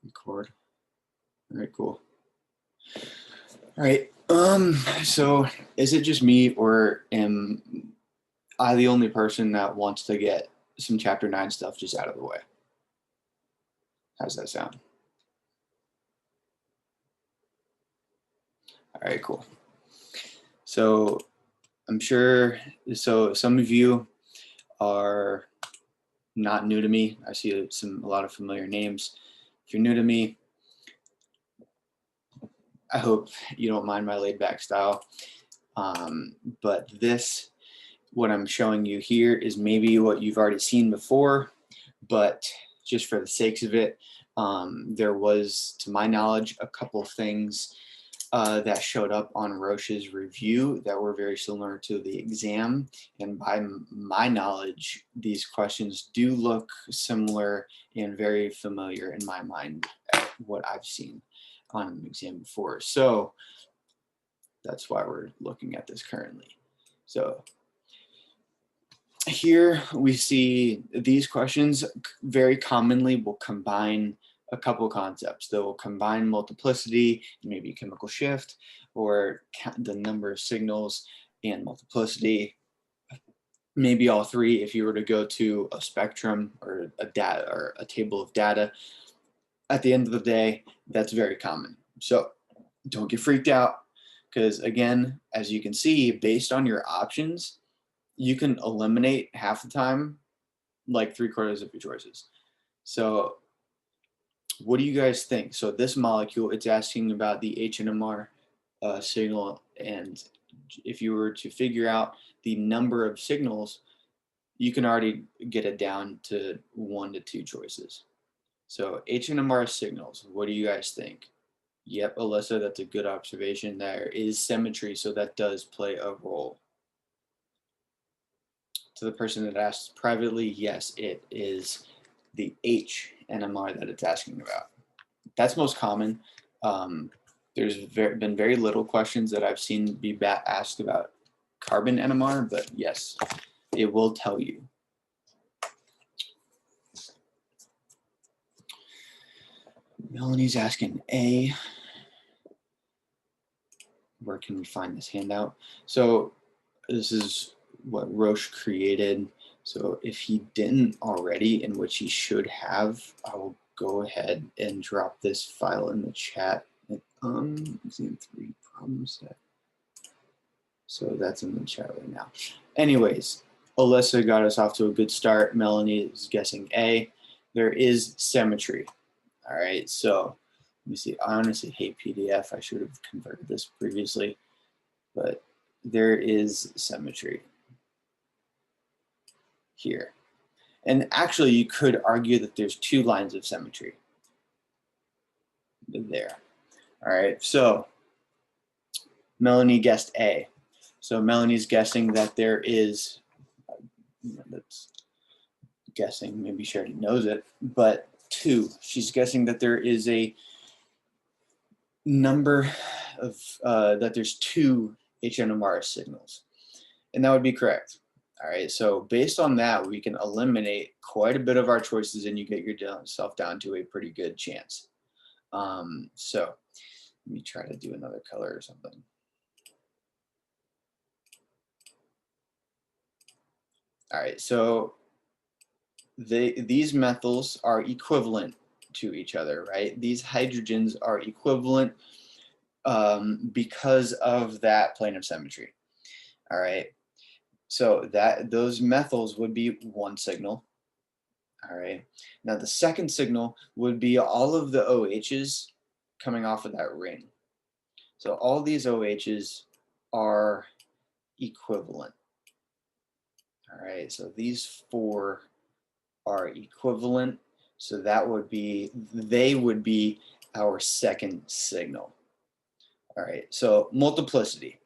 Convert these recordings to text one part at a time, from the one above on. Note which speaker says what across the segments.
Speaker 1: Record. All right, cool. All right. So is it just me, or am I the only person that wants to get some chapter 9 stuff just out of the way? How's that sound? All right, cool. So I'm sure, so some of you are not new to me. I see a lot of familiar names. If you're new to me, I hope you don't mind my laid back style. But what I'm showing you here is maybe what you've already seen before, but just for the sakes of it, there was, to my knowledge, a couple of things that showed up on Roche's review that were very similar to the exam. And by my knowledge, these questions do look similar and very familiar in my mind at what I've seen on an exam before. So that's why we're looking at this currently. So here we see these questions very commonly will combine a couple concepts. They will combine multiplicity, maybe chemical shift, or the number of signals and multiplicity. Maybe all three if you were to go to a spectrum or a table of data. At the end of the day, that's very common. So don't get freaked out, because again, as you can see, based on your options, you can eliminate half the time, like 3/4 of your choices. So what do you guys think? So this molecule, it's asking about the HNMR signal, and if you were to figure out the number of signals, you can already get it down to 1 to 2 choices. So HNMR signals, what do you guys think? Yep, Alyssa, that's a good observation. There is symmetry, so that does play a role. To the person that asked privately, yes, it is the HNMR that it's asking about. That's most common. There's been very little questions that I've seen be asked about carbon NMR, but yes, it will tell you. Melanie's asking A. Where can we find this handout? So this is what Roche created. So if he didn't already, in which he should have, I will go ahead and drop this file in the chat. Exam 3 problem set. So that's in the chat right now. Anyways, Alyssa got us off to a good start. Melanie is guessing A. There is symmetry. All right, so let me see. I honestly hate PDF. I should have converted this previously, but there is symmetry here. And actually, you could argue that there's 2 lines of symmetry there. All right, so Melanie guessed A. So Melanie's guessing that there is, that's guessing, maybe she already knows it, but 2. She's guessing that there is a number of, that there's 2 HNMR signals. And that would be correct. All right, so based on that, we can eliminate quite a bit of our choices and you get yourself down to a pretty good chance. So let me try to do another color or something. All right, so these methyls are equivalent to each other, right? These hydrogens are equivalent because of that plane of symmetry. All right, so those methyls would be 1 signal. All right, now the second signal would be all of the OHs coming off of that ring. So all these OHs are equivalent. All right, so these 4 are equivalent. So that would be, they would be our second signal. All right, so multiplicity.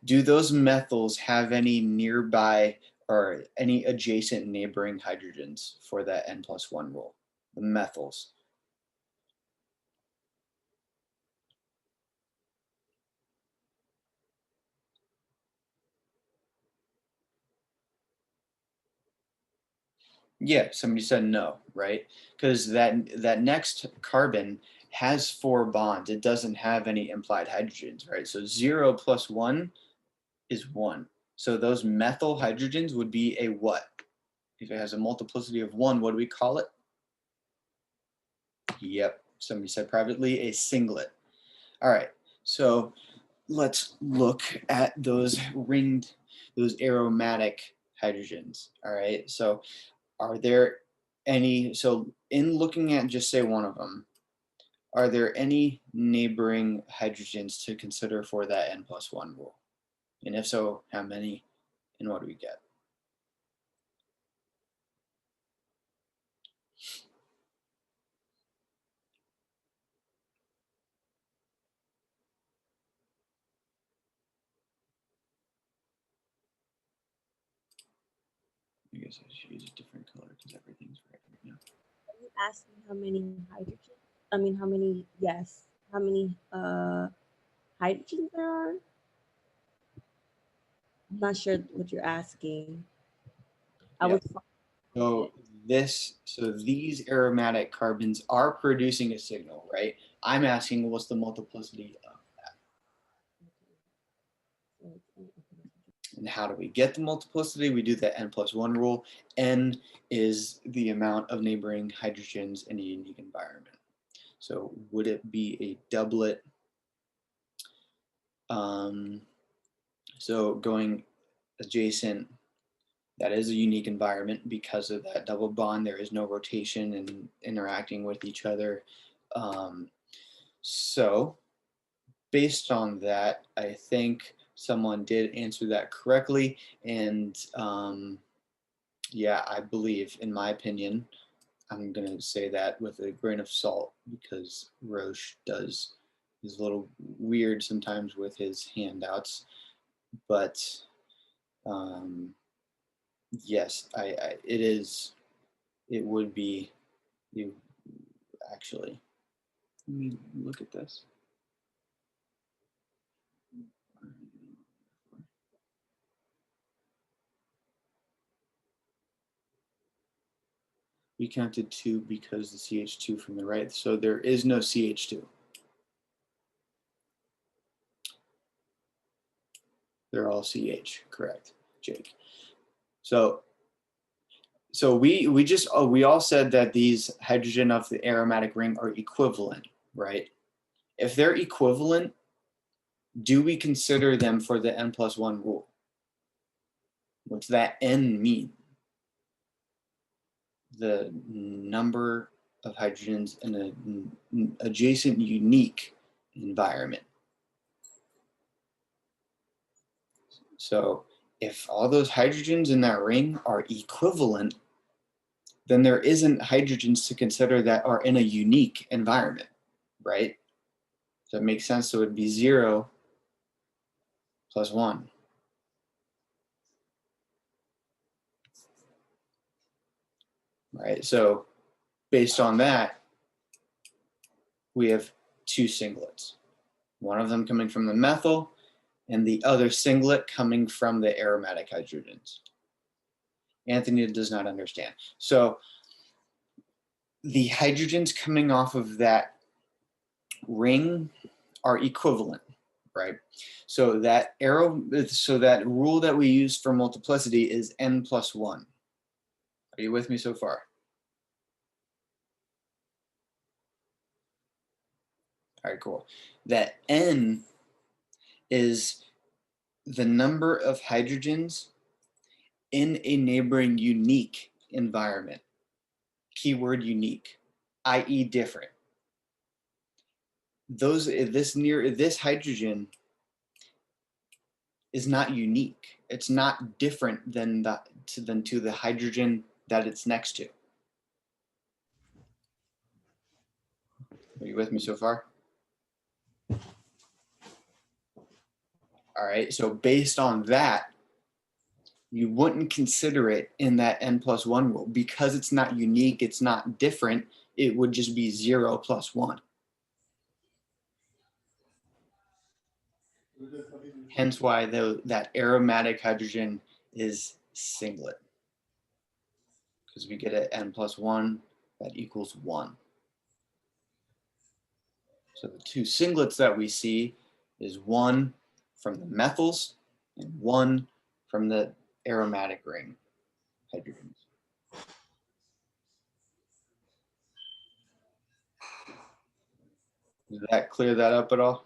Speaker 1: Do those methyls have any nearby or any adjacent neighboring hydrogens for that N+1 rule? The methyls. Yeah, somebody said no, right? Because that next carbon has 4 bonds. It doesn't have any implied hydrogens, right? So 0 plus 1 is 1. So those methyl hydrogens would be a what? If it has a multiplicity of 1, what do we call it? Yep, somebody said privately, a singlet. All right, so let's look at those aromatic hydrogens. All right, so are there any, so in looking at just say one of them, are there any neighboring hydrogens to consider for that n+1 rule? And if so, how many and what do we get? I guess I should use a different color because everything's red right now.
Speaker 2: Are you asking how many hydrogen? I mean, how many? Yes, how many hydrogens there are? I'm not sure what you're asking. I
Speaker 1: Yeah.
Speaker 2: would.
Speaker 1: So these aromatic carbons are producing a signal, right? I'm asking what's the multiplicity of that? And how do we get the multiplicity? We do the n+1 rule. N is the amount of neighboring hydrogens in a unique environment. So would it be a doublet? So going adjacent, that is a unique environment because of that double bond. There is no rotation and interacting with each other. So based on that, I think someone did answer that correctly. And yeah, I believe, in my opinion, I'm going to say that with a grain of salt because Roche is a little weird sometimes with his handouts. But yes, it would be, you actually, let me look at this. We counted 2 because the CH2 from the right, so there is no CH2. They're all CH, correct, Jake. So we all said that these hydrogen of the aromatic ring are equivalent, right? If they're equivalent, do we consider them for the n+1 rule? What's that n mean? The number of hydrogens in an adjacent unique environment. So if all those hydrogens in that ring are equivalent, then there isn't hydrogens to consider that are in a unique environment, right? So it makes sense. So it would be 0 plus 1. Right? So based on that, we have 2 singlets. One of them coming from the methyl and the other singlet coming from the aromatic hydrogens. Anthony does not understand. So the hydrogens coming off of that ring are equivalent, right? So that rule that we use for multiplicity is n+1. Are you with me so far? All right, cool. That n is the number of hydrogens in a neighboring unique environment. Keyword unique, i.e. different. This hydrogen is not unique. It's not different than to the hydrogen that it's next to. Are you with me so far? All right, so based on that, you wouldn't consider it in that n+1 rule because it's not unique, it's not different, it would just be 0 plus 1. Hence why that aromatic hydrogen is singlet. because we get it n plus 1, that equals 1. So the two singlets that we see is 1 from the methyls and 1 from the aromatic ring hydrogens. Does that clear that up at all?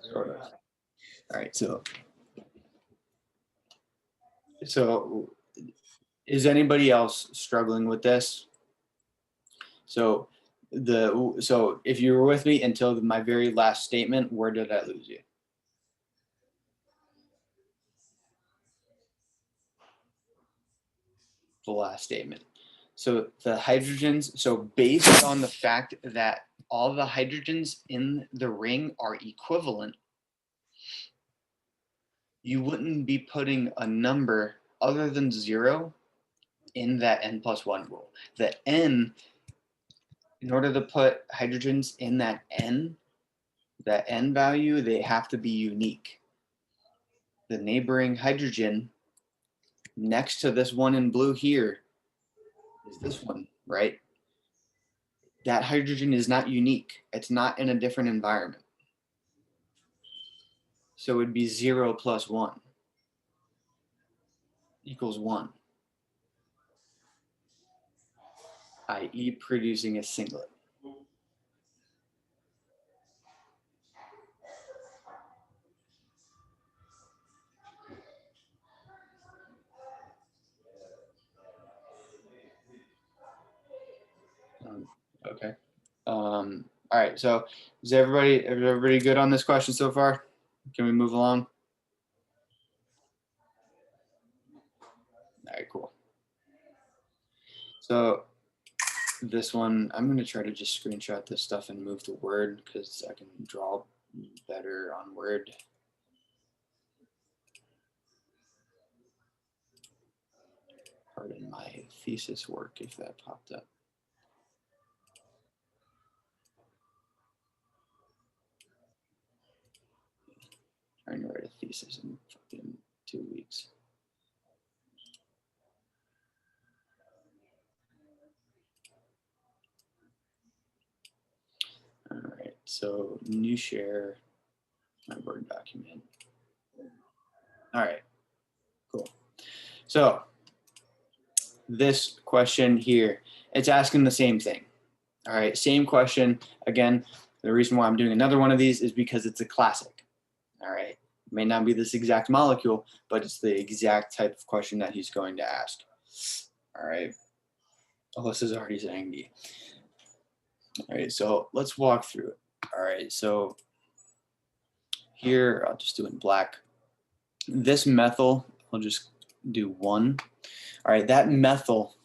Speaker 1: Sort of. All right, so is anybody else struggling with this? So if you were with me until my very last statement, where did I lose you? The last statement. So the hydrogens, so based on the fact that all the hydrogens in the ring are equivalent, you wouldn't be putting a number other than 0 in that n plus 1 rule. The n, in order to put hydrogens in that n value, they have to be unique. The neighboring hydrogen next to this one in blue here is this one, right? That hydrogen is not unique. It's not in a different environment. So it would be 0 plus 1 equals 1, i.e. producing a singlet. Okay. All right. So is everybody good on this question so far? Can we move along? All right, cool. So this one, I'm going to try to just screenshot this stuff and move to Word because I can draw better on Word. Pardon my thesis work if that popped up. Trying to write a thesis in fucking 2 weeks. All right, so new share my Word document. All right, cool. So this question here, it's asking the same thing. All right, same question. Again, the reason why I'm doing another one of these is because it's a classic. All right, it may not be this exact molecule, but it's the exact type of question that he's going to ask. All right, Alyssa's already saying D. All right, so let's walk through it. All right, so here, I'll just do it in black. This methyl, I'll just do 1. All right, that methyl,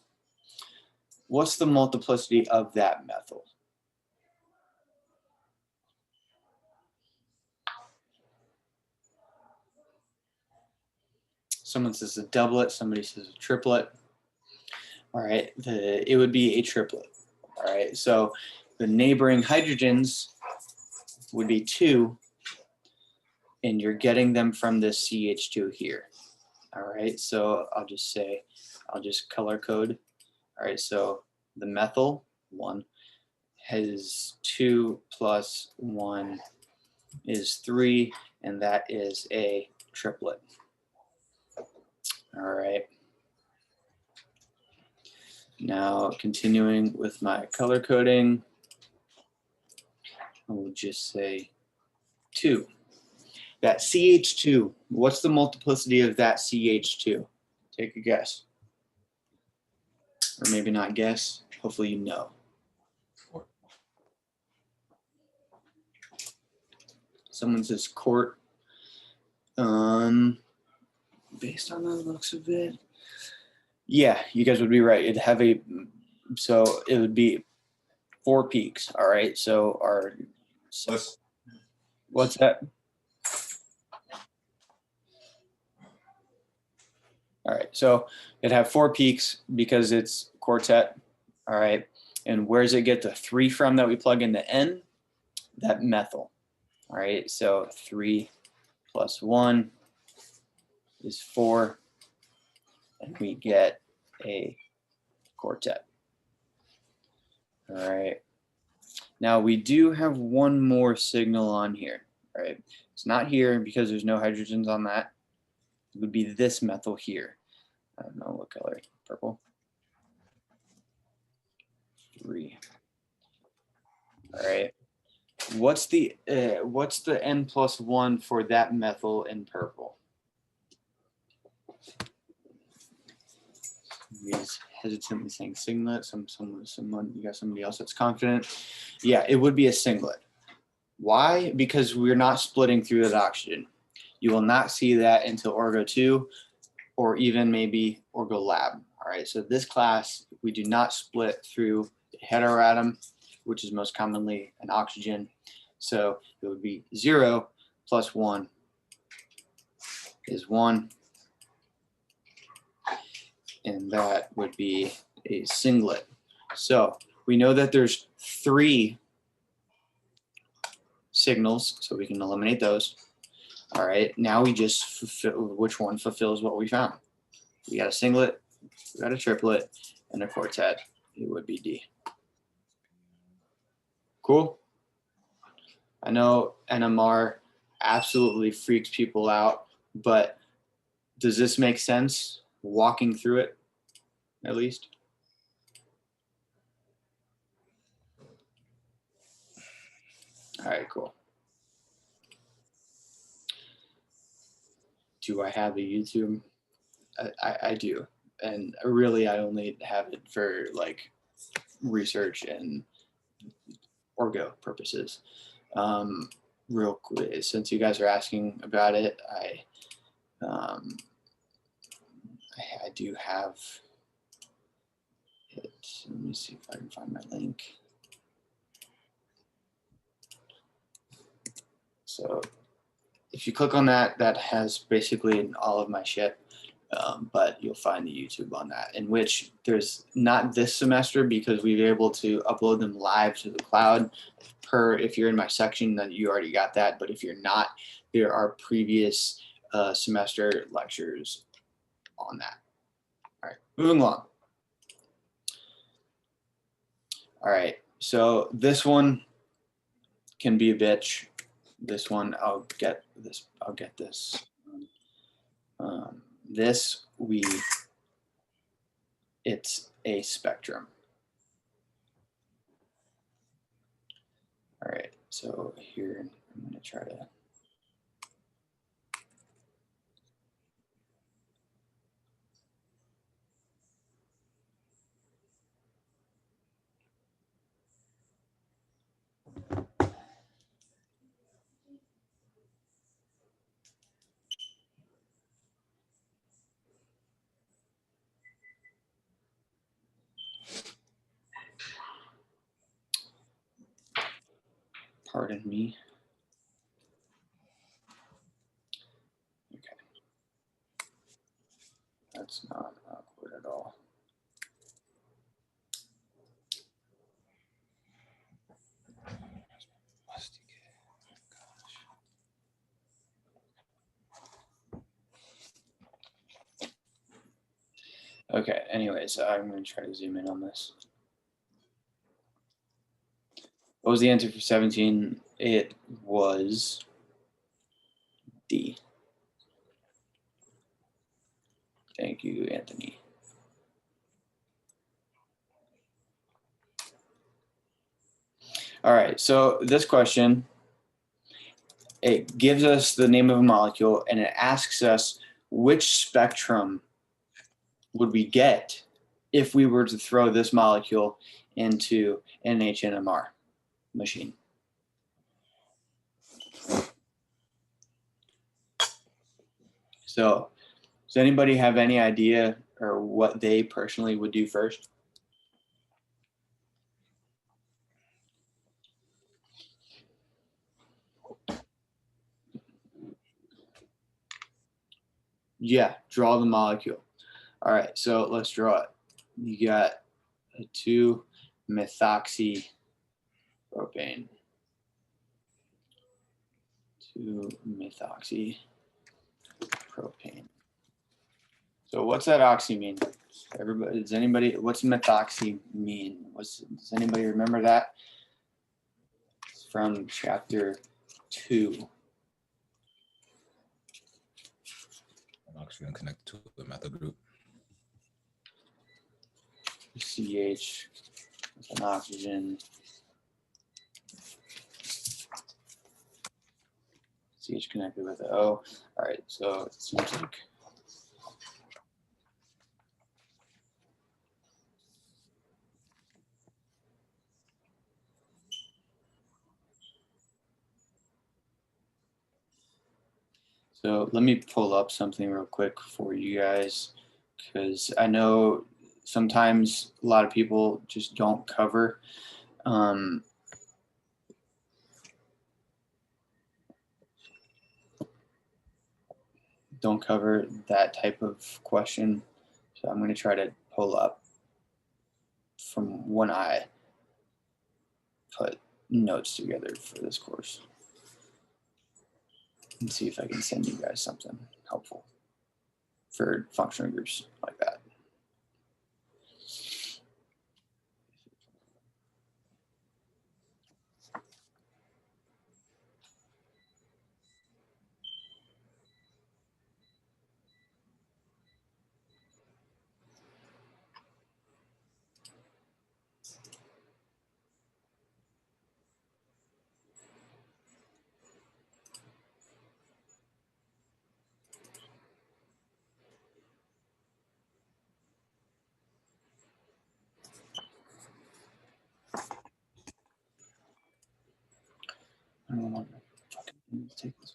Speaker 1: what's the multiplicity of that methyl? Someone says a doublet, somebody says a triplet. All right, it would be a triplet. All right, so the neighboring hydrogens would be 2, and you're getting them from this CH2 here. All right, so I'll just color code. All right, so the methyl 1 has 2 plus 1 is 3, and that is a triplet. All right. Now continuing with my color coding, I will just say 2. That CH2, what's the multiplicity of that CH2? Take a guess. Or maybe not guess. Hopefully you know.
Speaker 3: 4.
Speaker 1: Someone says quart. Based on the looks of it. Yeah, you guys would be right. It'd have so it would be 4 peaks. All right. So what's that? All right, so it'd have 4 peaks because it's quartet. All right, and where does it get the 3 from that we plug into N? that methyl. All right, so 3 plus 1 is 4, and we get a quartet. All right. Now we do have one more signal on here, right? It's not here because there's no hydrogens on that. It would be this methyl here. I don't know what color, purple. 3. All right. What's the N+1 for that methyl in purple? He's hesitantly saying singlet. Someone, you got somebody else that's confident. Yeah, it would be a singlet. Why? Because we're not splitting through that oxygen. You will not see that until Orgo 2 or even maybe Orgo Lab. All right, so this class, we do not split through the heteroatom, which is most commonly an oxygen. So it would be 0 plus 1 is 1. And that would be a singlet. So we know that there's 3 signals, so we can eliminate those. All right, now we just fulfill which one fulfills what we found. We got a singlet, we got a triplet, and a quartet. It would be D. Cool. I know NMR absolutely freaks people out, but does this make sense walking through it, at least? All right, cool. Do I have a YouTube? I do. And really, I only have it for like research and Orgo purposes. Real quick, since you guys are asking about it, I do have it. Let me see if I can find my link. So if you click on that, that has basically all of my shit, but you'll find the YouTube on that, in which there's not this semester because we've been able to upload them live to the cloud. If you're in my section, then you already got that, but if you're not, there are previous semester lectures on that. All right, moving along. All right, so this one can be a bitch. This one, I'll get this. It's a spectrum. All right, so here I'm going to try to. Pardon me. Okay. That's not awkward at all. Okay, anyways, I'm going to try to zoom in on this. What was the answer for 17? It was D. Thank you, Anthony. All right, so this question, it gives us the name of a molecule and it asks us which spectrum would we get if we were to throw this molecule into an NHNMR machine. So does anybody have any idea or what they personally would do first? Yeah, draw the molecule. All right, so let's draw it. You got a 2-methoxypropane. 2-methoxypropane. So what's that oxy mean? Everybody, does anybody, what's methoxy mean? Does anybody remember that? It's from chapter 2.
Speaker 3: An oxygen connected to the methyl group.
Speaker 1: CH with an oxygen. CH connected with an O. All right, so it seems like so let me pull up something real quick for you guys, because I know sometimes a lot of people just don't cover that type of question. So I'm going to try to pull up from when I put notes together for this course and see if I can send you guys something helpful for functional groups like that. I don't want to fucking take this.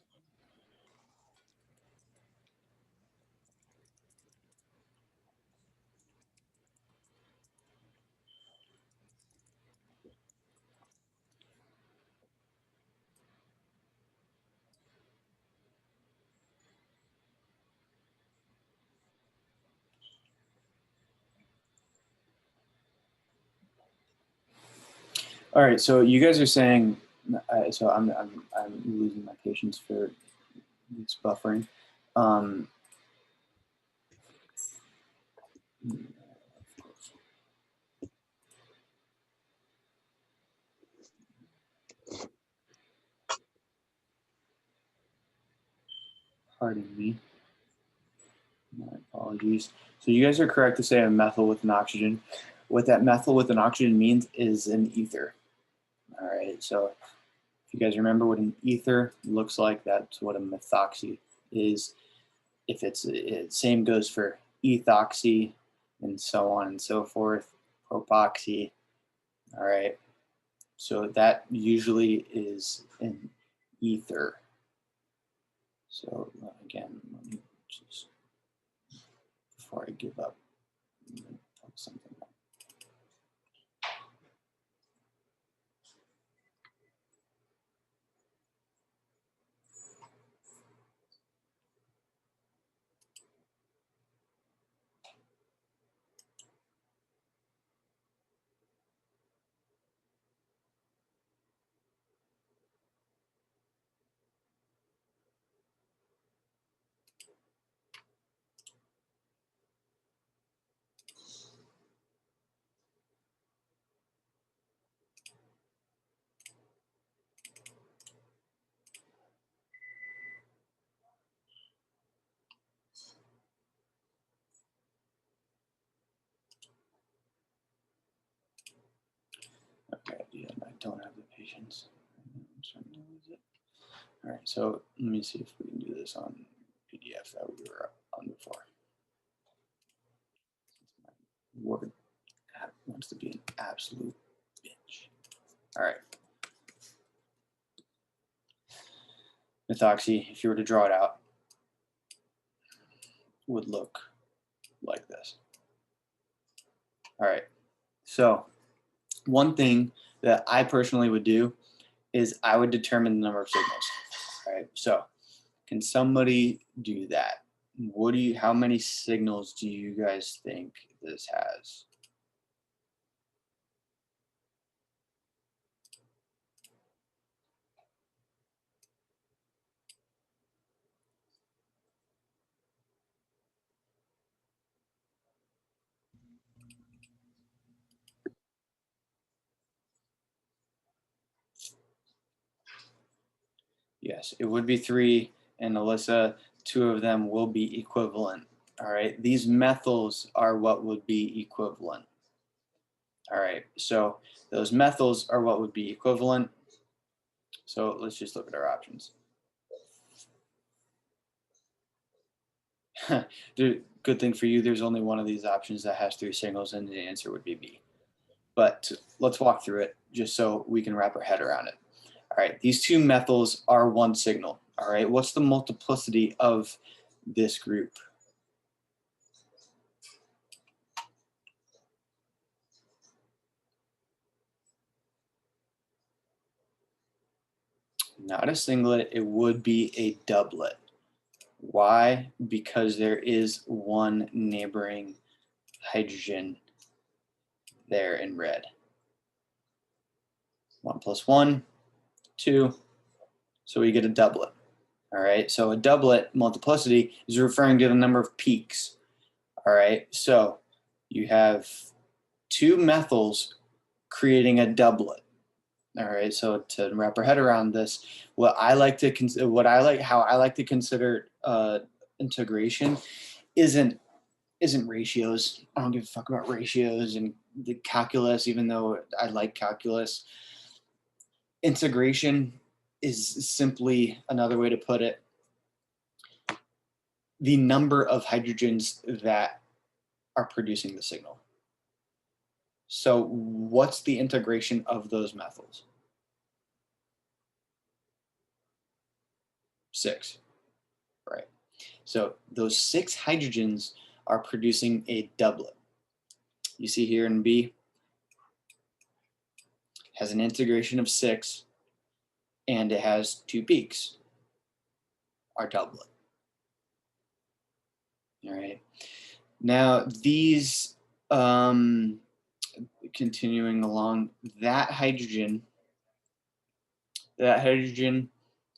Speaker 1: All right, so you guys are saying, so I'm losing my patience for this buffering. Pardon me. My apologies. So you guys are correct to say a methyl with an oxygen. What that methyl with an oxygen means is an ether. All right, so if you guys remember what an ether looks like, that's what a methoxy is. If same goes for ethoxy and so on and so forth, propoxy. All right, so that usually is an ether. So again, let me just, before I give up, put something up. Okay, yeah, I don't have the patience. I'm starting to lose it. All right, so let me see if we can do this on PDF that we were on before. Word app wants to be an absolute bitch. All right. Methoxy, if you were to draw it out, would look like this. All right. So one thing that I personally would do is I would determine the number of signals. All right. So can somebody do that? How many signals do you guys think this has? Yes, it would be 3, and Alyssa, 2 of them will be equivalent. All right, these methyls are what would be equivalent. All right, so those methyls are what would be equivalent. So let's just look at our options. The good thing for you, there's only one of these options that has 3 signals, and the answer would be B. But let's walk through it just so we can wrap our head around it. All right, these 2 methyls are 1 signal. All right, what's the multiplicity of this group? Not a singlet, it would be a doublet. Why? Because there is 1 neighboring hydrogen there in red. 1 plus 1, 2, so we get a doublet. All right, so a doublet multiplicity is referring to the number of peaks. All right, so you have 2 methyls creating a doublet. All right, so to wrap our head around this, how I like to consider integration isn't ratios. I don't give a fuck about ratios and the calculus, even though I like calculus. Integration is simply another way to put it. The number of hydrogens that are producing the signal. So what's the integration of those methyls? 6, right? So those 6 hydrogens are producing a doublet. You see here in B, has an integration of 6, and it has 2 peaks, our doublet. All right. Now these, continuing along, that hydrogen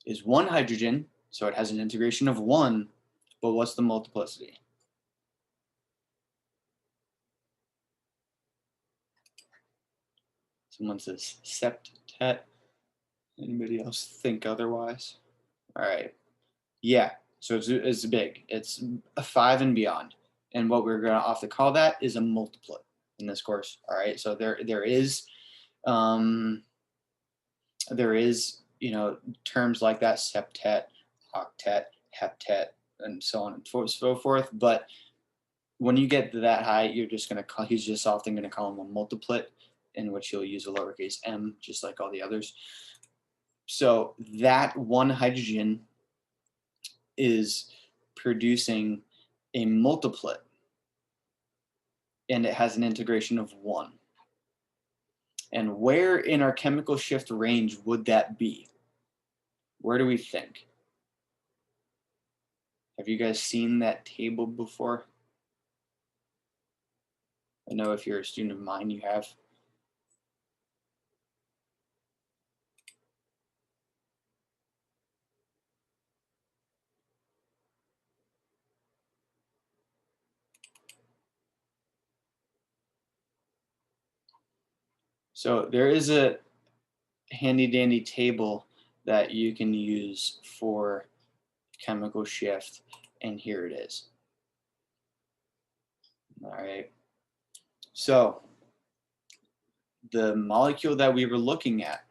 Speaker 1: is 1 hydrogen, so it has an integration of 1, but what's the multiplicity? Someone says septet. Anybody else think otherwise? All right. Yeah, so it's big. It's a 5 and beyond. And what we're going to often call that is a multiplet in this course. All right, so there is terms like that, septet, octet, heptet, and so on and so forth. But when you get to that high, he's just often going to call him a multiplet, in which he'll use a lowercase m, just like all the others. So that 1 hydrogen is producing a multiplet, and it has an integration of 1. And where in our chemical shift range would that be? Where do we think? Have you guys seen that table before? I know if you're a student of mine, you have. So there is a handy dandy table that you can use for chemical shift, and here it is. All right. So the molecule that we were looking at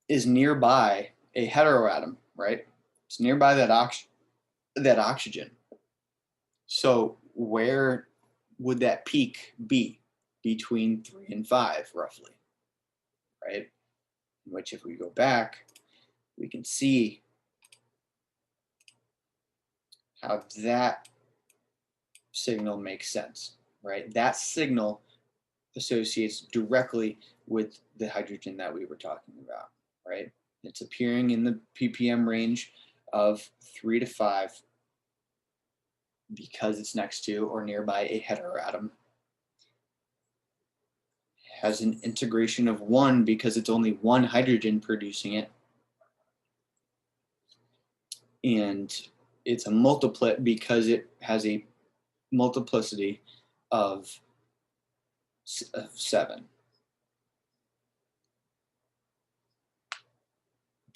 Speaker 1: is nearby a heteroatom, right? It's nearby that oxygen. So where would that peak be? Between 3 and 5, roughly, right? Which, if we go back, we can see how that signal makes sense, right? That signal associates directly with the hydrogen that we were talking about, right? It's appearing in the ppm range of 3 to 5 because it's next to or nearby a heteroatom. Has an integration of 1 because it's only 1 hydrogen producing it. And it's a multiplet because it has a multiplicity of 7.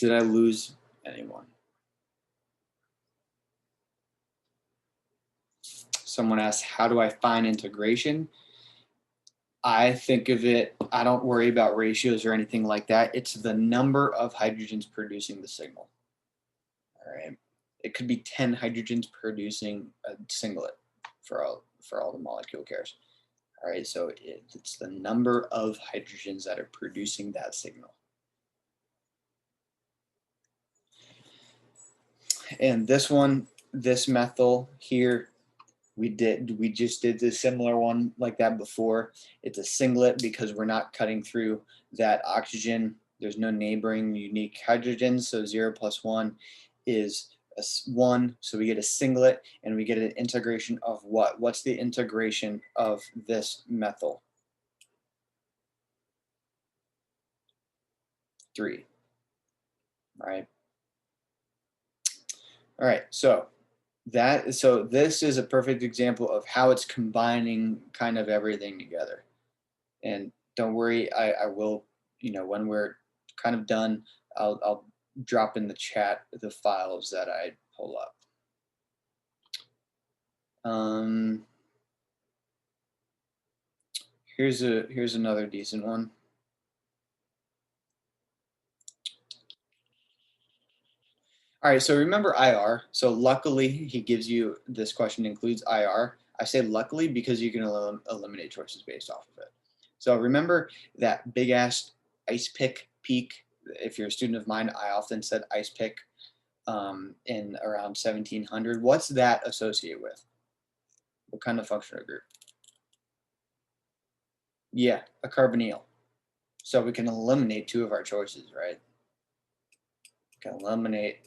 Speaker 1: Did I lose anyone? Someone asked, how do I find integration? I think of it, I don't worry about ratios or anything like that. It's the number of hydrogens producing the signal. All right. It could be 10 hydrogens producing a singlet for all the molecule cares. All right. So it's the number of hydrogens that are producing that signal. And this one, this methyl here, we just did the similar one like that before. It's a singlet because we're not cutting through that oxygen. There's no neighboring unique hydrogens. So 0 plus 1 is a 1. So we get a singlet, and we get an integration of what? What's the integration of this methyl? 3. Right. All right. So this is a perfect example of how it's combining kind of everything together. And don't worry, I will, when we're kind of done, I'll drop in the chat the files that I pull up. Here's another decent one. All right, so remember IR. So luckily, he gives you, this question includes IR. I say luckily because you can eliminate choices based off of it. So remember that big ass ice pick peak. If you're a student of mine, I often said ice pick in around 1700. What's that associated with? What kind of functional group? Yeah, a carbonyl. So we can eliminate 2 of our choices, right? We can eliminate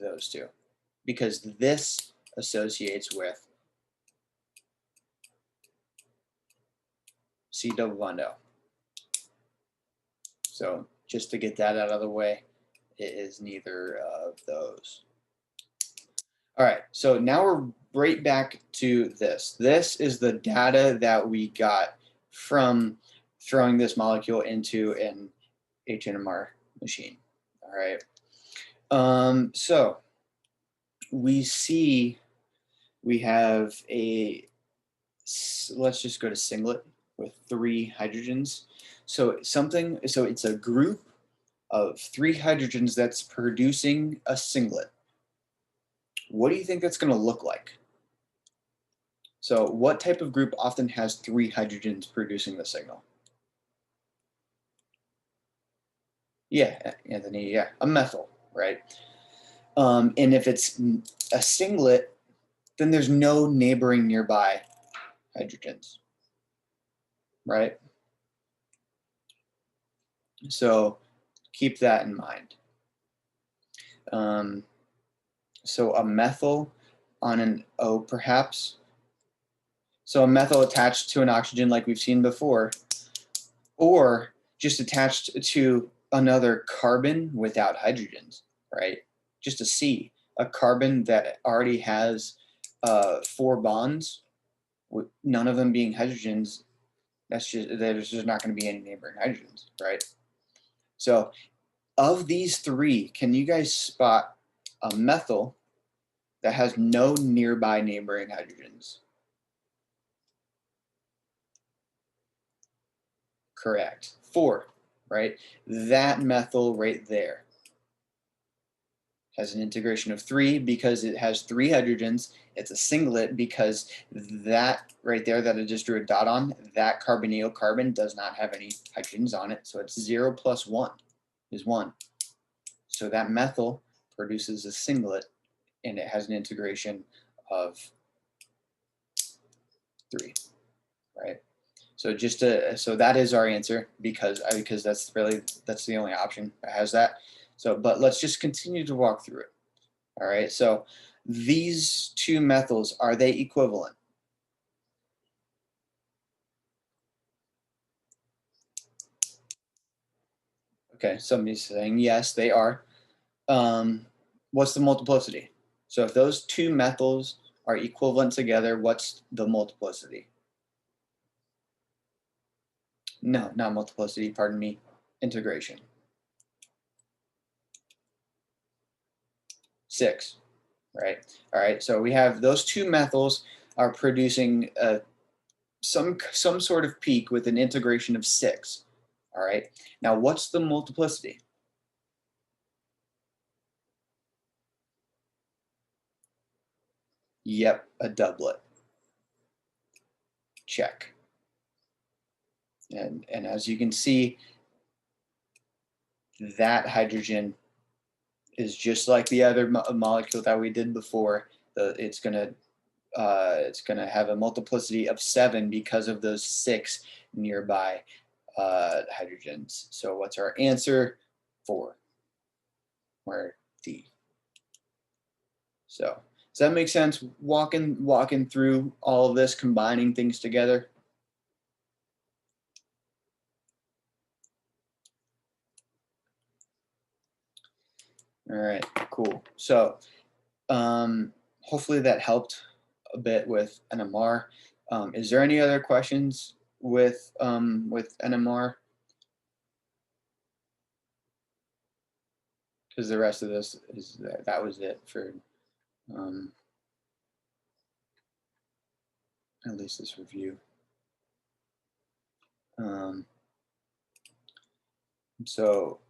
Speaker 1: those 2 because this associates with C double bond O. So just to get that out of the way, it is neither of those. All right, so now we're right back to this. This is the data that we got from throwing this molecule into an HNMR machine. All right. So we see we have let's just go to singlet with 3 hydrogens. So it's a group of 3 hydrogens that's producing a singlet. What do you think that's going to look like? So what type of group often has 3 hydrogens producing the signal? Yeah, Anthony, yeah, a methyl, right? And if it's a singlet, then there's no neighboring nearby hydrogens, right? So keep that in mind. So a methyl on an O perhaps. So a methyl attached to an oxygen like we've seen before, or just attached to another carbon without hydrogens, right? Just a C, a carbon that already has 4 bonds, with none of them being hydrogens. There's just not going to be any neighboring hydrogens, right? So of these 3, can you guys spot a methyl that has no nearby neighboring hydrogens? Correct. 4, right? That methyl right there has an integration of 3 because it has 3 hydrogens. It's a singlet because that right there that I just drew a dot on, that carbonyl carbon does not have any hydrogens on it. So it's 0 plus 1 is 1. So that methyl produces a singlet, and it has an integration of 3, right? So so that is our answer because that's the only option that has that. So, but let's just continue to walk through it. All right. So these 2 methyls, are they equivalent? Okay. Somebody's saying yes, they are. What's the multiplicity? So if those 2 methyls are equivalent together, what's the multiplicity? No, not multiplicity, pardon me, integration. 6, right? All right, so we have those two methyls are producing some sort of peak with an integration of 6. All right, now what's the multiplicity? Yep, a doublet. Check. And as you can see, that hydrogen is just like the other molecule that we did before. It's gonna have a multiplicity of 7 because of those 6 nearby hydrogens. So what's our answer? 4. Or D. So does that make sense? Walking through all of this, combining things together. All right, cool. So hopefully that helped a bit with NMR. Is there any other questions with NMR? Because the rest of this is that was it for at least this review. So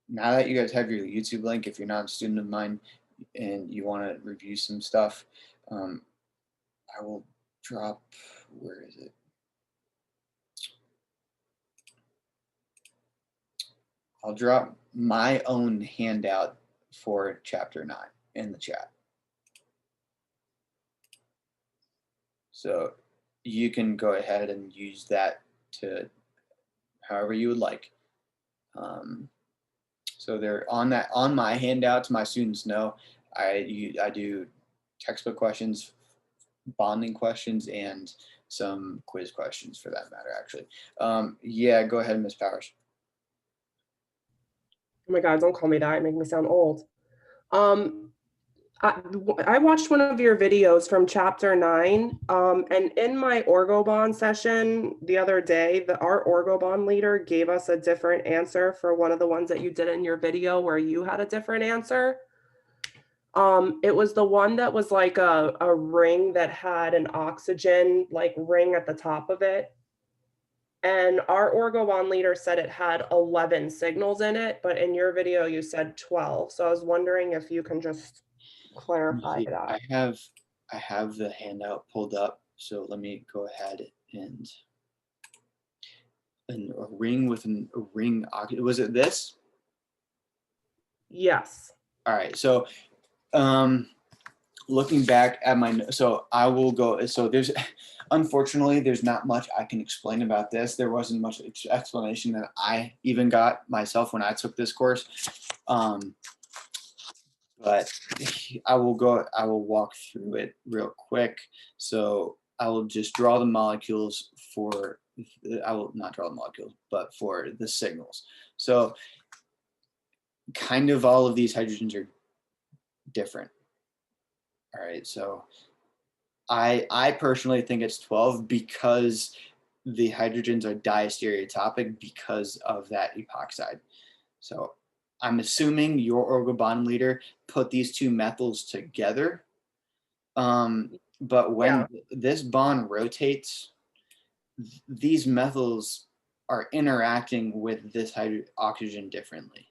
Speaker 1: now that you guys have your YouTube link, if you're not a student of mine and you want to review some stuff, I will drop, where is it? I'll drop my own handout for chapter 9 in the chat. So you can go ahead and use that to however you would like. So they're on my handouts. My students know I do textbook questions, bonding questions, and some quiz questions for that matter, actually. Yeah, go ahead, Ms. Powers.
Speaker 4: Oh my God, don't call me that. You make me sound old. I watched one of your videos from chapter 9, and in my orgobond session the other day, our orgobond leader gave us a different answer for one of the ones that you did in your video where you had a different answer. It was the one that was like a ring that had an oxygen like ring at the top of it. And our orgobond leader said it had 11 signals in it, but in your video you said 12. So I was wondering if you can just clarify that.
Speaker 1: I have the handout pulled up, so let me go ahead and a ring with a ring. Was it this?
Speaker 4: Yes.
Speaker 1: All right. So, looking back at so I will go. So unfortunately, there's not much I can explain about this. There wasn't much explanation that I even got myself when I took this course. But I will walk through it real quick. So I will just draw the molecules I will not draw the molecules, but for the signals. So kind of all of these hydrogens are different. All right, so I personally think it's 12 because the hydrogens are diastereotopic because of that epoxide. So I'm assuming your orgobond leader put these two methyls together. But when this bond rotates, these methyls are interacting with this oxygen differently.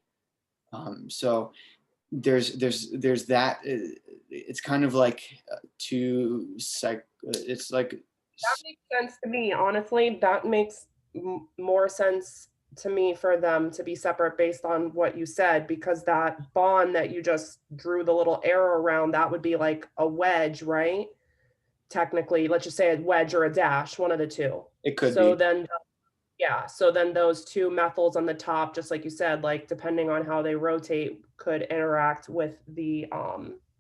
Speaker 1: So there's that. It's kind of like it's like.
Speaker 4: That makes sense to me. Honestly, that makes more sense to me for them to be separate based on what you said, because that bond that you just drew the little arrow around, that would be like a wedge, right? Technically, let's just say a wedge or a dash, one of the two.
Speaker 1: It could
Speaker 4: so
Speaker 1: be.
Speaker 4: Then, yeah. So then those two methyls on the top, just like you said, like depending on how they rotate, could interact with the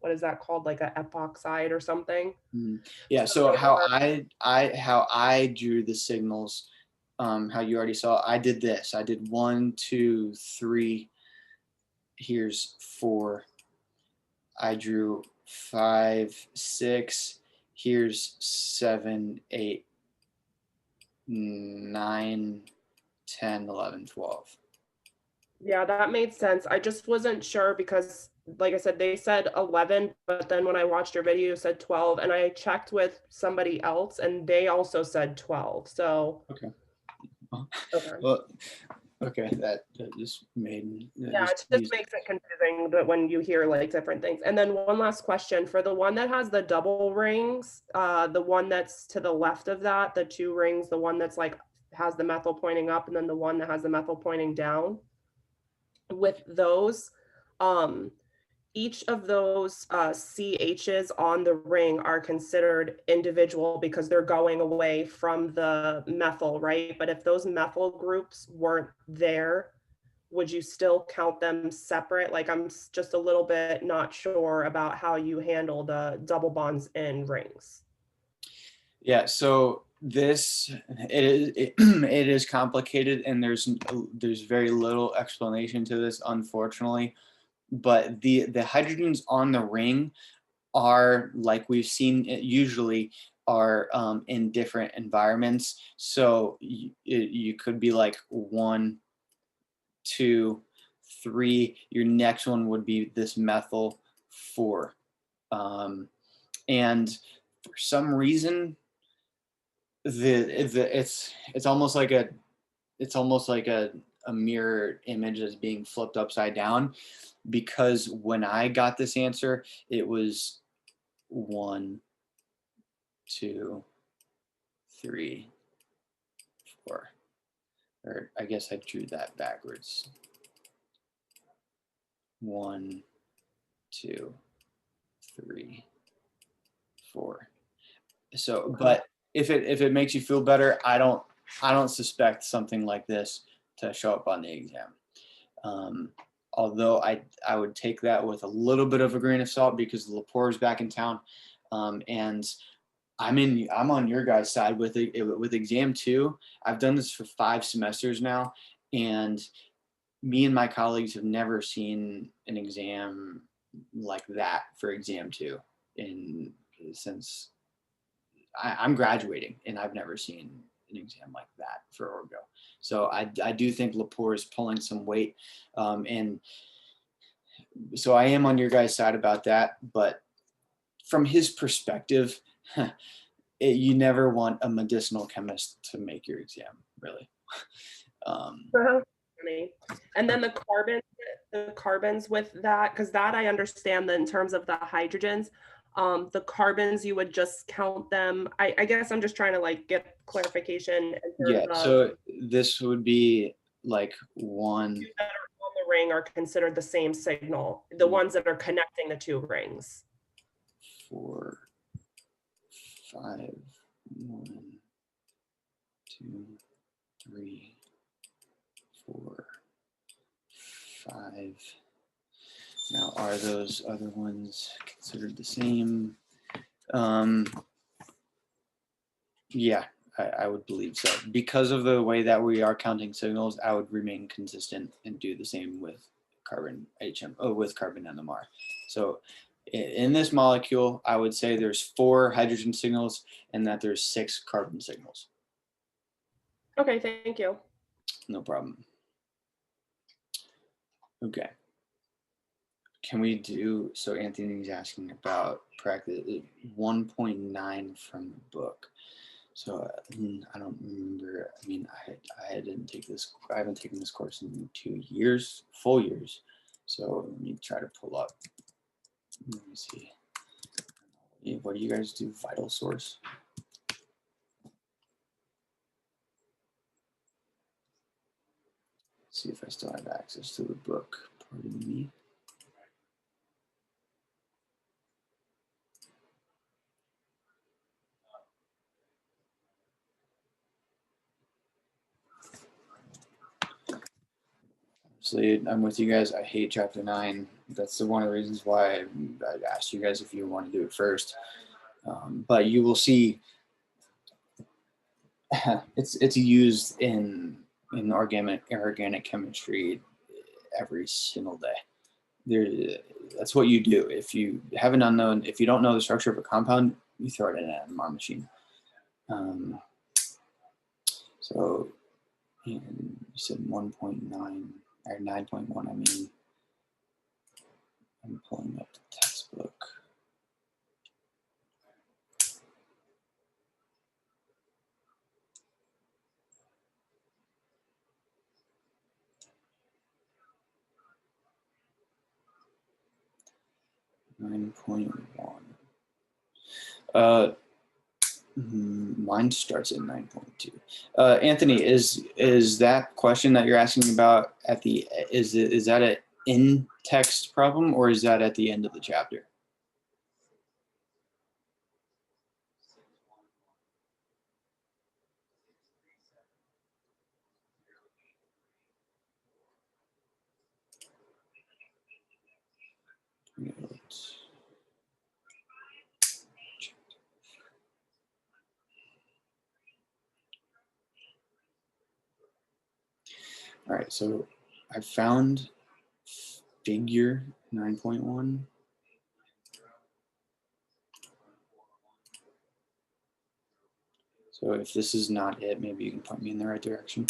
Speaker 4: what is that called, like a epoxide or something?
Speaker 1: Yeah. So how I drew the signals, how you already saw, I did this. I did 1, 2, 3. Here's 4. I drew 5, 6. Here's 7, 8, 9, 10, 11, 12.
Speaker 4: Yeah, that made sense. I just wasn't sure because like I said, they said 11, but then when I watched your video, it said 12, and I checked with somebody else and they also said 12. So,
Speaker 1: Okay.
Speaker 4: okay.
Speaker 1: Well, okay, that just made.
Speaker 4: Yeah, it just makes it confusing but when you hear like different things. And then one last question for the one that has the double rings, the one that's to the left of that, the 2 rings, the one that's like has the methyl pointing up, and then the one that has the methyl pointing down. With those, each of those CHs on the ring are considered individual because they're going away from the methyl, right? But if those methyl groups weren't there, would you still count them separate? Like I'm just a little bit not sure about how you handle the double bonds in rings.
Speaker 1: Yeah, so this it is complicated, and there's very little explanation to this, unfortunately. But the hydrogens on the ring are, like we've seen it usually, are in different environments. So you could be like 1, 2, 3. Your next one would be this methyl 4, and for some reason it's almost like a mirror image that's being flipped upside down, because when I got this answer, it was 1, 2, 3, 4. Or I guess I drew that backwards. 1, 2, 3, 4. So, but if it makes you feel better, I don't suspect something like this to show up on the exam. Although I would take that with a little bit of a grain of salt, because Lepore is back in town, and I'm on your guys' side with exam 2. I've done this for 5 semesters now, and me and my colleagues have never seen an exam like that for exam 2 since I'm graduating, and I've never seen an exam like that for Orgo. So I do think Lepore is pulling some weight, and so I am on your guys' side about that. But from his perspective, you never want a medicinal chemist to make your exam, really.
Speaker 4: And then the carbons with that, because that I understand that in terms of the hydrogens, the carbons, you would just count them. I guess I'm just trying to like get clarification.
Speaker 1: Yeah, so this would be like 1.
Speaker 4: That are on the ring are considered the same signal. The ones that are connecting the 2 rings.
Speaker 1: 4, 5, 1, 2, 3, 4, 5. Now, are those other ones considered the same? Yeah, I would believe so. Because of the way that we are counting signals, I would remain consistent and do the same with carbon with carbon NMR. So in this molecule, I would say there's 4 hydrogen signals and that there's 6 carbon signals.
Speaker 4: Okay, thank you.
Speaker 1: No problem. Okay. Can we do, so Anthony's asking about practice 1.9 from the book. So I don't remember. I mean, I haven't taken this course in 2 years, full years. So let me try to pull up. Let me see. What do you guys do? Vital source. See if I still have access to the book. Pardon me. Obviously, I'm with you guys. I hate chapter 9. That's one of the reasons why I asked you guys if you want to do it first. But you will see it's used in organic chemistry every single day. That's what you do. If you have an unknown, if you don't know the structure of a compound, you throw it in an NMR machine. So you said 1.9 or 9.1. I mean, I'm pulling up the textbook. Mine starts at 9.2. Anthony, is that question that you're asking about at the is that an in-text problem, or is that at the end of the chapter? All right, so I found figure 9.1. So if this is not it, maybe you can point me in the right direction.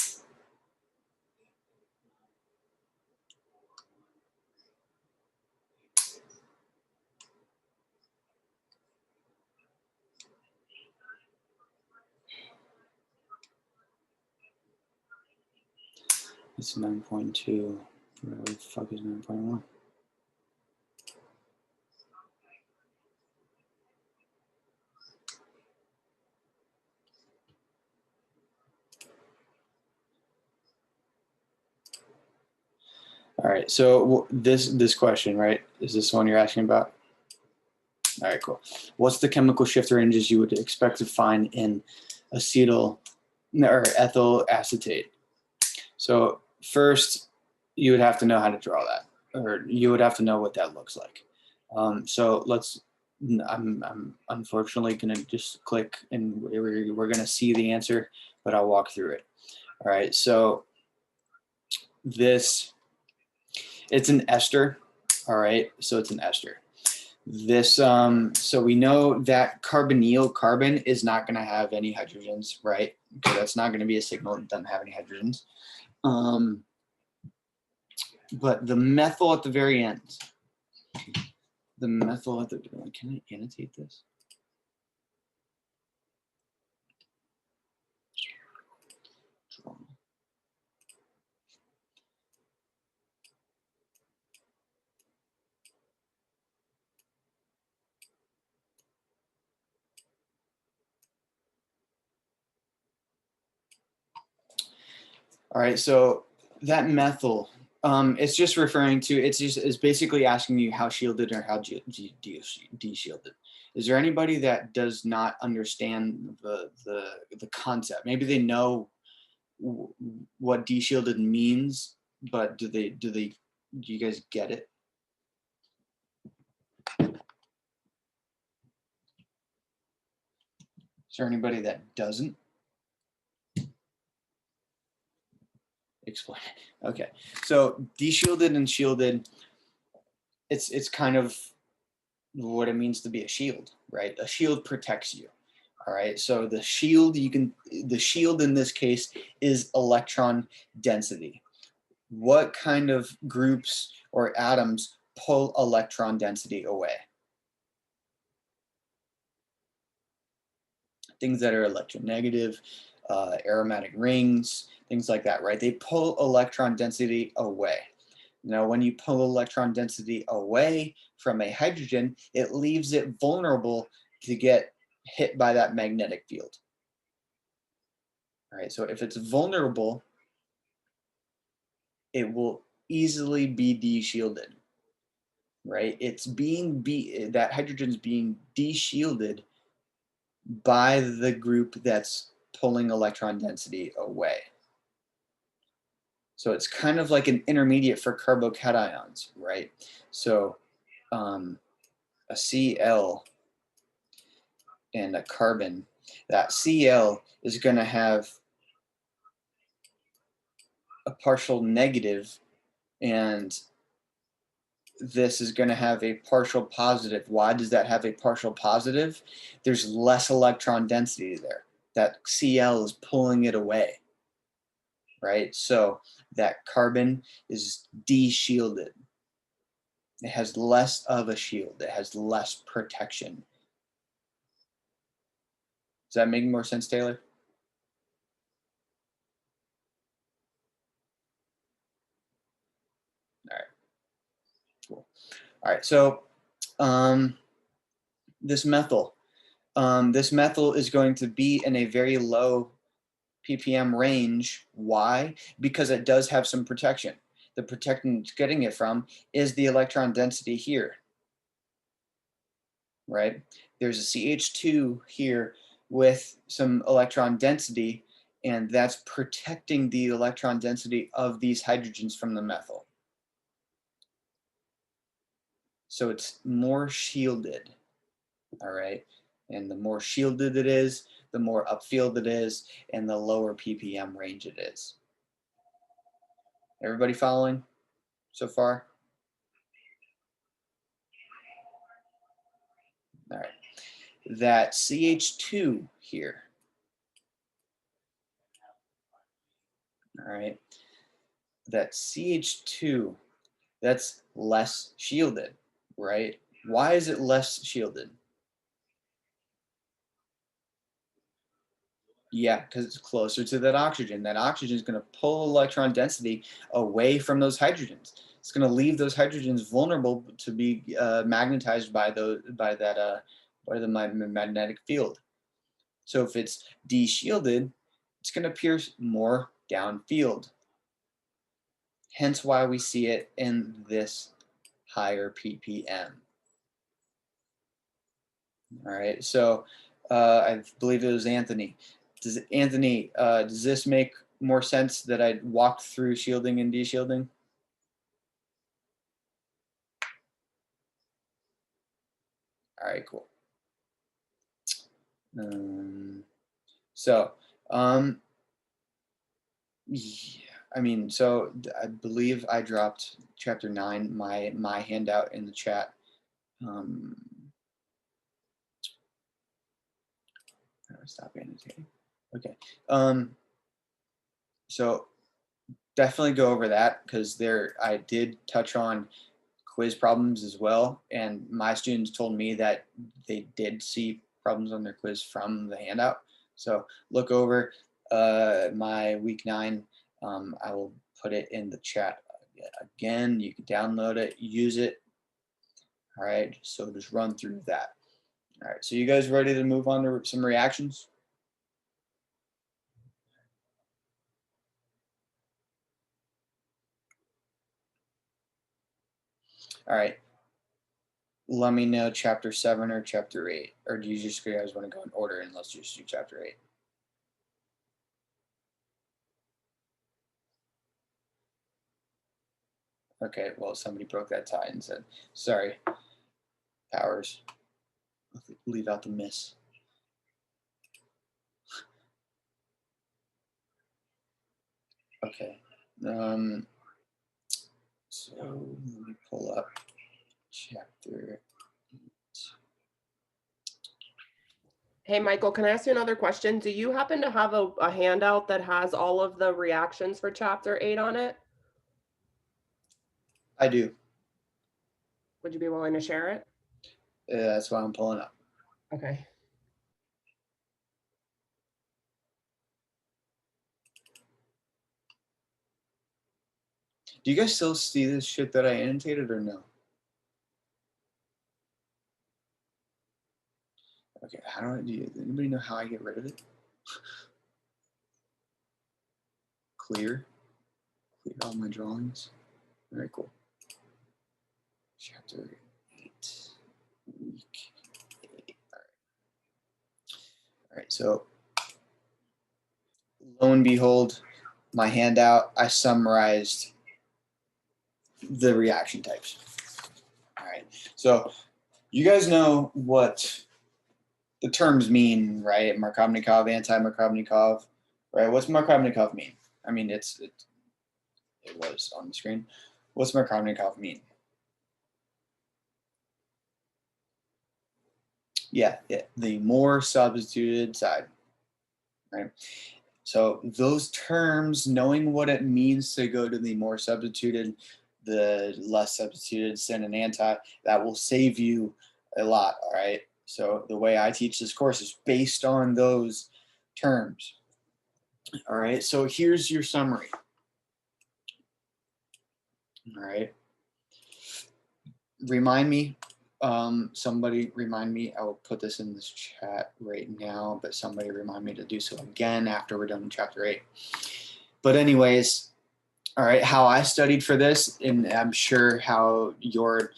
Speaker 1: It's 9.2. Where the fuck is 9.1? All right, so this question, right? Is this one you're asking about? All right, cool. What's the chemical shift ranges you would expect to find in acetyl or ethyl acetate? So first, you would have to know how to draw that, or you would have to know what that looks like. So let's. I'm unfortunately going to just click, and we're going to see the answer, but I'll walk through it. All right, so this. It's an ester, all right? So it's an ester. This, so we know that carbonyl carbon is not gonna have any hydrogens, right? Okay, that's not gonna be a signal that doesn't have any hydrogens. But the methyl at the very end, can I annotate this? All right, so that methyl, it's just referring to, it's basically asking you how shielded or how de-shielded. Is there anybody that does not understand the concept? Maybe they know what de-shielded means, but do you guys get it? Is there anybody that doesn't? Explain. Okay, so de-shielded and shielded, it's kind of what it means to be a shield, right? A shield protects you. All right, so the shield in this case is electron density. What kind of groups or atoms pull electron density away? Things that are electronegative, aromatic rings, things like that, right? They pull electron density away. Now, when you pull electron density away from a hydrogen, it leaves it vulnerable to get hit by that magnetic field. All right, so if it's vulnerable, it will easily be de-shielded, right? It's that hydrogen's being de-shielded by the group that's pulling electron density away. So it's kind of like an intermediate for carbocations, right? So a Cl and a carbon, that Cl is going to have a partial negative, and this is going to have a partial positive. Why does that have a partial positive? There's less electron density there. That Cl is pulling it away, right? So that carbon is de-shielded. It has less of a shield. It has less protection. Does that make more sense, Taylor? All right, cool. All right, so this methyl is going to be in a very low ppm range. Why? Because it does have some protection. The protection it's getting it from is the electron density here, right? There's a CH2 here with some electron density, and that's protecting the electron density of these hydrogens from the methyl. So it's more shielded, all right? And the more shielded it is, the more upfield it is, and the lower ppm range it is. Everybody following so far? All right. That CH2 here, all right, that CH2, that's less shielded, right? Why is it less shielded? Yeah, because it's closer to that oxygen. That oxygen is going to pull electron density away from those hydrogens. It's going to leave those hydrogens vulnerable to be magnetized by the magnetic field. So if it's de-shielded, it's going to pierce more downfield. Hence why we see it in this higher ppm. All right, so I believe it was Anthony. Does this make more sense that I walked through shielding and de-shielding? All right, cool. Yeah, I mean, so I believe I dropped chapter 9, my handout in the chat. How do I stop annotating? Okay. So definitely go over that, because I did touch on quiz problems as well, and my students told me that they did see problems on their quiz from the handout. So look over my week 9. I will put it in the chat again. You can download it, use it. All right, so just run through that. All right, so you guys ready to move on to some reactions? All right, let me know chapter 7 or chapter 8, or do you guys want to go in order and let's just do chapter 8? Okay, well, somebody broke that tie and said, sorry, Powers, leave out the miss. Okay, so let me pull up chapter 8.
Speaker 4: Hey, Michael, can I ask you another question? Do you happen to have a handout that has all of the reactions for chapter 8 on it?
Speaker 1: I do.
Speaker 4: Would you be willing to share it?
Speaker 1: That's why I'm pulling up.
Speaker 4: Okay.
Speaker 1: Do you guys still see this shit that I annotated or no? Okay, how do anybody know how I get rid of it? Clear all my drawings. Very cool. Chapter 8, week 8. All right, so lo and behold, my handout, I summarized the reaction types. All right, so you guys know what the terms mean, right? Markovnikov, anti-Markovnikov, right? What's Markovnikov mean? I mean, it was on the screen. What's Markovnikov mean? Yeah, the more substituted side, right? So those terms, knowing what it means to go to the more substituted, the less substituted syn and anti. That will save you a lot, all right? So the way I teach this course is based on those terms. All right, so here's your summary. All right. Remind me, somebody remind me, I will put this in this chat right now, but somebody remind me to do so again after we're done with chapter 8. But anyways, all right, how I studied for this, and I'm sure how your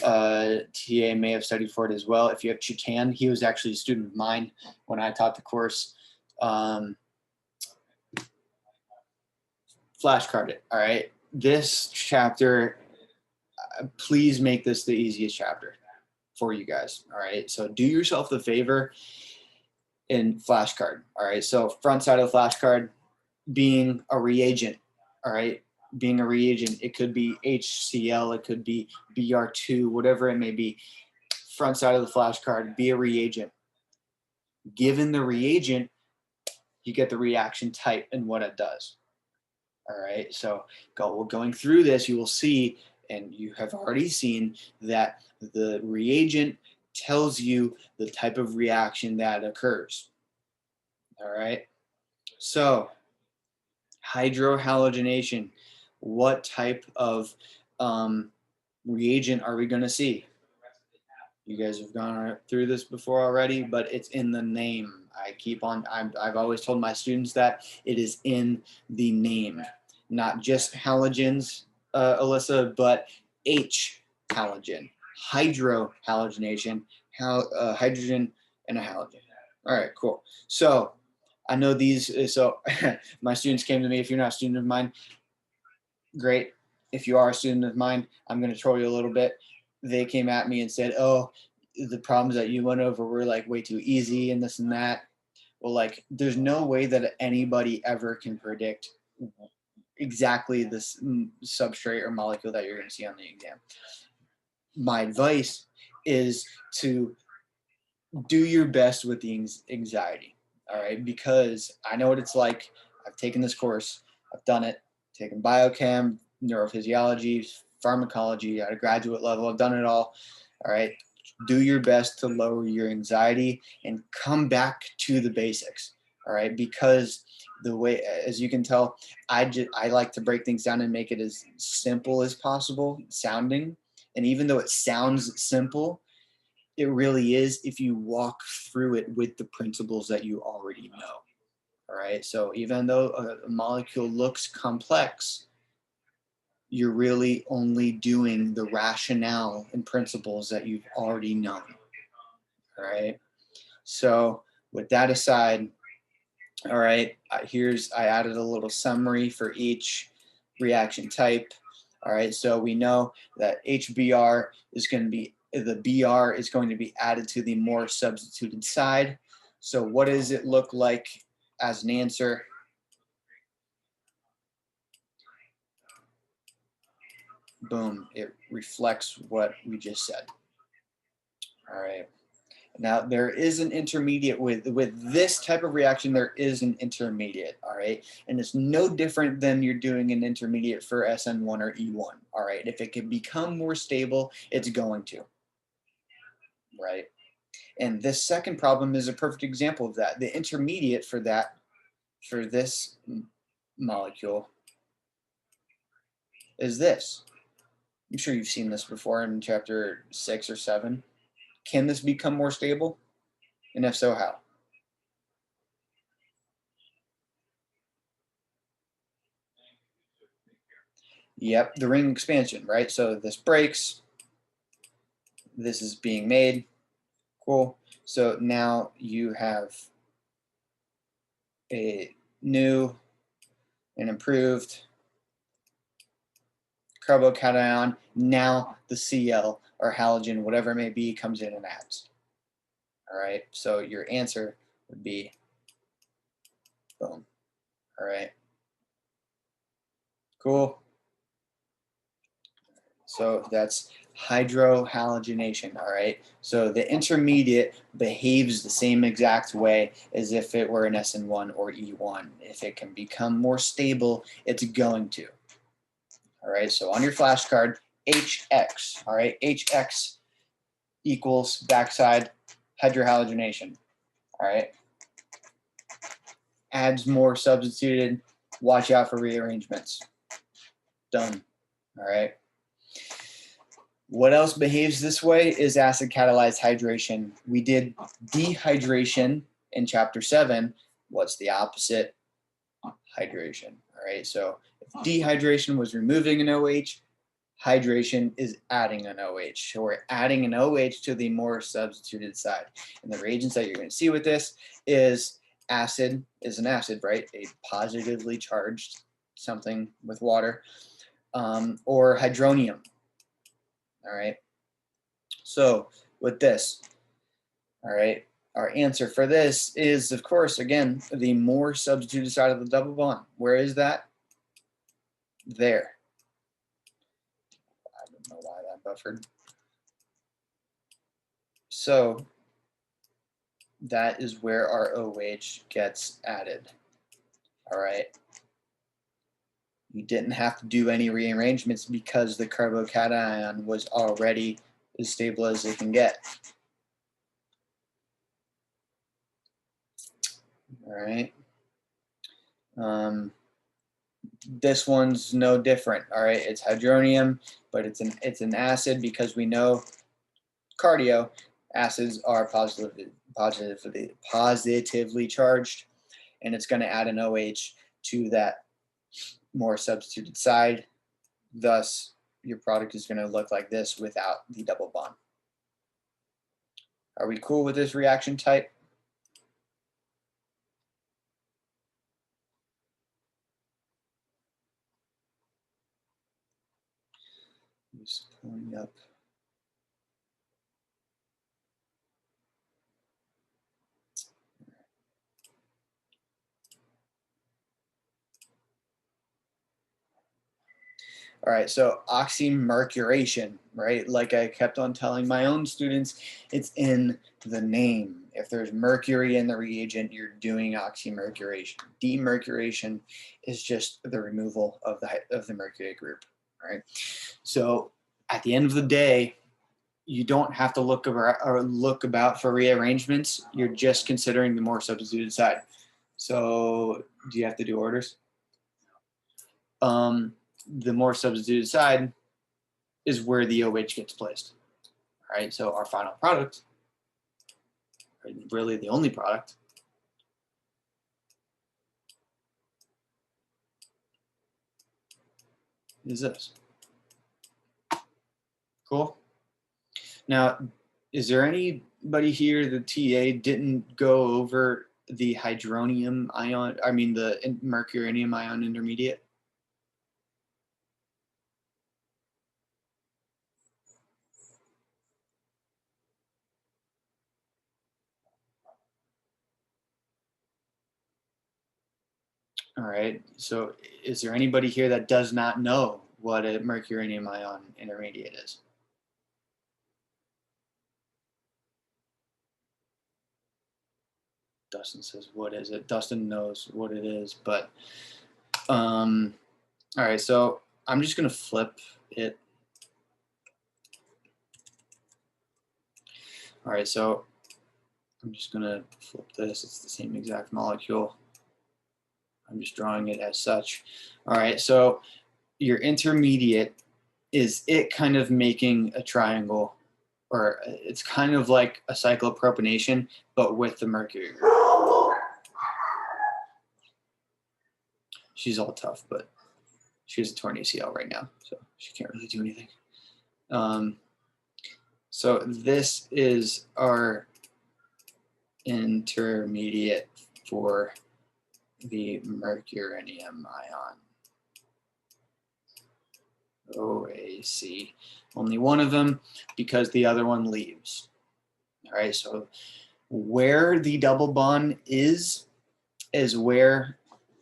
Speaker 1: TA may have studied for it as well. If you have Chitan, he was actually a student of mine when I taught the course. Flashcard it, all right? This chapter, please make this the easiest chapter for you guys, all right? So do yourself the favor and flashcard, all right? So front side of the flashcard being a reagent, all right? Being a reagent, it could be HCl, it could be Br2, whatever it may be. Front side of the flashcard, be a reagent. Given the reagent, you get the reaction type and what it does. All right, so going through this, you will see, and you have already seen, that the reagent tells you the type of reaction that occurs. All right, so hydrohalogenation, what type of reagent are we going to see? You guys have gone through this before already, but it's in the name. I've always told my students that it is in the name, not just halogens, Alyssa, but H halogen, hydrohalogenation, hydrogen and a halogen. All right, cool. So I know these, so my students came to me. If you're not a student of mine, great. If you are a student of mine, I'm going to troll you a little bit. They came at me and said, oh, the problems that you went over were like way too easy and this and that. Well, like there's no way that anybody ever can predict exactly this substrate or molecule that you're going to see on the exam. My advice is to do your best with the anxiety, all right? Because I know what it's like. I've taken this course. I've done it. Taken biochem, neurophysiology, pharmacology at a graduate level. I've done it all right? Do your best to lower your anxiety and come back to the basics, all right? Because the way, as you can tell, I like to break things down and make it as simple as possible sounding. And even though it sounds simple, it really is if you walk through it with the principles that you already know, all right? So even though a molecule looks complex, you're really only doing the rationale and principles that you've already known, all right? So with that aside, all right, I added a little summary for each reaction type. All right, so we know that HBr is going to be, the Br is going to be added to the more substituted side. So what does it look like as an answer? Boom, it reflects what we just said. All right. Now there is an intermediate with this type of reaction. There is an intermediate, all right, and it's no different than you're doing an intermediate for SN1 or E1, all right. If it can become more stable, it's going to, right? And this second problem is a perfect example of that. The intermediate for that, for this molecule, is this. I'm sure you've seen this before in chapter 6 or 7. Can this become more stable? And if so, how? Yep, the ring expansion, right? So this breaks, this is being made, cool. So now you have a new and improved carbocation. Now the Cl or halogen, whatever it may be, comes in and adds. All right, so your answer would be boom. All right, cool. So that's hydrohalogenation, all right? So the intermediate behaves the same exact way as if it were an SN1 or E1. If it can become more stable, it's going to, All right, so on your flashcard, HX, all right, HX equals backside hydrohalogenation, all right? Adds more substituted, watch out for rearrangements. Done, all right? What else behaves this way is acid catalyzed hydration. We did dehydration in chapter 7. What's the opposite? Hydration, all right? So if dehydration was removing an OH, hydration is adding an OH. So we're adding an OH to the more substituted side. And the reagents that you're going to see with this is acid is an acid, right? A positively charged something with water, or hydronium. All right. So with this, all right, our answer for this is, of course, again, the more substituted side of the double bond. Where is that? There. I don't know why that buffered. So that is where our OH gets added. All right. You didn't have to do any rearrangements because the carbocation was already as stable as it can get. All right. This one's no different. All right, it's hydronium, but it's an acid because we know cardio acids are positively charged, and it's going to add an OH to that more substituted side. Thus, your product is going to look like this without the double bond. Are we cool with this reaction type? Just pulling up. All right, so oxymercuration, right? Like I kept on telling my own students, it's in the name. If there's mercury in the reagent, you're doing oxymercuration. Demercuration is just the removal of the mercury group, all right? So at the end of the day, you don't have to look about for rearrangements. You're just considering the more substituted side. So do you have to do orders? The more substituted side is where the OH gets placed. All right, so our final product, really the only product, is this. Cool. Now, is there anybody here, the TA didn't go over the hydronium ion, I mean the mercuronium ion intermediate? All right, so is there anybody here that does not know what a mercuronium ion intermediate is? Dustin says, what is it? Dustin knows what it is, but all right, so I'm just gonna flip it. All right, so I'm just gonna flip this. It's the same exact molecule. I'm just drawing it as such. All right, so your intermediate is it kind of making a triangle, or it's kind of like a cyclopropanation, but with the mercury group. She's all tough, but she has a torn ACL right now, so she can't really do anything. So this is our intermediate for the mercuronium ion. OAC. Only one of them because the other one leaves. All right, so where the double bond is where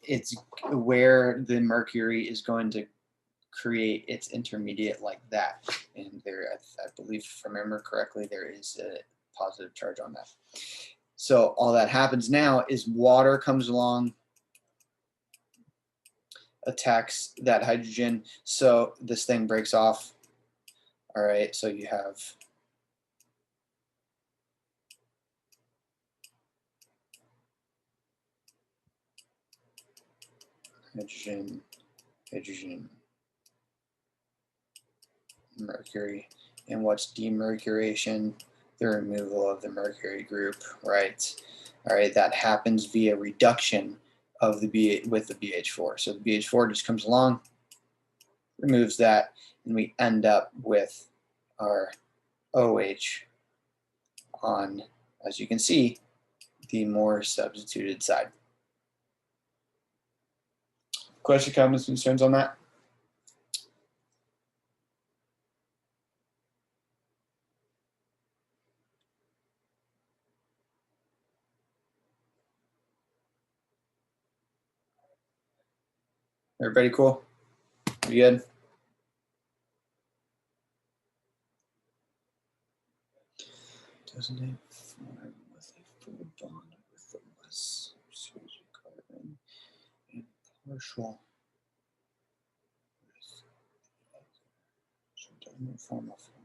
Speaker 1: the mercury is going to create its intermediate like that. And there, I believe, if I remember correctly, there is a positive charge on that. So all that happens now is water comes along, attacks that hydrogen, so this thing breaks off. All right, so you have hydrogen, hydrogen, mercury. And what's demercuration? The removal of the mercury group, right? All right, that happens via reduction of the with the BH4. So the BH4 just comes along, removes that, and we end up with our OH on, as you can see, the more substituted side. Question, comments, concerns on that? Everybody cool? You good? Doesn't it form with a full bond with the less series of carbon and partial with the other? So it doesn't form a full.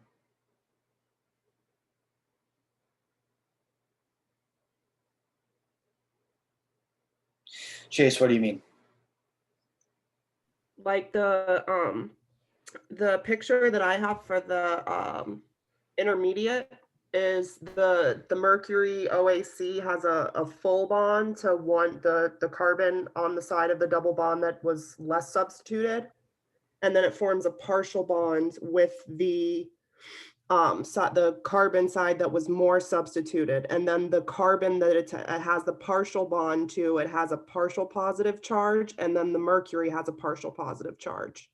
Speaker 1: Chase, what do you mean?
Speaker 4: Like the picture that I have for the intermediate is the mercury OAC has a full bond to the carbon on the side of the double bond that was less substituted, and then it forms a partial bond with the the carbon side that was more substituted, and then the carbon that it has the partial bond to, it has a partial positive charge, and then the mercury has a partial positive charge.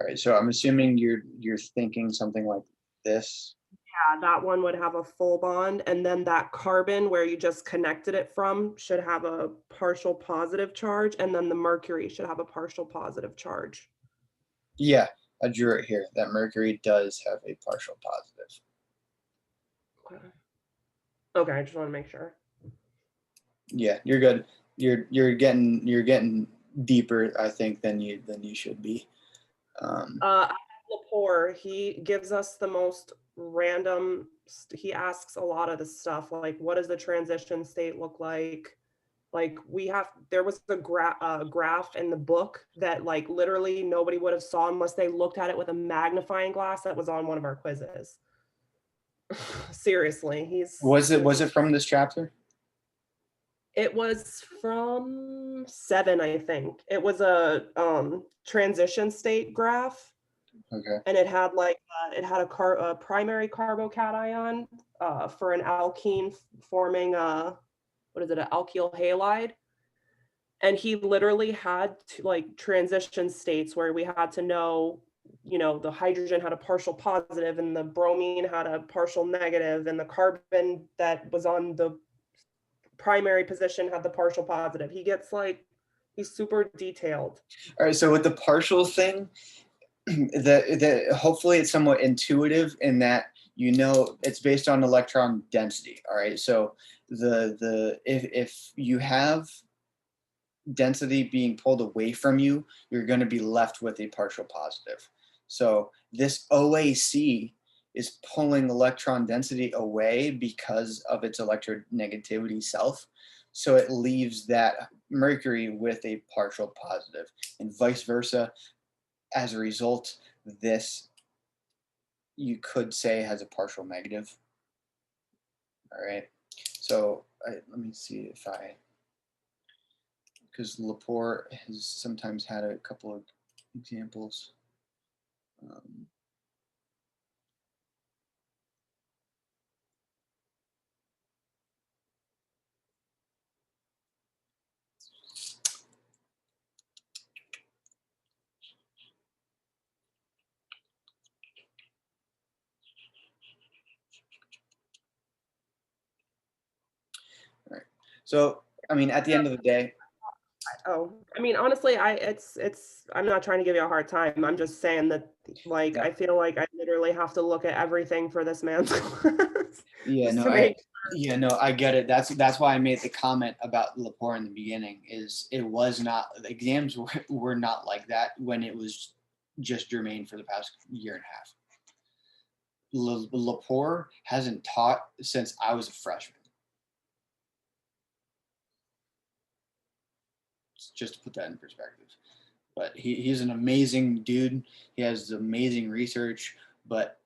Speaker 1: All right, so I'm assuming you're thinking something like this.
Speaker 4: Yeah, that one would have a full bond, and then that carbon where you just connected it from should have a partial positive charge, and then the mercury should have a partial positive charge.
Speaker 1: Yeah, I drew it here. That mercury does have a partial positive.
Speaker 4: Okay, I just want to make sure.
Speaker 1: Yeah, you're good. You're getting deeper, I think, than you should be.
Speaker 4: Lepore, he gives us the most random. He asks a lot of the stuff like, what does the transition state look like? Like there was a graph in the book that like literally nobody would have saw unless they looked at it with a magnifying glass that was on one of our quizzes. Seriously,
Speaker 1: Was it from this chapter?
Speaker 4: It was from 7, I think. It was a transition state graph.
Speaker 1: Okay.
Speaker 4: And it had like a primary carbocation for an alkene forming what is it, an alkyl halide. And he literally had to like transition states where we had to know, you know, the hydrogen had a partial positive and the bromine had a partial negative, and the carbon that was on the primary position had the partial positive. He gets like, he's super detailed.
Speaker 1: All right, so with the partial thing, hopefully it's somewhat intuitive in that, you know, it's based on electron density. All right, so if you have density being pulled away from you, you're going to be left with a partial positive. So this OAC is pulling electron density away because of its electronegativity self. So it leaves that mercury with a partial positive, and vice versa. As a result, this, you could say, has a partial negative. All right. So let me see if because Lepore has sometimes had a couple of examples. All right. So, I mean, at the end of the day,
Speaker 4: Oh, I mean, honestly, I'm not trying to give you a hard time. I'm just saying that, like,
Speaker 1: Yeah.
Speaker 4: I feel like I literally have to look at everything for this man's class.
Speaker 1: Yeah,
Speaker 4: just
Speaker 1: no,
Speaker 4: to make
Speaker 1: I get it. That's why I made the comment about Lepore in the beginning. Is it was not, the exams were not like that when it was just germane for the past year and a half. Lepore hasn't taught since I was a freshman. Just to put that in perspective. But he's an amazing dude. He has amazing research, but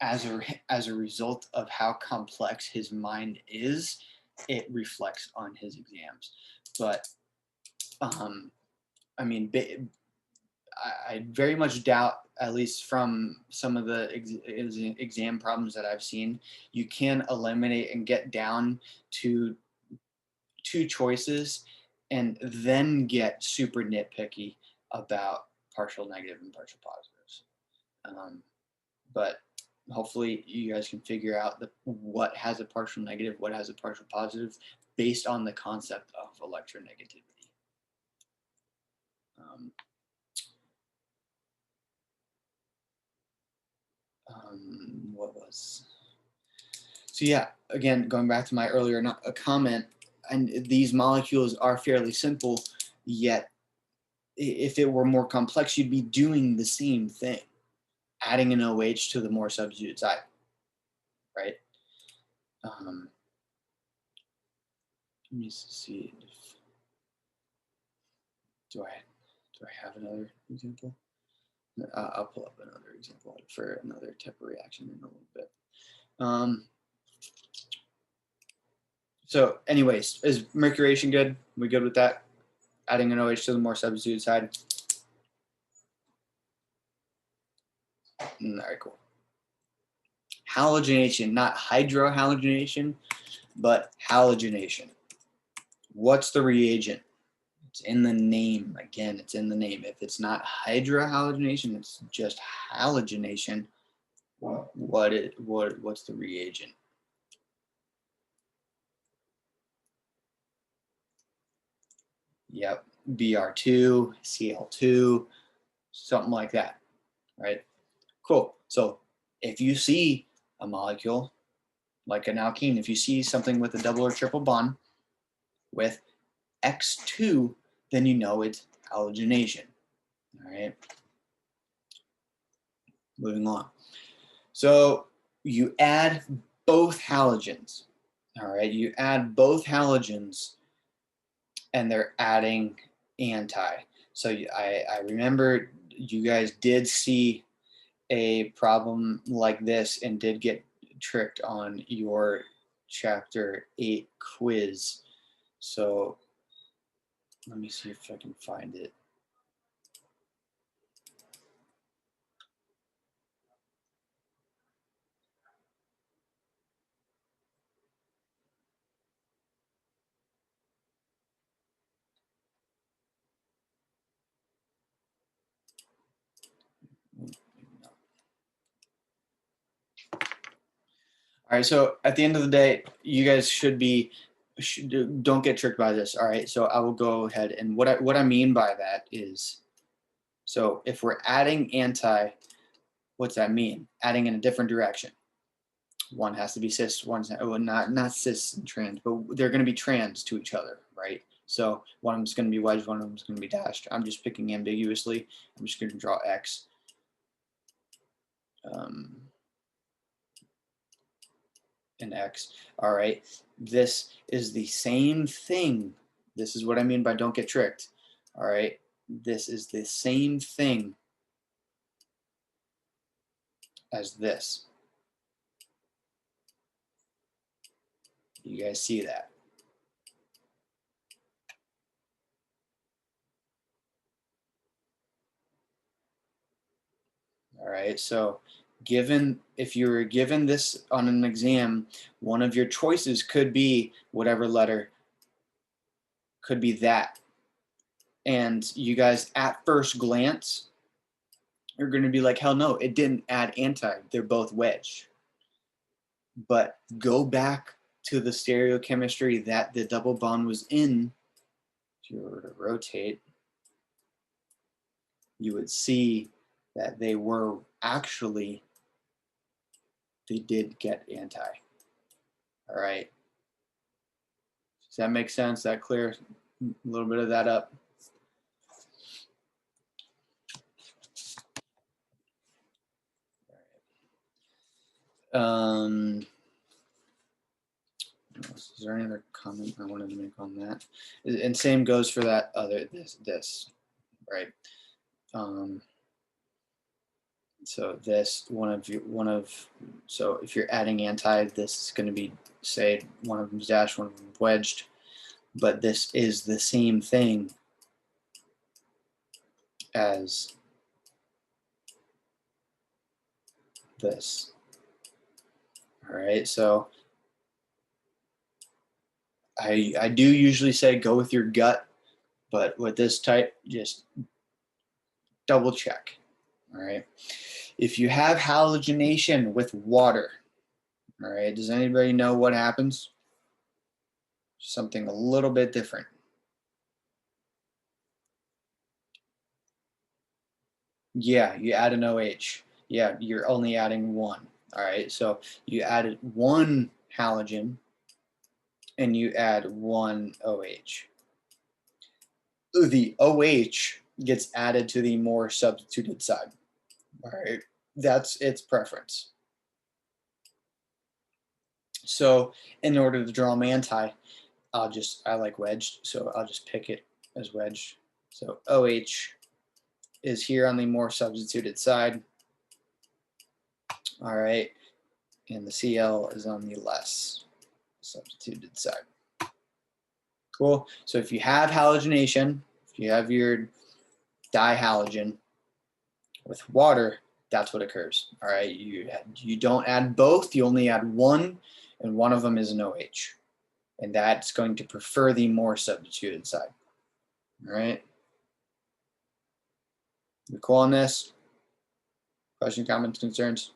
Speaker 1: as a result of how complex his mind is, it reflects on his exams. But I mean, I very much doubt, at least from some of the exam problems that I've seen, you can eliminate and get down to two choices and then get super nitpicky about partial negative and partial positives. But hopefully you guys can figure out what has a partial negative, what has a partial positive, based on the concept of electronegativity. What was, so yeah, again, going back to my earlier comment, and these molecules are fairly simple, yet if it were more complex, you'd be doing the same thing, adding an OH to the more substituted side, right? Let me see if, do I have another example? I'll pull up another example for another type of reaction in a little bit. So anyways, is mercuration good? We good with that? Adding an OH to the more substituted side? All right, cool. Halogenation, not hydrohalogenation, but halogenation. What's the reagent? It's in the name. Again, it's in the name. If it's not hydrohalogenation, it's just halogenation. What's the reagent? Yep, Br2, Cl2, something like that, right? Cool. So if you see a molecule like an alkene, if you see something with a double or triple bond with X2, then you know it's halogenation. All right. Moving on. So you add both halogens. All right. You add both halogens and they're adding anti. So I remember you guys did see a problem like this and did get tricked on your chapter 8 quiz. So let me see if I can find it. All right, so at the end of the day, you guys don't get tricked by this. All right, so I will go ahead, and what I mean by that is, so if we're adding anti, what's that mean? Adding in a different direction. One has to be cis, one's not cis and trans, but they're going to be trans to each other, right? So one of them's going to be wedged, one of them's going to be dashed. I'm just picking ambiguously. I'm just going to draw X. And X. All right, this is the same thing. This is what I mean by don't get tricked. All right, this is the same thing as this. You guys see that? All right, so if you were given this on an exam, one of your choices could be whatever letter, could be that. And you guys at first glance are going to be like, hell no, it didn't add anti, they're both wedged. But go back to the stereochemistry that the double bond was in if you were to rotate, you would see that they were actually, they did get anti. All right. Does that make sense? That clear a little bit of that up? Is there any other comment I wanted to make on that? And same goes for that other, this, right? So this, so if you're adding anti, this is going to be, say, one of them's dashed, one of them wedged, but this is the same thing as this. All right, so I do usually say go with your gut, but with this type, just double check. All right. If you have halogenation with water, all right, does anybody know what happens? Something a little bit different. Yeah, you add an OH. Yeah, you're only adding one. All right, so you added one halogen and you add one OH. The OH gets added to the more substituted side. All right, that's its preference. So in order to draw my anti, I like wedged, so I'll just pick it as wedged. So OH is here on the more substituted side. All right, and the Cl is on the less substituted side. Cool. So if you have halogenation, if you have your dihalogen with water, that's what occurs. All right, you don't add both, you only add one, and one of them is an OH. And that's going to prefer the more substituted side. All right. We cool on this? Question, comments, concerns?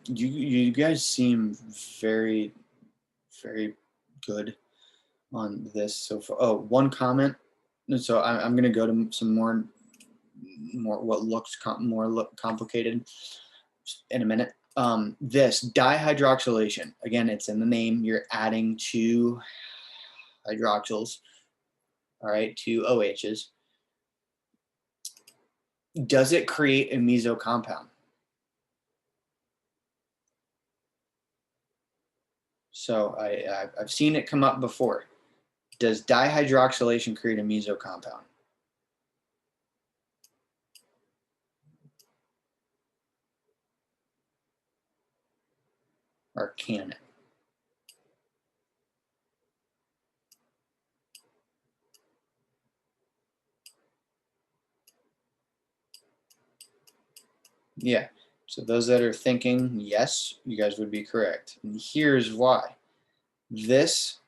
Speaker 1: You guys seem very, very good on this so far. Oh, one comment. So I'm going to go to some more what looks more complicated in a minute. This dihydroxylation, again, it's in the name. You're adding two hydroxyls, all right, two OHs. Does it create a meso compound? So I've seen it come up before. Does dihydroxylation create a meso compound? Or can it? Yeah. So those that are thinking yes, you guys would be correct. And here's why. This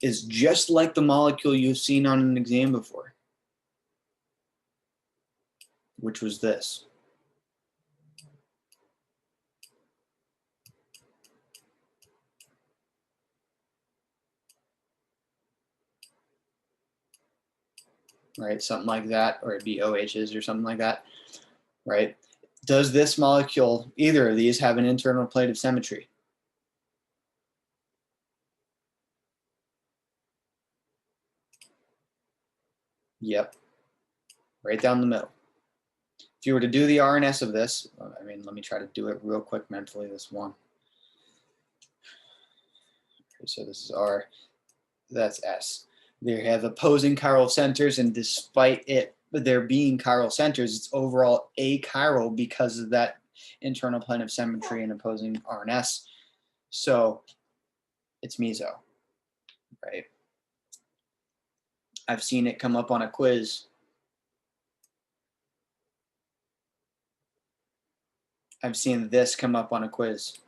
Speaker 1: is just like the molecule you've seen on an exam before, which was this. Right, something like that, or it'd be OHs or something like that, right? Does this molecule, either of these, have an internal plate of symmetry? Yep, right down the middle. If you were to do the RNS of this, I mean, let me try to do it real quick mentally, this one. Okay, so this is R, that's S. They have opposing chiral centers, and despite there being chiral centers, it's overall achiral because of that internal plane of symmetry and opposing RNS. So it's meso, right? I've seen it come up on a quiz. I've seen this come up on a quiz.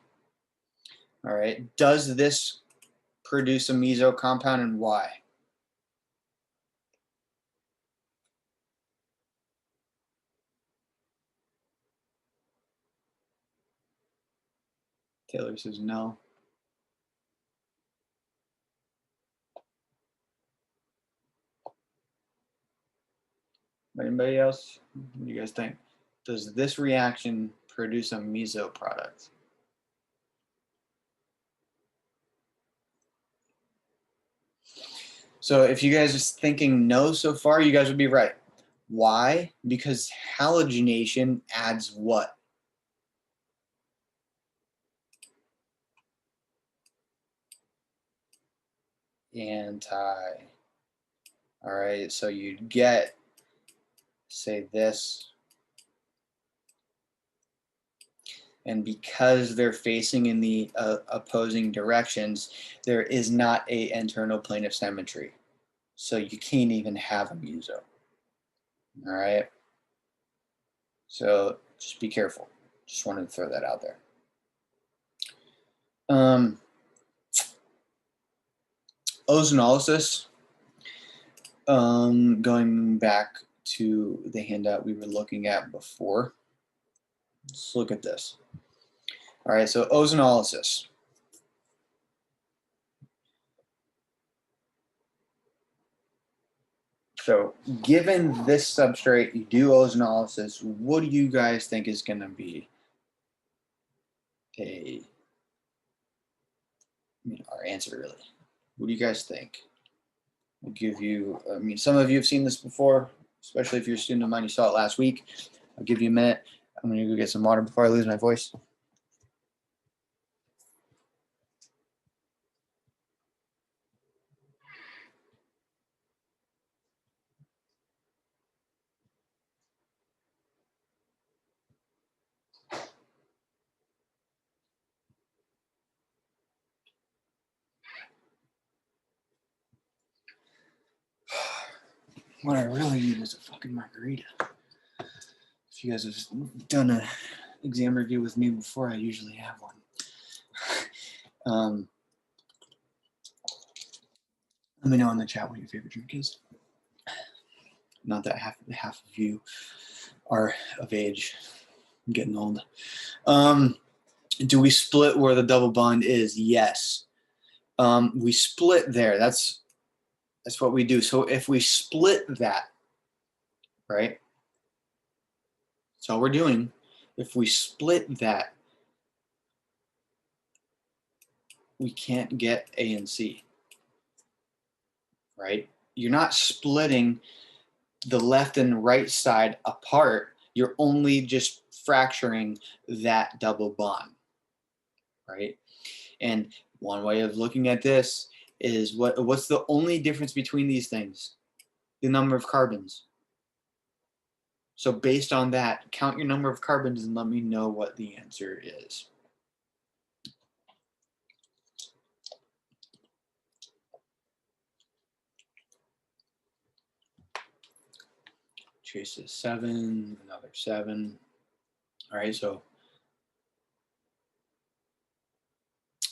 Speaker 1: All right. Does this produce a meso compound, and why? Taylor says no. Anybody else? What do you guys think? Does this reaction produce a meso product? So if you guys are thinking no so far, you guys would be right. Why? Because halogenation adds what? Anti. All right, so you'd get, say, this. And because they're facing in the opposing directions, there is not an internal plane of symmetry. So you can't even have a meso. All right. So just be careful. Just wanted to throw that out there. Ozonolysis. Going back to the handout we were looking at before. Let's look at this. All right, so ozonolysis. So given this substrate, you do ozonolysis, what do you guys think is going to be our answer really? What do you guys think? I'll give you, some of you have seen this before, especially if you're a student of mine, you saw it last week. I'll give you a minute. I'm going to go get some water before I lose my voice. What I really need is a fucking margarita. If you guys have done an exam review with me before, I usually have one. Let me know in the chat what your favorite drink is. Not that half of you are of age. I'm getting old. Do we split where the double bond is? Yes. We split there. That's what we do. So if we split that, right? That's all we're doing. If we split that, we can't get A and C, right? You're not splitting the left and right side apart. You're only just fracturing that double bond, right? And one way of looking at this is what's the only difference between these things? The number of carbons. So based on that, count your number of carbons and let me know what the answer is. Chase is 7, another 7. All right, so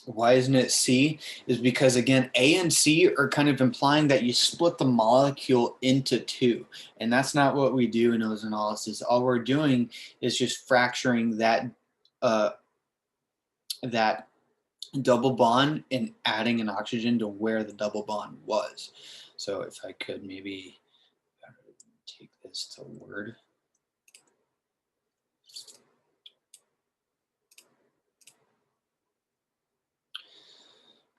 Speaker 1: why isn't it C? Is because, again, A and C are kind of implying that you split the molecule into two. And that's not what we do in ozonolysis. All we're doing is just fracturing that, that double bond and adding an oxygen to where the double bond was. So if I could maybe take this to Word.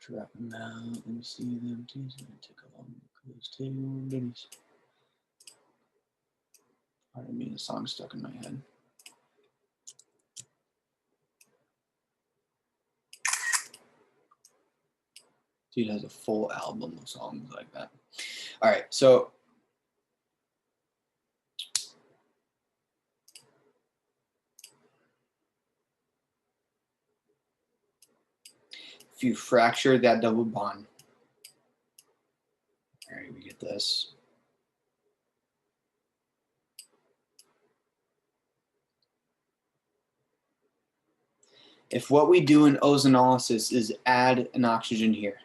Speaker 1: Drop them out. Let me see them. Please take a long close table. Goodies. Pardon me, the song's stuck in my head. Dude has a full album of songs like that. All right, so if you fracture that double bond, all right, we get this. If what we do in ozonolysis is add an oxygen here,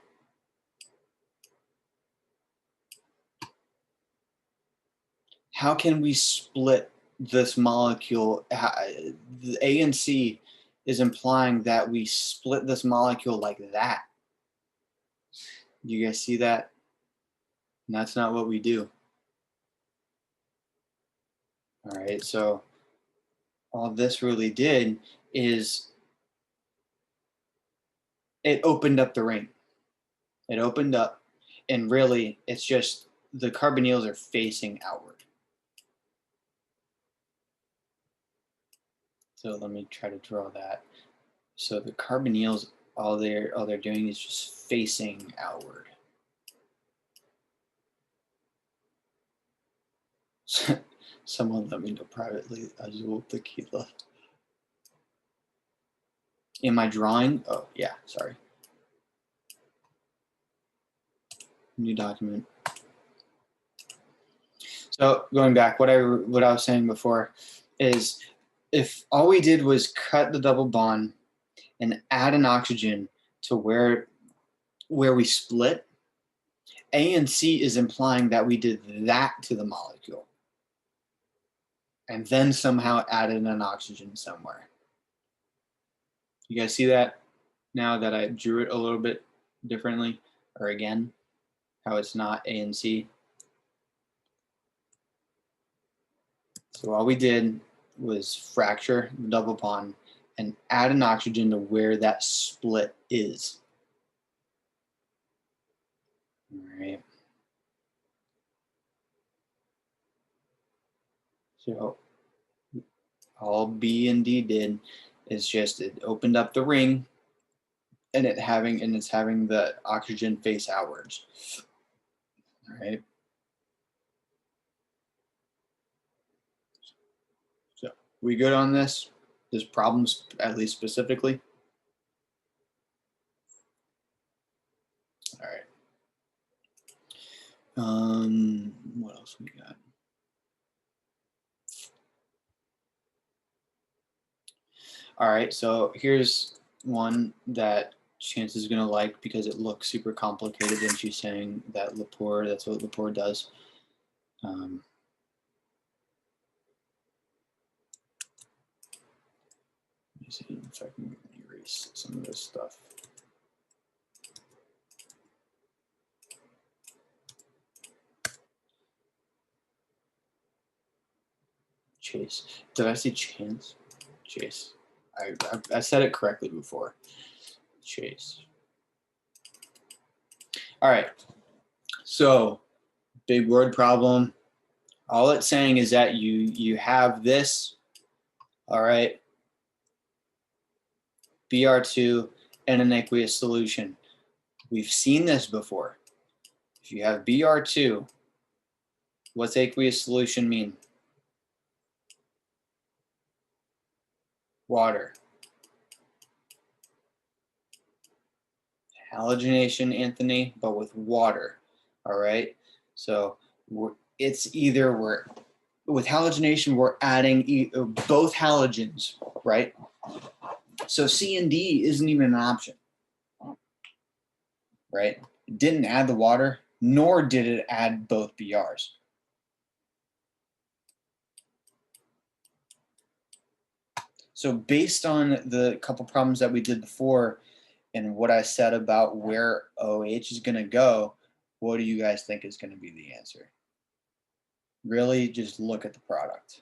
Speaker 1: how can we split this molecule? The A and C is implying that we split this molecule like that. You guys see that? And that's not what we do. All right, so all this really did is it opened up the ring. It opened up, and really it's just the carbonyls are facing outward. So let me try to draw that. So the carbonyls, all they're doing is just facing outward. Someone let me know privately. Azul tequila. Am I drawing? Oh yeah, sorry. New document. So going back, what I was saying before is, if all we did was cut the double bond and add an oxygen to where we split, A and C is implying that we did that to the molecule and then somehow added an oxygen somewhere. You guys see that now that I drew it a little bit differently, or again, how it's not A and C? So all we did was fracture the double bond and add an oxygen to where that split is. All right. So all B and D did is just it opened up the ring, and it's having the oxygen face outwards. All right. So we good on this? This problems, at least specifically. All right. What else we got? All right, so here's one that Chance is gonna like because it looks super complicated, and she's saying that Lepore, that's what Lepore does. Let me see if I can erase some of this stuff. Chase. Did I say Chance? Chase. I said it correctly before. Chase. All right. So, big word problem. All it's saying is that you have this, all right, Br2 in an aqueous solution. We've seen this before. If you have Br2, what's aqueous solution mean? Water. Halogenation, Anthony, but with water. All right. So it's either with halogenation, we're adding both halogens, right? So C and D isn't even an option, right? It didn't add the water, nor did it add both BRs. So based on the couple problems that we did before and what I said about where OH is going to go, what do you guys think is going to be the answer? Really just look at the product.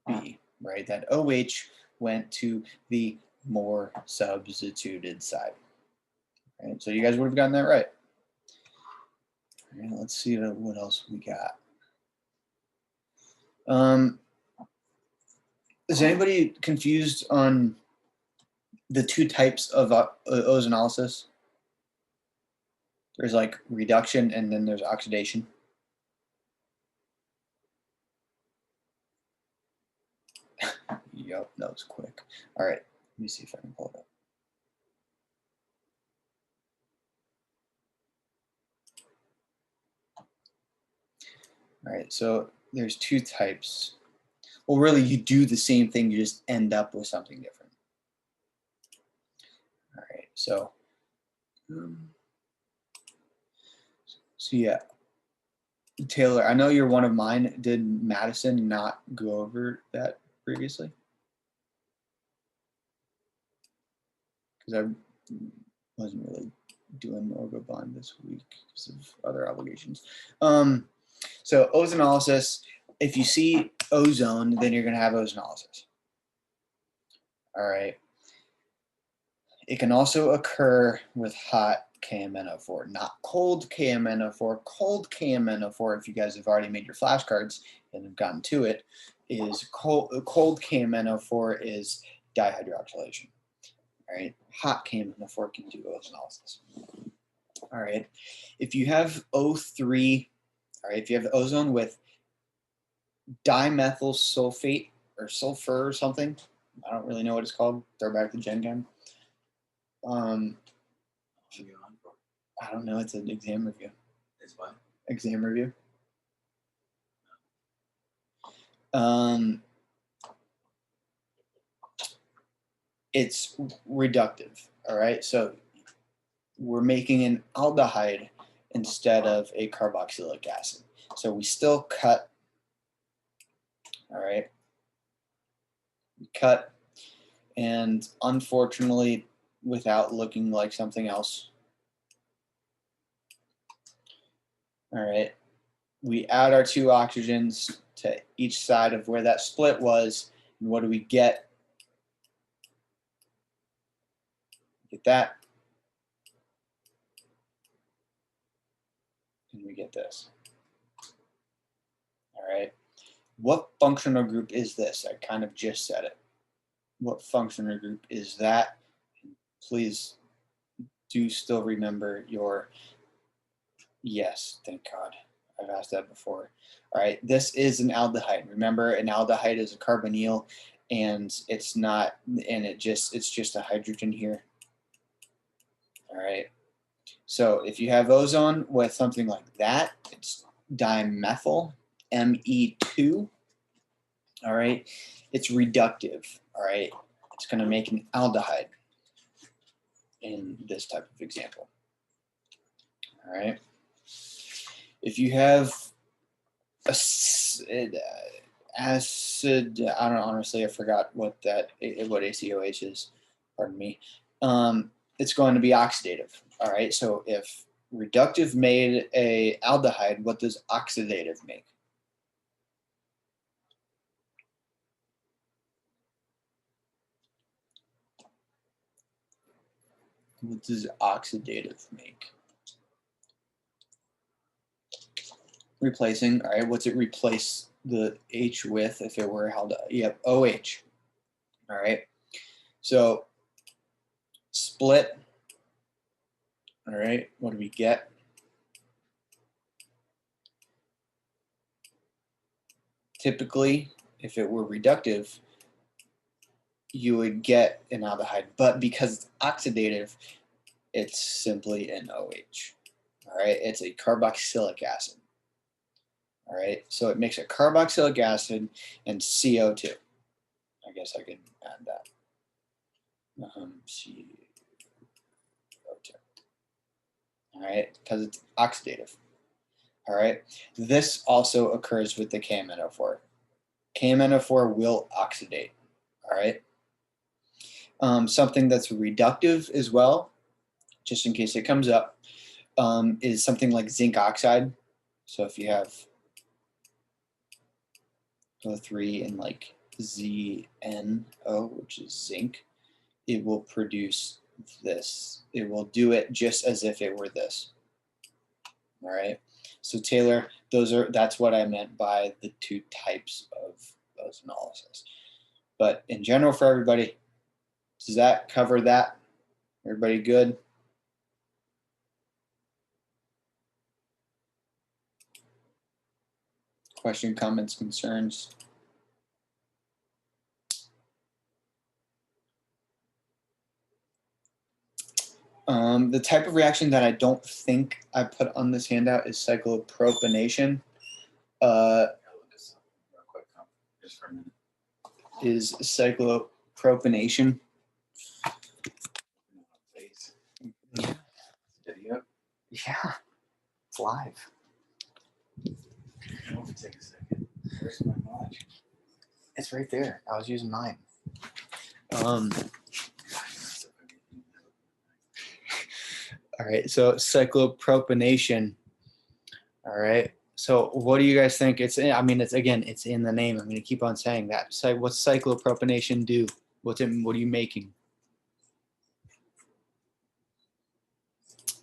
Speaker 1: B, right? That OH went to the more substituted side. Right? So you guys would have gotten that right. All right, let's see what else we got. Is anybody confused on the two types of ozonolysis? There's like reduction and then there's oxidation. Yep, that was quick. All right, let me see if I can pull it up. All right, so there's two types. Well, really, you do the same thing, you just end up with something different. All right, so yeah, Taylor, I know you're one of mine. Did Madison not go over that previously? Because I wasn't really doing Orgobond this week because of other obligations. So ozonolysis, if you see ozone, then you're going to have ozonolysis. All right. It can also occur with hot KMNO4, not cold KMNO4. Cold KMNO4, if you guys have already made your flashcards and have gotten to it, is cold KMNO4 is dihydroxylation. All right, hot KMNO4 can do ozonolysis. All right, if you have O3, all right, if you have ozone with dimethyl sulfate or sulfur or something, I don't really know what it's called. Throw back to Gen Chem. I don't know. It's an exam review.
Speaker 3: It's what?
Speaker 1: Exam review. It's reductive. All right. So we're making an aldehyde instead of a carboxylic acid. So we still cut. All right. We cut, and unfortunately, without looking like something else. All right. We add our 2 oxygens to each side of where that split was. And what do we get? Get that. And we get this. All right. What functional group is this? I kind of just said it. What functional group is that? Please do still remember your, yes, thank God. I've asked that before. All right, this is an aldehyde. Remember, an aldehyde is a carbonyl, and it's not, and it's just a hydrogen here. All right. So if you have ozone with something like that, it's dimethyl, Me2. All right. It's reductive. All right. It's going to make an aldehyde in this type of example. All right. If you have acid, I don't honestly, I forgot what ACOH is. Pardon me. It's going to be oxidative. All right. So if reductive made a aldehyde, what does oxidative make? What does oxidative make? Replacing. All right. What's it replace the H with if it were held? Yep. OH. All right. So split. All right. What do we get? Typically, if it were reductive, you would get an aldehyde, but because it's oxidative, it's simply an OH. All right. It's a carboxylic acid. All right. So it makes a carboxylic acid and CO2. I guess I could add that. CO2. All right, because it's oxidative. All right, this also occurs with the KMNO4. KMNO4 will oxidate. All right, something that's reductive as well, just in case it comes up, is something like zinc oxide. So if you have O3 and like ZNO, which is zinc, it will produce this. It will do it just as if it were this. All right. So Taylor, that's what I meant by the 2 types of ozonolysis. But in general for everybody, does that cover that? Everybody good? Question, comments, concerns? The type of reaction that I don't think I put on this handout is cyclopropanation.
Speaker 3: Just for a minute.
Speaker 1: Is cyclopropanation.
Speaker 3: Video.
Speaker 1: Yeah, it's live. take a second. Where's my watch? It's right there. I was using mine. All right, so cyclopropanation. All right, so what do you guys think? I mean, it's in the name. I'm going to keep on saying that. So what's cyclopropanation do? What are you making?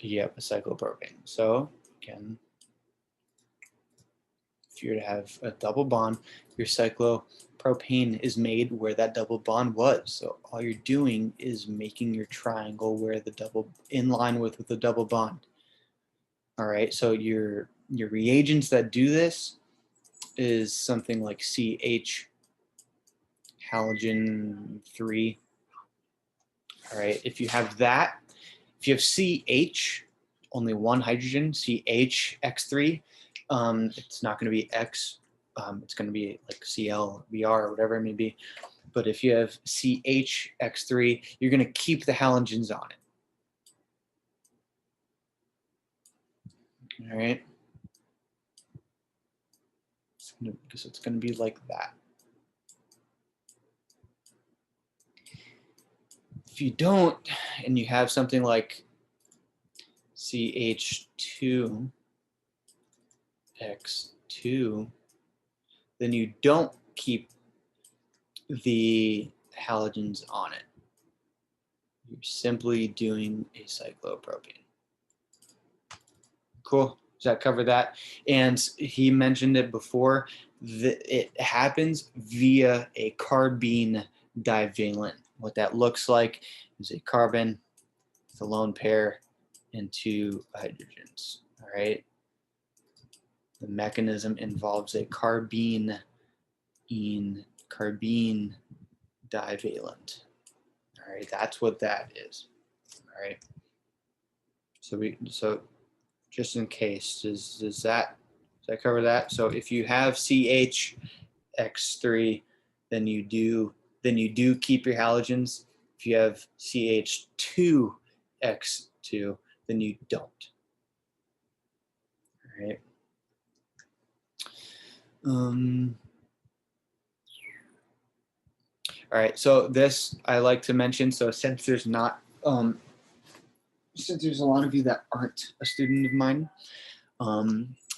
Speaker 1: Yep, a cyclopropane. So again, if you were to have a double bond, your cyclopropane is made where that double bond was. So all you're doing is making your triangle where the double in line with the double bond. All right, so your reagents that do this is something like CH halogen 3. All right, if you have that, if you have CH, only one hydrogen, CH X3, it's not going to be X, it's going to be like Cl, Br, or whatever it may be. But if you have CH X3, you're going to keep the halogens on it. All right. Because it's going to be like that. If you don't, and you have something like CH2 X2, then you don't keep the halogens on it. You're simply doing a cyclopropane. Cool. Does that cover that? And he mentioned it before, that it happens via a carbene divalent. What that looks like is a carbon with a lone pair and two hydrogens. All right. The mechanism involves a carbene divalent. All right, that's what that is. All right. So just in case, does that cover that? So if you have CH(X3), then you do keep your halogens. If you have CH2(X2), then you don't. All right. All right, so this I like to mention. So since there's not, since there's a lot of you that aren't a student of mine,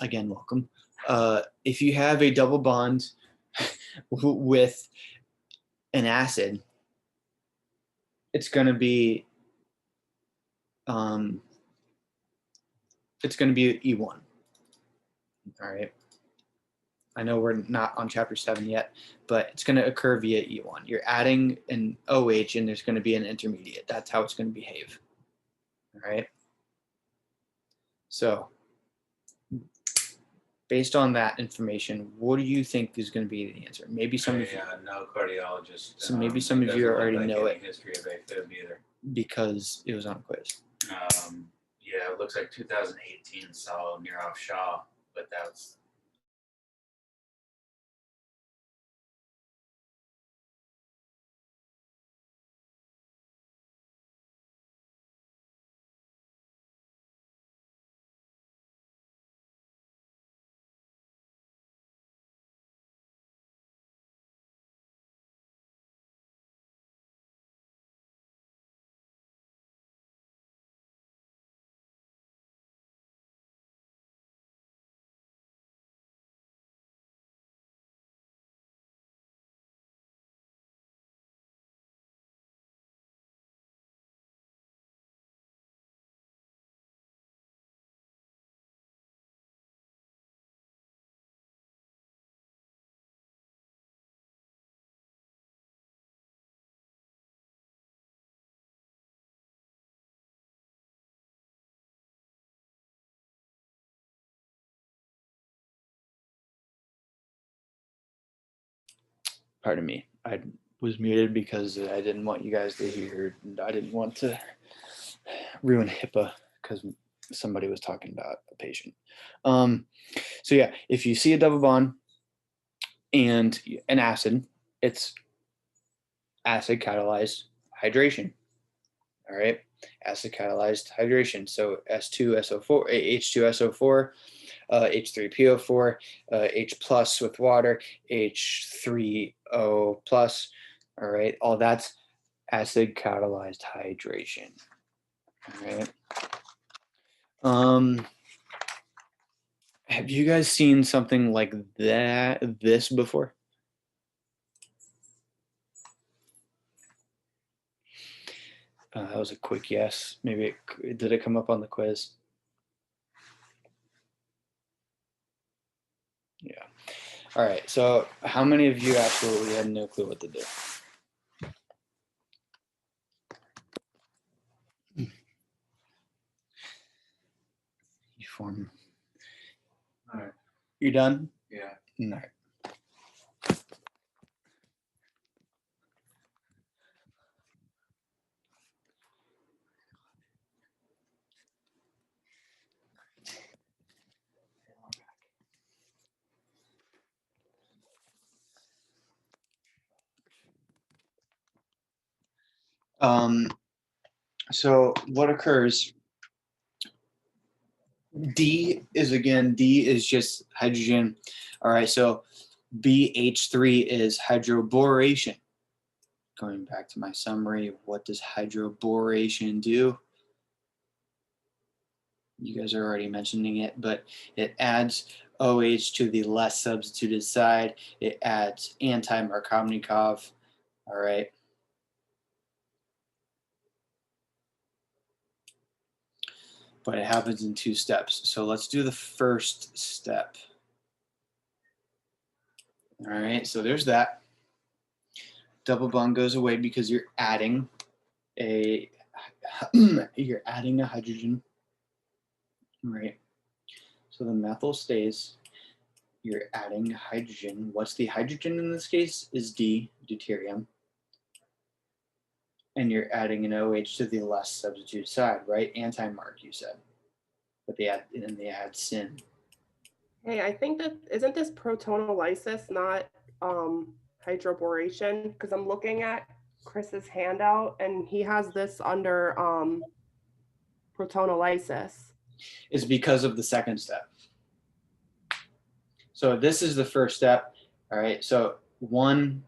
Speaker 1: again, welcome. If you have a double bond with an acid, it's going to be E1. All right. I know we're not on chapter 7 yet, but it's going to occur via E1. You're adding an OH and there's going to be an intermediate. That's how it's going to behave. All right. So based on that information, what do you think is going to be the answer? Maybe some of you,
Speaker 5: no cardiologist.
Speaker 1: So maybe some of you already know it.
Speaker 5: History of AFib either.
Speaker 1: Because it was on a quiz.
Speaker 5: Yeah, it looks like 2018 saw Nirav Shah, but that's.
Speaker 1: Pardon me. I was muted because I didn't want you guys to hear. I didn't want to ruin HIPAA because somebody was talking about a patient. So yeah, if you see a double bond and an acid, it's acid catalyzed hydration. All right, acid catalyzed hydration. So S2SO4, H2SO4, H3PO4, H plus with water, H3O plus. All right, all that's acid catalyzed hydration. All right. Have you guys seen something like this before? That was a quick yes. Maybe did it come up on the quiz? Yeah. All right. So how many of you absolutely had no clue what to do? You form.
Speaker 5: All right.
Speaker 1: You done?
Speaker 5: Yeah.
Speaker 1: All right. So what occurs? D is just hydrogen. All right, so BH3 is hydroboration. Going back to my summary, what does hydroboration do? You guys are already mentioning it, but it adds OH to the less substituted side. It adds anti-Markovnikov. All right. But it happens in 2 steps. So let's do the first step. All right, so there's that. Double bond goes away because you're adding a hydrogen. Right. So the methyl stays. You're adding hydrogen. What's the hydrogen in this case? Is D, deuterium. And you're adding an OH to the less substituted side, right? Anti-mark, you said. But they add syn.
Speaker 4: Hey, I think that isn't this protonolysis, not hydroboration? Because I'm looking at Chris's handout and he has this under protonolysis.
Speaker 1: It's because of the second step. So this is the first step. All right. So 1,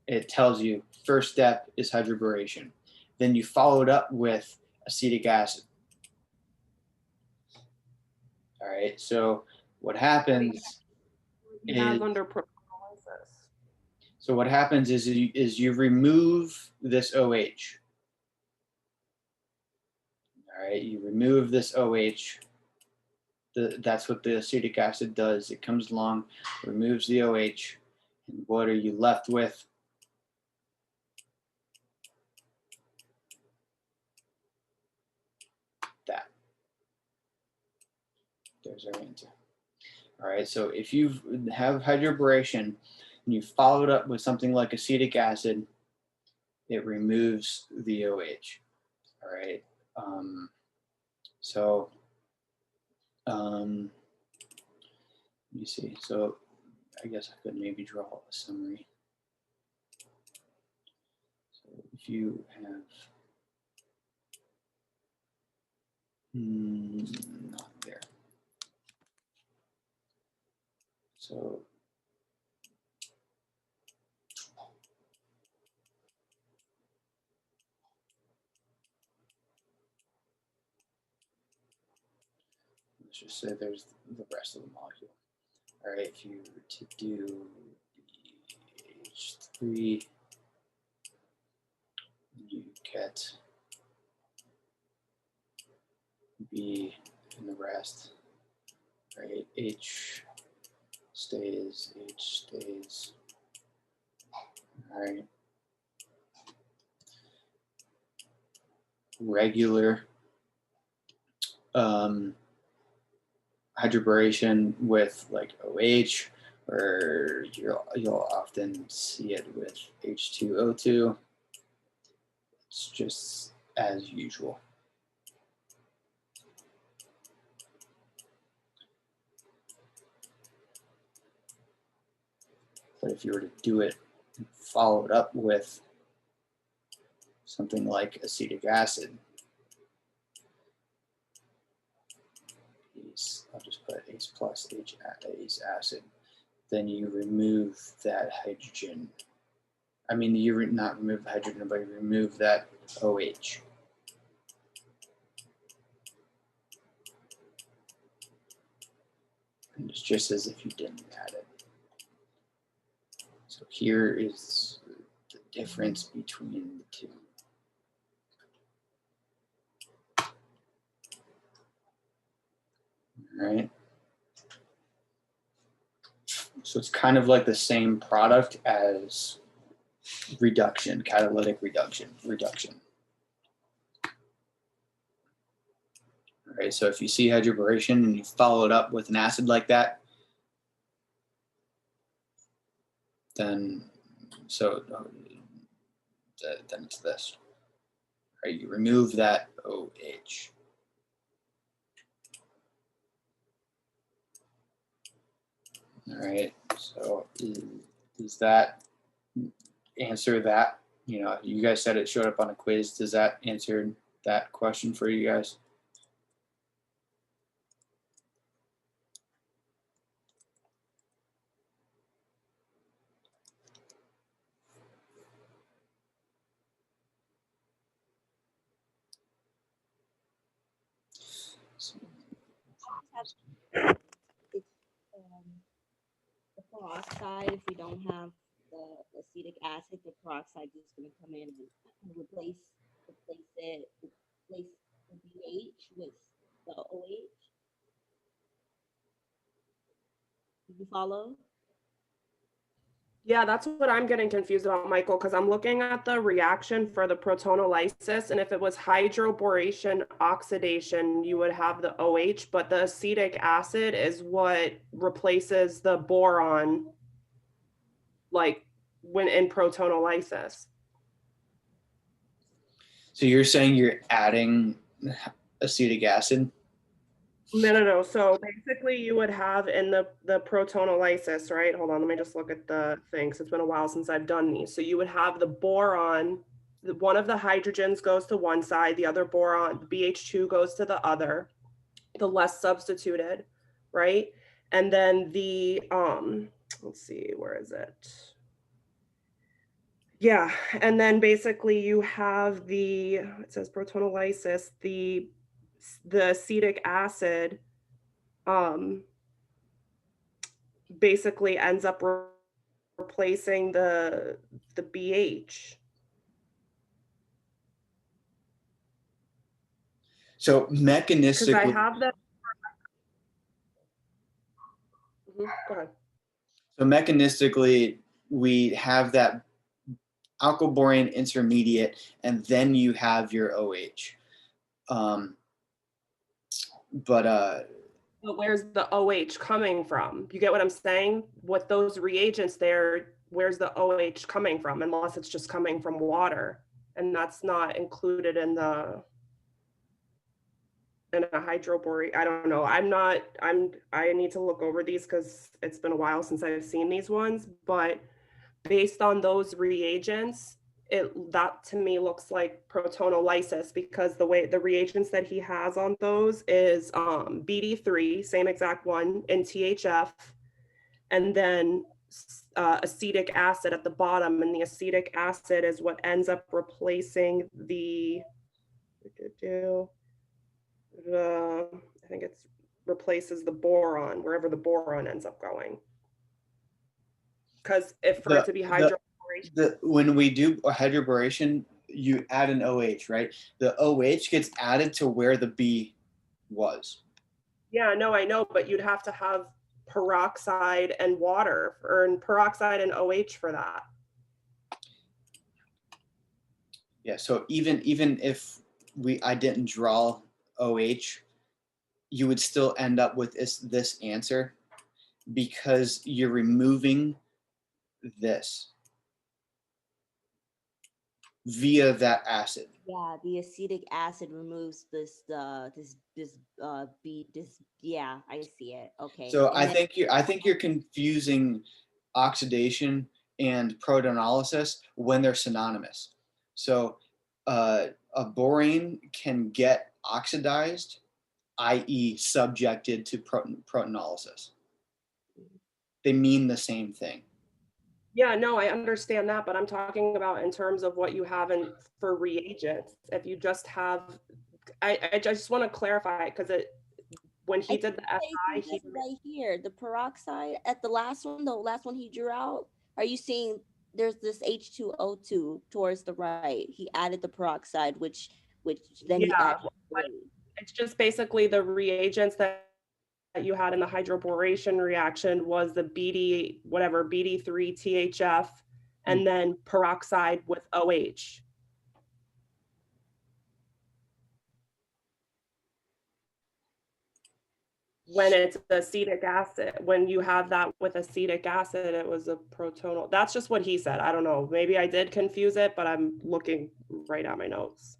Speaker 1: it tells you first step is hydroboration. Then you follow it up with acetic acid. All right. So what happens
Speaker 4: He has
Speaker 1: is
Speaker 4: under protonolysis.
Speaker 1: so what happens is you remove this OH. All right. You remove this OH. That's what the acetic acid does. It comes along, removes the OH, and what are you left with? That. There's our answer. All right, so if you have hydroboration and you follow it up with something like acetic acid, it removes the OH. All right, let me see. So I guess I could maybe draw a summary. So if you have, not there. So let's just say there's the rest of the molecule. All right, if you were to do H3, you get B and the rest. Right, H stays, H stays. All right. Regular hydroboration with like OH, or you'll often see it with H2O2. It's just as usual. But if you were to do it and follow it up with something like acetic acid, I'll just put ACE plus ACE acid, then you remove that hydrogen. I mean, you not remove the hydrogen, but you remove that OH. And it's just as if you didn't add it. So here is the difference between the two. All right. So it's kind of like the same product as reduction, catalytic reduction. All right, so if you see hydroboration and you follow it up with an acid like that, then then it's this. All right, you remove that OH. All right, so does that answer that? You know, you guys said it showed up on a quiz. Does that answer that question for you guys?
Speaker 2: The peroxide, if we don't have the acetic acid, the peroxide is going to come in and replace the BH with the OH. Did you follow?
Speaker 4: Yeah, that's what I'm getting confused about, Michael, because I'm looking at the reaction for the protonolysis, and if it was hydroboration oxidation, you would have the OH, but the acetic acid is what replaces the boron, like when in protonolysis.
Speaker 1: So you're saying you're adding acetic acid?
Speaker 4: No. So basically you would have in the protonolysis, right? Hold on, let me just look at the things. It's been a while since I've done these. So you would have the boron, one of the hydrogens goes to one side, the other boron, BH2 goes to the other, the less substituted, right? And then the, let's see, where is it? Yeah, and then basically you have the, it says protonolysis, the acetic acid, basically ends up replacing the BH.
Speaker 1: So
Speaker 4: Because
Speaker 1: mechanistically,
Speaker 4: I have that. Go ahead.
Speaker 1: so mechanistically, we have that alkyl boron intermediate, and then you have your OH. But
Speaker 4: where's the OH coming from? You get what I'm saying? With those reagents there, where's the OH coming from? Unless it's just coming from water, and that's not included in a hydroboration. I don't know. I need to look over these because it's been a while since I've seen these ones, but based on those reagents, that to me looks like protonolysis, because the way the reagents that he has on those is BD3, same exact one, in THF, and then acetic acid at the bottom, and the acetic acid is what ends up replacing the I think it's replaces the boron, wherever the boron ends up going. Because if for it to be hydroboration,
Speaker 1: when we do a hydroboration, you add an OH, right? The OH gets added to where the B was.
Speaker 4: yeah, no, I know, but you'd have to have peroxide and water, or peroxide and OH for that.
Speaker 1: Yeah, so even if I didn't draw OH, you would still end up with this answer, because you're removing this via that acid.
Speaker 2: Yeah, the acetic acid removes this yeah, I see it. Okay.
Speaker 1: So
Speaker 2: And
Speaker 1: I think you're confusing oxidation and protonolysis when they're synonymous. So a borane can get oxidized i.e. subjected to protonylysis. They mean the same thing.
Speaker 4: Yeah, no, I understand that, but I'm talking about in terms of what you have in for reagents. If you just have, I just want to clarify because when he did the SI,
Speaker 2: This right here, the peroxide at the last one he drew out. Are you seeing there's this H2O2 towards the right? He added the peroxide, which then he added.
Speaker 4: It's just basically the reagents that you had in the hydroboration reaction was the BD3 THF and then peroxide with OH. When it's acetic acid, when you have that with acetic acid, it was a protonal. That's just what he said. I don't know. Maybe I did confuse it, but I'm looking right at my notes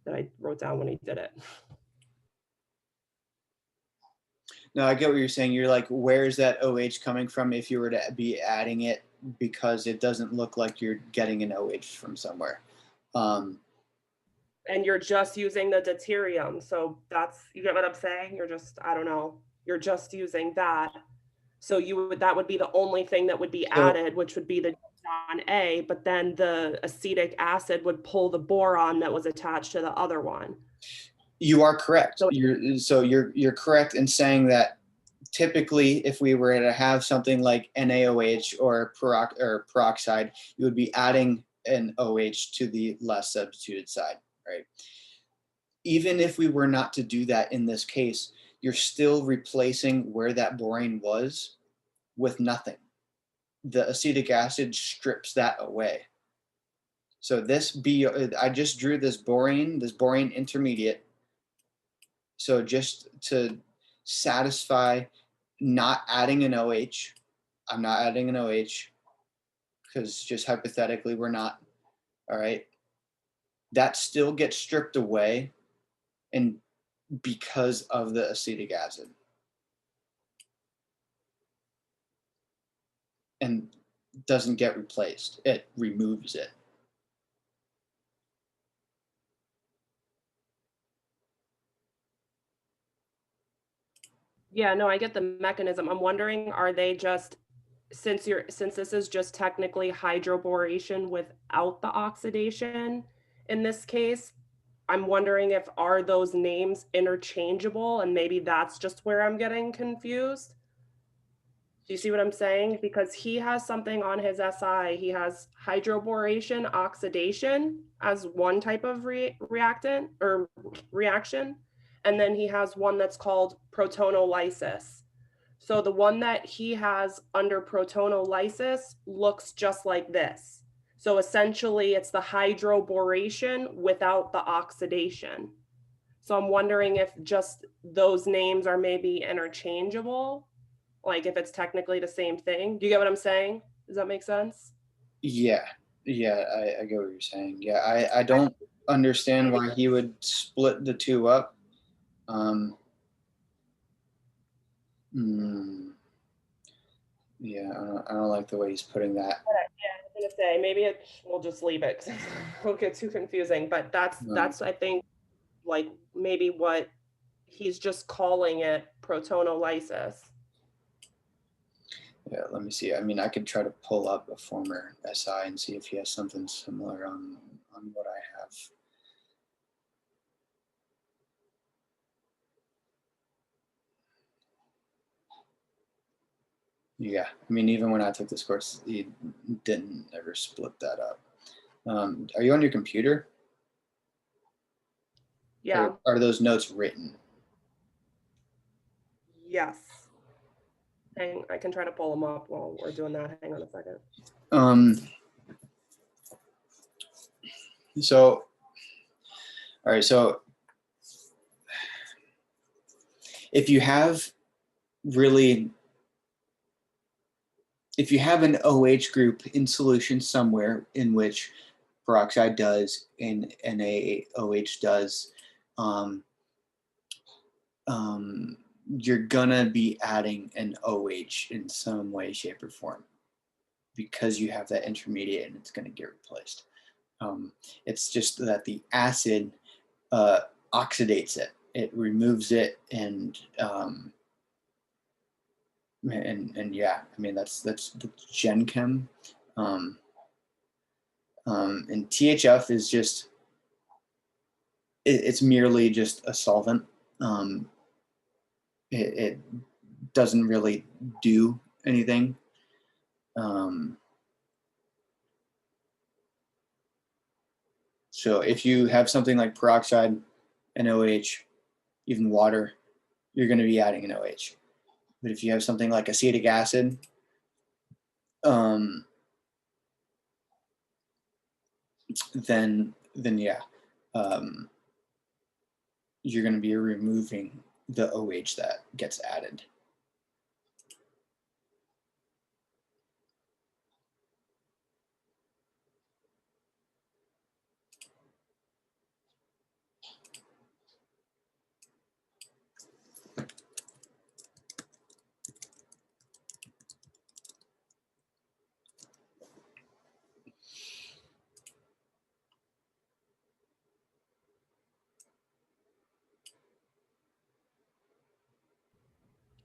Speaker 4: that I wrote down when he did it.
Speaker 1: No, I get what you're saying. You're like, where's that OH coming from if you were to be adding it, because it doesn't look like you're getting an OH from somewhere.
Speaker 4: And you're just using the deuterium. So that's, you get what I'm saying? You're just, I don't know, you're just using that. So that would be the only thing that would be added, which would be the on A, but then the acetic acid would pull the boron that was attached to the other one.
Speaker 1: You are correct. You're correct in saying that typically if we were to have something like NaOH or peroxide, you would be adding an OH to the less substituted side, right? Even if we were not to do that in this case, you're still replacing where that borane was with nothing. The acetic acid strips that away. So I just drew this borane intermediate. So just to satisfy not adding an OH, I'm not adding an OH because just hypothetically we're not, all right? That still gets stripped away and because of the acetic acid. And doesn't get replaced, it removes it.
Speaker 4: Yeah, no, I get the mechanism. I'm wondering, are they just, since this is just technically hydroboration without the oxidation in this case, I'm wondering if are those names interchangeable, and maybe that's just where I'm getting confused. Do you see what I'm saying? Because he has something on his SI. He has hydroboration oxidation as one type of reactant or reaction. And then he has one that's called protonolysis. So the one that he has under protonolysis looks just like this. So essentially it's the hydroboration without the oxidation. So I'm wondering if just those names are maybe interchangeable, like if it's technically the same thing. Do you get what I'm saying? Does that make sense?
Speaker 1: Yeah, I get what you're saying. Yeah, I don't understand why he would split the two up. Yeah, I don't like the way he's putting that.
Speaker 4: Yeah, I was gonna say maybe we'll just leave it because it'll get too confusing. But that's I think like maybe what he's just calling it protonolysis.
Speaker 1: Yeah, let me see. I mean, I could try to pull up a former SI and see if he has something similar on what I have. Yeah, I mean, even when I took this course, he didn't ever split that up. Are you on your computer?
Speaker 4: Yeah.
Speaker 1: Or are those notes written?
Speaker 4: Yes. And I can try to pull them up while we're doing that. Hang on a second.
Speaker 1: So, all right. So if you have an OH group in solution somewhere in which peroxide does and NaOH does, you're gonna be adding an OH in some way, shape, or form because you have that intermediate and it's gonna get replaced. It's just that the acid oxidates it. it removes it, and yeah, I mean that's the Gen Chem, and THF is just it's merely just a solvent. It doesn't really do anything. So if you have something like peroxide, an OH, even water, you're going to be adding an OH. But if you have something like acetic acid, then yeah, you're going to be removing the OH that gets added.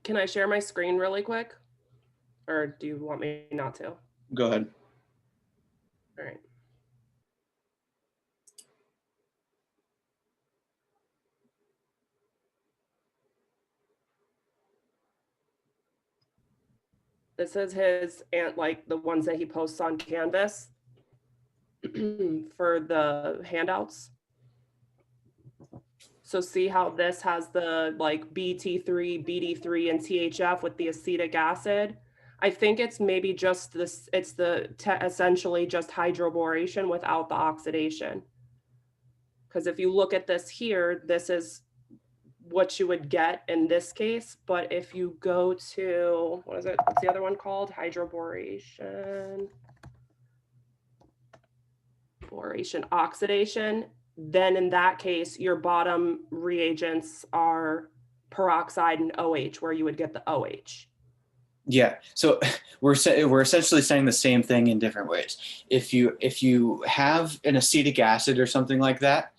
Speaker 4: Can I share my screen really quick? Or do you want me not to?
Speaker 1: Go ahead.
Speaker 4: All right. This is his, and like the ones that he posts on Canvas for the handouts. So see how this has the like BT3, BD3, and THF with the acetic acid. I think it's maybe just this, it's the essentially just hydroboration without the oxidation. Because if you look at this here, this is what you would get in this case. But if you go to, what is it? What's the other one called? Hydroboration. Oxidation, then in that case, your bottom reagents are peroxide and OH, where you would get the OH.
Speaker 1: Yeah, so we're essentially saying the same thing in different ways. If you have an acetic acid or something like that,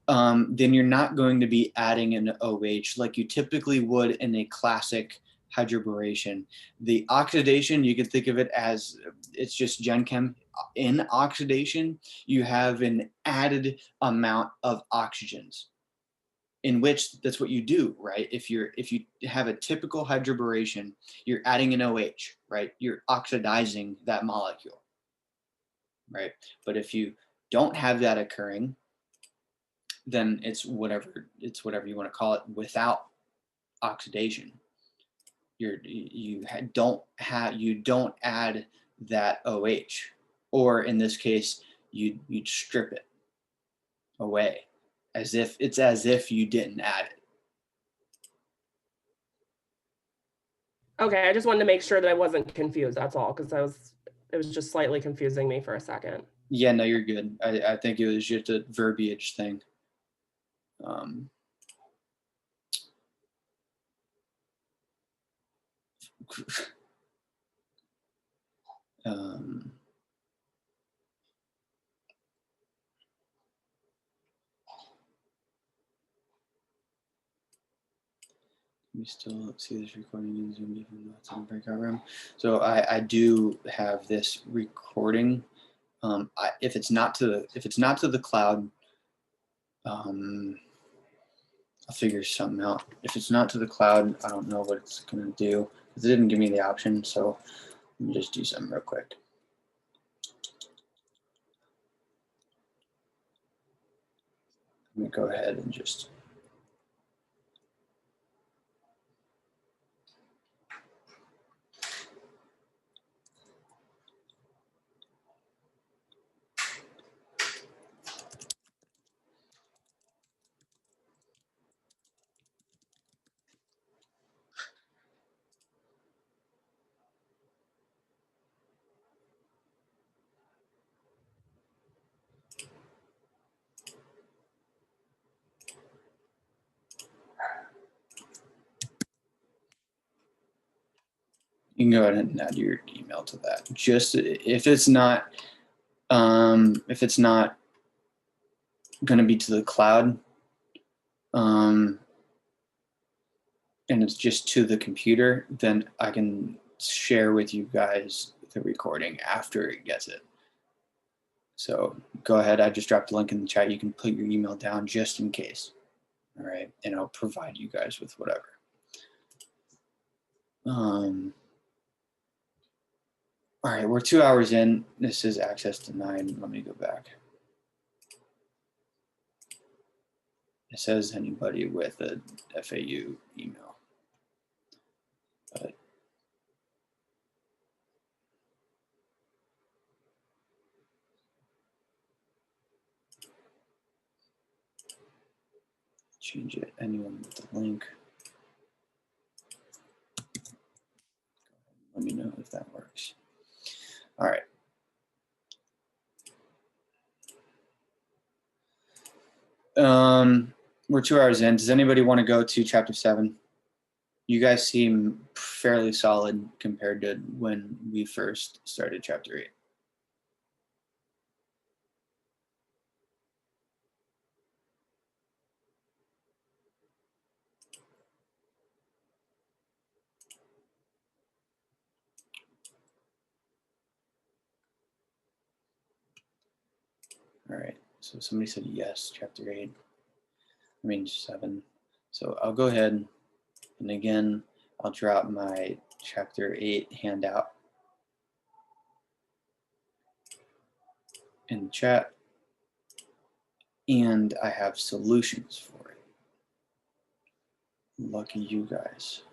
Speaker 1: then you're not going to be adding an OH like you typically would in a classic hydroboration. The oxidation, you can think of it as it's just Gen Chem. In oxidation, you have an added amount of oxygens, in which that's what you do, right? If you have a typical hydroboration, you're adding an OH, right? You're oxidizing that molecule, right? But if you don't have that occurring, then it's whatever you want to call it without oxidation. You don't add that OH, or in this case, you'd strip it away, as if you didn't add it.
Speaker 4: Okay, I just wanted to make sure that I wasn't confused. That's all, because it was just slightly confusing me for a second.
Speaker 1: Yeah, no, you're good. I think it was just a verbiage thing. We still see this recording in Zoom even though it's in a breakout room. So I do have this recording. If it's not to the cloud, I'll figure something out. If it's not to the cloud, I don't know what it's gonna do because it didn't give me the option. So let me just do something real quick. Let me go ahead and just. You can go ahead and add your email to that. Just if it's not going to be to the cloud, and it's just to the computer, then I can share with you guys the recording after it gets it. So go ahead, I just dropped the link in the chat. You can put your email down just in case. All right, and I'll provide you guys with whatever. All right, we're 2 hours in. This is access denied. Let me go back. It says anybody with a FAU email. But change it. Anyone with the link. Let me know if that works. All right. We're 2 hours in. Does anybody want to go to chapter 7? You guys seem fairly solid compared to when we first started chapter 8. All right, so somebody said yes, chapter 8. I mean 7. So I'll go ahead and again, I'll drop my chapter 8 handout in the chat, and I have solutions for it. Lucky you guys.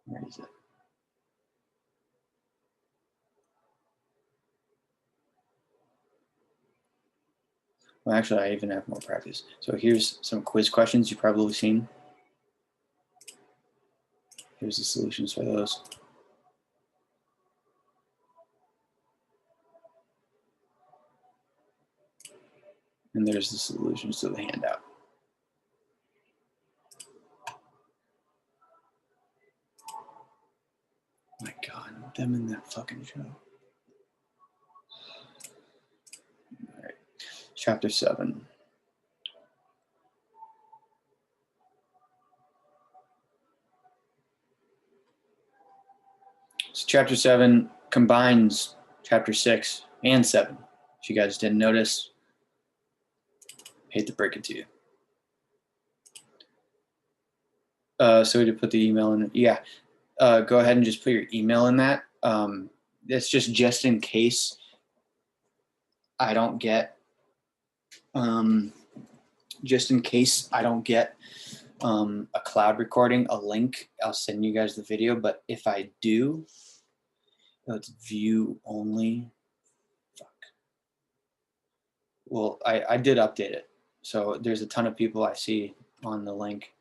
Speaker 1: Where is it? Well, actually, I even have more practice. So here's some quiz questions you've probably seen. Here's the solutions for those. And there's the solutions to the handout. My God, them in that fucking show. All right, chapter 7. So chapter 7 combines chapter 6 and 7. If you guys didn't notice, hate to break it to you. So to put the email in, yeah. Go ahead and just put your email in that. It's just in case I don't get, just in case I don't get a cloud recording, a link, I'll send you guys the video. But if I do, it's view only. Fuck. Well, I did update it. So there's a ton of people I see on the link.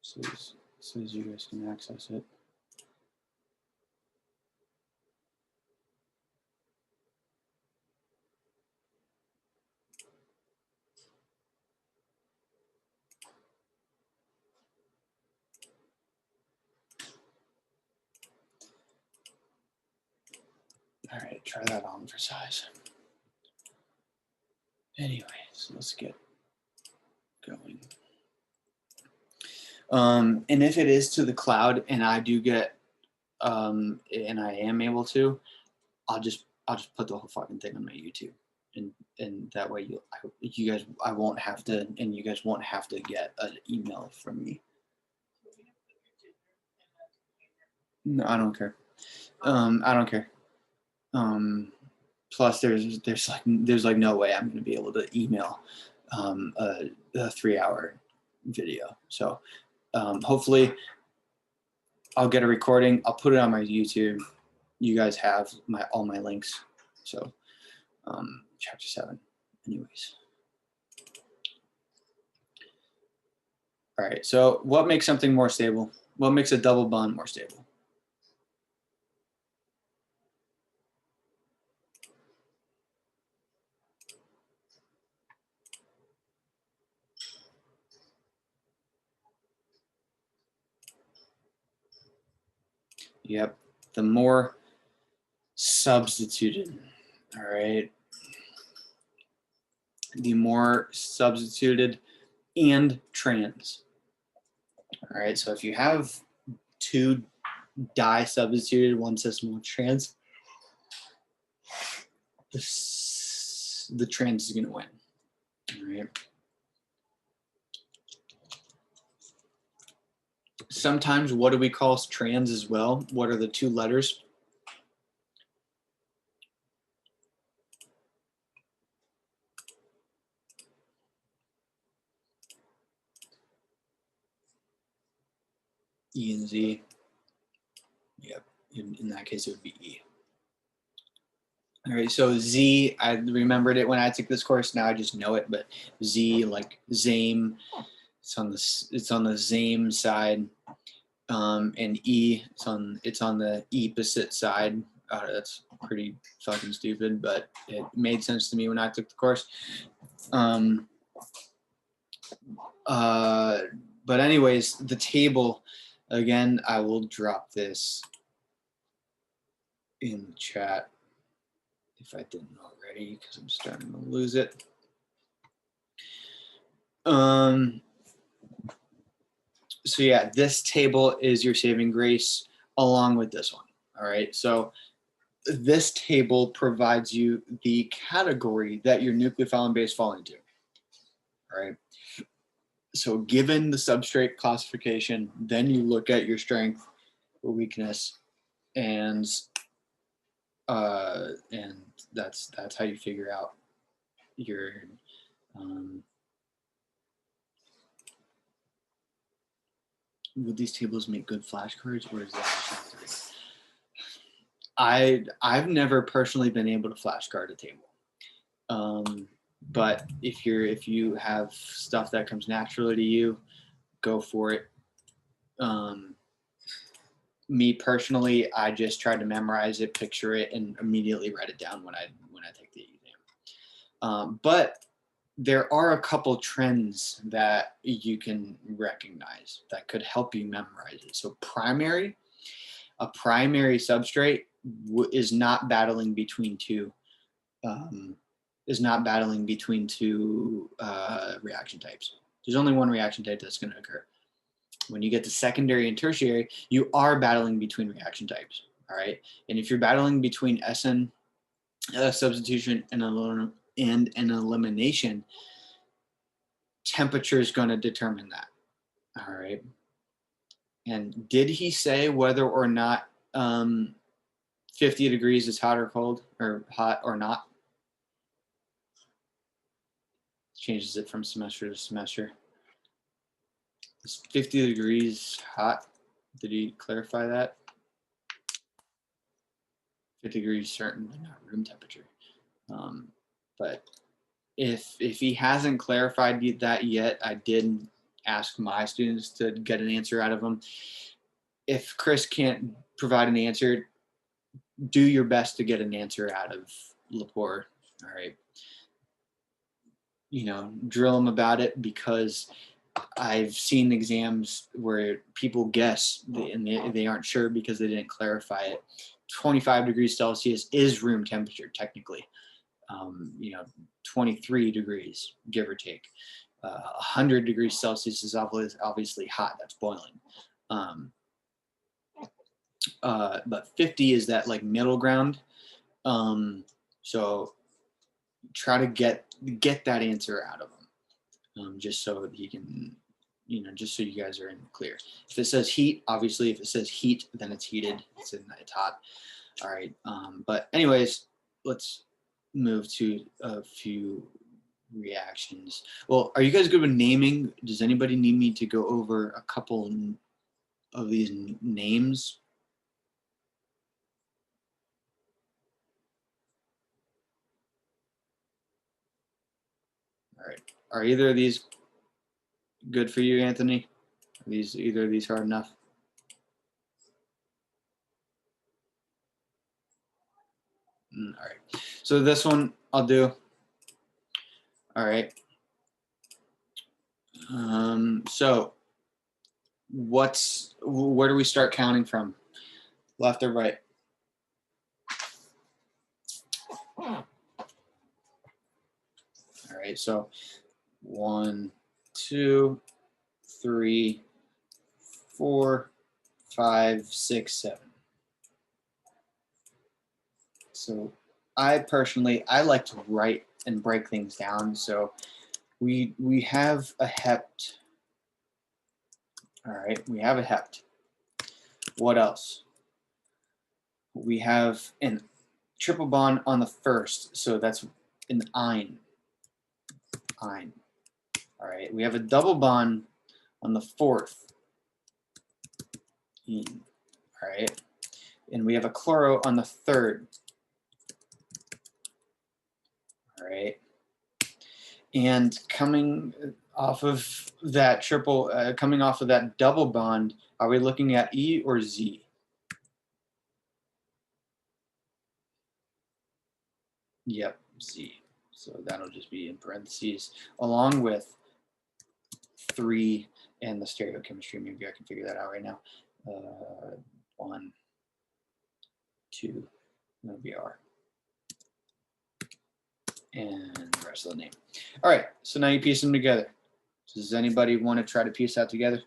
Speaker 1: So as you guys can access it. All right, try that on for size. Anyway, so let's get going. And if it is to the cloud and I do get, and I am able to, I'll just put the whole fucking thing on my YouTube, and that way you guys won't have to, and you guys won't have to get an email from me. No, I don't care. I don't care. Plus, there's like no way I'm going to be able to email a 3-hour video. So hopefully I'll get a recording. I'll put it on my YouTube. You guys have all my links. So chapter 7. Anyways. All right. So what makes something more stable? What makes a double bond more stable? Yep. The more substituted. All right. The more substituted and trans. All right. So if you have two di-substituted, one system with trans, the trans is going to win. All right. Sometimes, what do we call trans as well? What are the two letters? E and Z. Yep. In that case, it would be E. All right. So Z, I remembered it when I took this course. Now I just know it. But Z, like Zame, it's on the Zame side. And E, it's on the opposite side. That's pretty fucking stupid, but it made sense to me when I took the course. But anyways, the table, again, I will drop this in the chat if I didn't already, because I'm starting to lose it. So yeah, this table is your saving grace along with this one. All right. So this table provides you the category that your nucleophile and base fall into. All right. So given the substrate classification, then you look at your strength or weakness, and that's how you figure out your would these tables make good flashcards, or is that I've never personally been able to flashcard a table. But if you have stuff that comes naturally to you, go for it. Me personally, I just tried to memorize it, picture it, and immediately write it down when I take the exam. But there are a couple trends that you can recognize that could help you memorize it. So a primary substrate is not battling between two reaction types. There's only one reaction type that's going to occur. When you get to secondary and tertiary, you are battling between reaction types. All right, and if you're battling between SN substitution and an elimination, temperature is going to determine that. All right. And did he say whether or not 50 degrees is hot or cold, or hot or not? Changes it from semester to semester. Is 50 degrees hot? Did he clarify that? 50 degrees certainly not room temperature. But if he hasn't clarified that yet, I did ask my students to get an answer out of him. If Chris can't provide an answer, do your best to get an answer out of Lepore. All right. Drill him about it, because I've seen exams where people guess and they aren't sure because they didn't clarify it. 25 degrees Celsius is room temperature technically. 23 degrees, give or take. 100 degrees Celsius is obviously hot. That's boiling. But 50 is that like middle ground. So try to get that answer out of him, just so he can, just so you guys are in the clear. If it says heat, obviously, if it says heat, then it's heated. It's hot. All right. But anyways, let's move to a few reactions. Well, are you guys good with naming? Does anybody need me to go over a couple of these names? All right. Are either of these good for you, Anthony? Are either of these hard enough? All right. So this one I'll do. All right. So where do we start counting from? Left or right? All right, so 1, 2, 3, 4, 5, 6, 7. So I personally, I like to write and break things down. So we have a hept. All right, we have a hept. What else? We have an triple bond on the first, so that's an ine. Ine. All right, we have a double bond on the fourth. Ene. All right, and we have a chloro on the third. All right, and coming off of that triple, coming off of that double bond, are we looking at E or Z? Yep, Z. So that'll just be in parentheses along with 3 and the stereochemistry. Maybe I can figure that out right now. 1, 2, that'll be R. And the rest of the name. All right, so now you piece them together. Does anybody want to try to piece that together?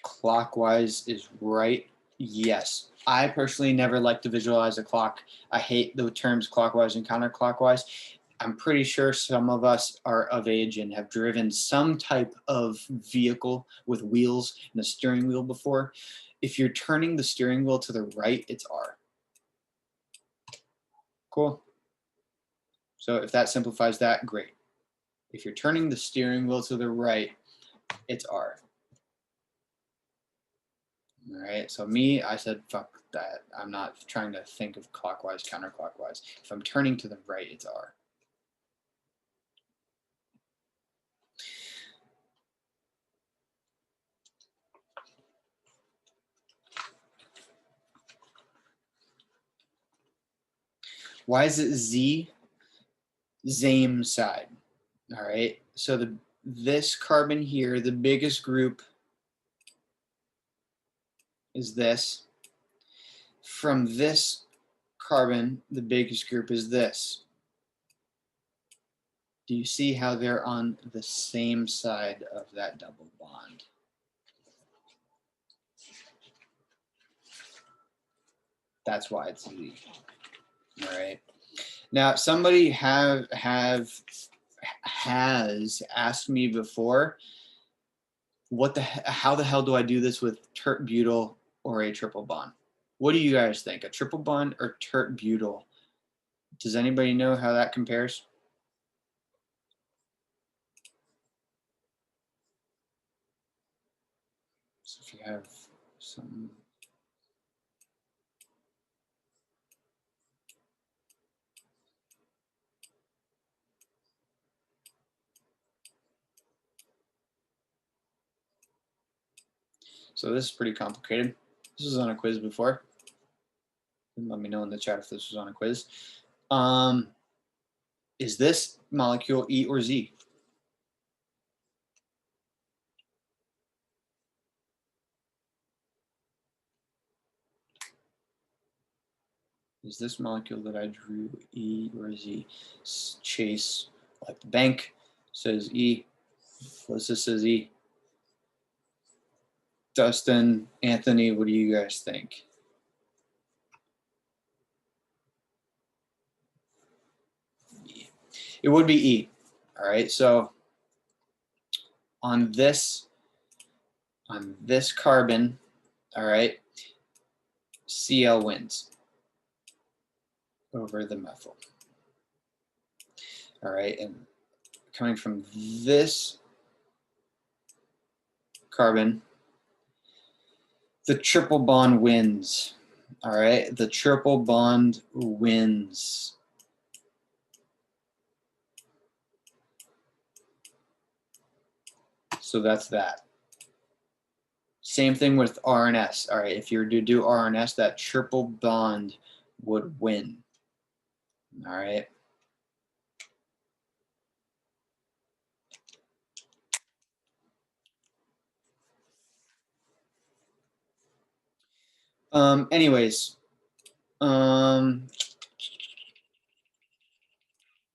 Speaker 1: Clockwise is right. Yes. I personally never like to visualize a clock. I hate the terms clockwise and counterclockwise. I'm pretty sure some of us are of age and have driven some type of vehicle with wheels and a steering wheel before. If you're turning the steering wheel to the right, it's R. Cool. So if that simplifies that, great. If you're turning the steering wheel to the right, it's R. All right, so me, I said, fuck that. I'm not trying to think of clockwise, counterclockwise. If I'm turning to the right, it's R. Why is it Z? Same side. All right, so this carbon here, the biggest group is this. From this carbon, the biggest group is this. Do you see how they're on the same side of that double bond? That's why it's Z. All right. Now, somebody has asked me before, how the hell do I do this with tert butyl or a triple bond? What do you guys think? A triple bond or tert butyl? Does anybody know how that compares? So if you have some. So this is pretty complicated. This was on a quiz before. Let me know in the chat if this was on a quiz. Is this molecule E or Z? Is this molecule that I drew E or Z? Chase, like the bank, says E. Melissa says E. Dustin, Anthony, what do you guys think? E. It would be E. All right, so on this carbon, all right, Cl wins over the methyl. All right, and coming from this carbon, the triple bond wins. All right, the triple bond wins. So that's that. Same thing with R and S. All right, if you were to do R and S, that triple bond would win. All right. Anyways,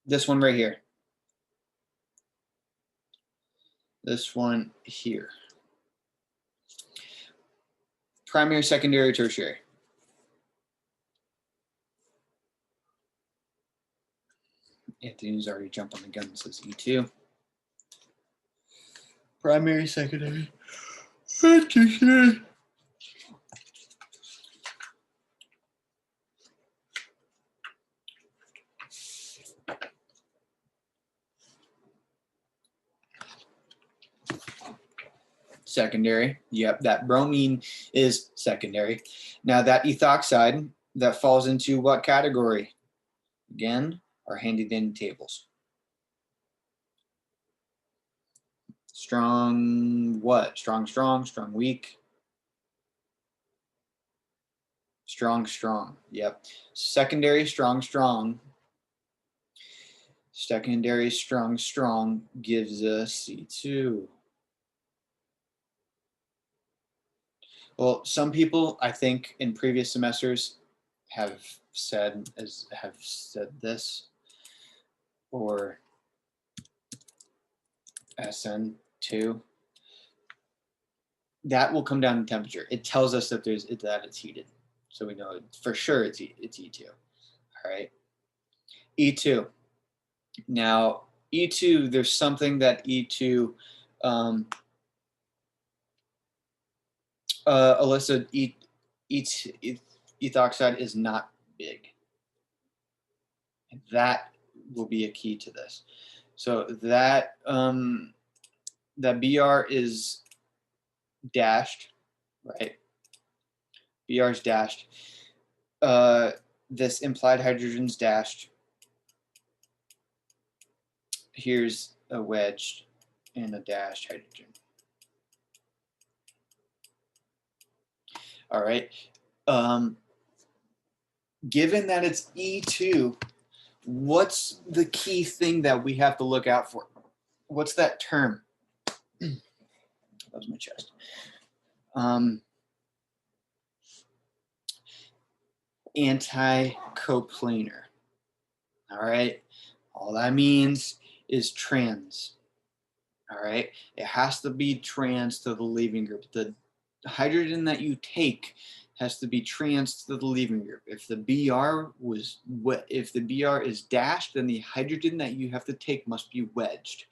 Speaker 1: this one right here. This one here. Primary, secondary, tertiary. Anthony's already jumped on the gun and says E2. Primary, secondary, tertiary. Secondary. Yep, that bromine is secondary. Now that ethoxide, that falls into what category? Again, our handy dandy tables. Strong what? Strong, strong, strong, weak. Strong, strong. Yep. Secondary, strong, strong. Secondary, strong, strong gives us C2. Well, some people, I think, in previous semesters have said this, or SN2. That will come down to temperature. It tells us that that it's heated, so we know for sure it's E2. All right, E2. Now E2, there's something that E2. Alyssa, ethoxide is not big. That will be a key to this. So that that BR is dashed, right? BR is dashed. This implied hydrogen's dashed. Here's a wedged and a dashed hydrogen. All right. Given that it's E2, what's the key thing that we have to look out for? What's that term? That was my chest. Anti-coplanar. All right. All that means is trans. All right. It has to be trans to the leaving group. The hydrogen that you take has to be trans to the leaving group. If the BR is dashed, then the hydrogen that you have to take must be wedged.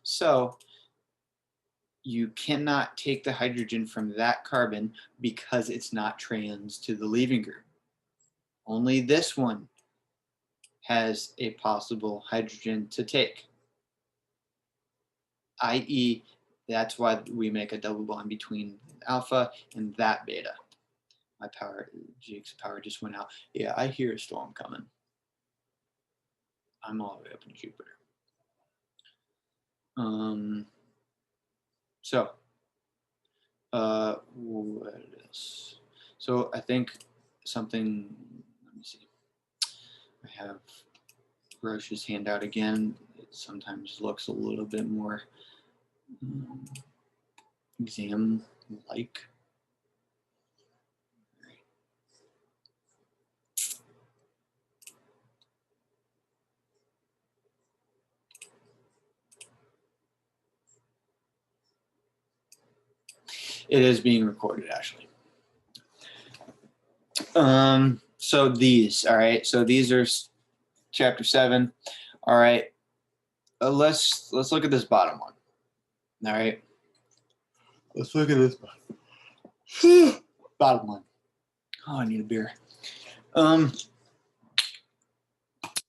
Speaker 1: So you cannot take the hydrogen from that carbon because it's not trans to the leaving group. Only this one has a possible hydrogen to take, i.e., that's why we make a double bond between alpha and that beta. My power, Jake's power just went out. Yeah, I hear a storm coming. I'm all the way up in Jupiter. What else? So I think something, let me see. I have Roche's handout again. It sometimes looks a little bit more exam-like. It is being recorded, actually. So these, all right. So these are chapter 7. All right. Let's look at this bottom one. All right. Let's look at this bottom. Bottom one. Oh, I need a beer.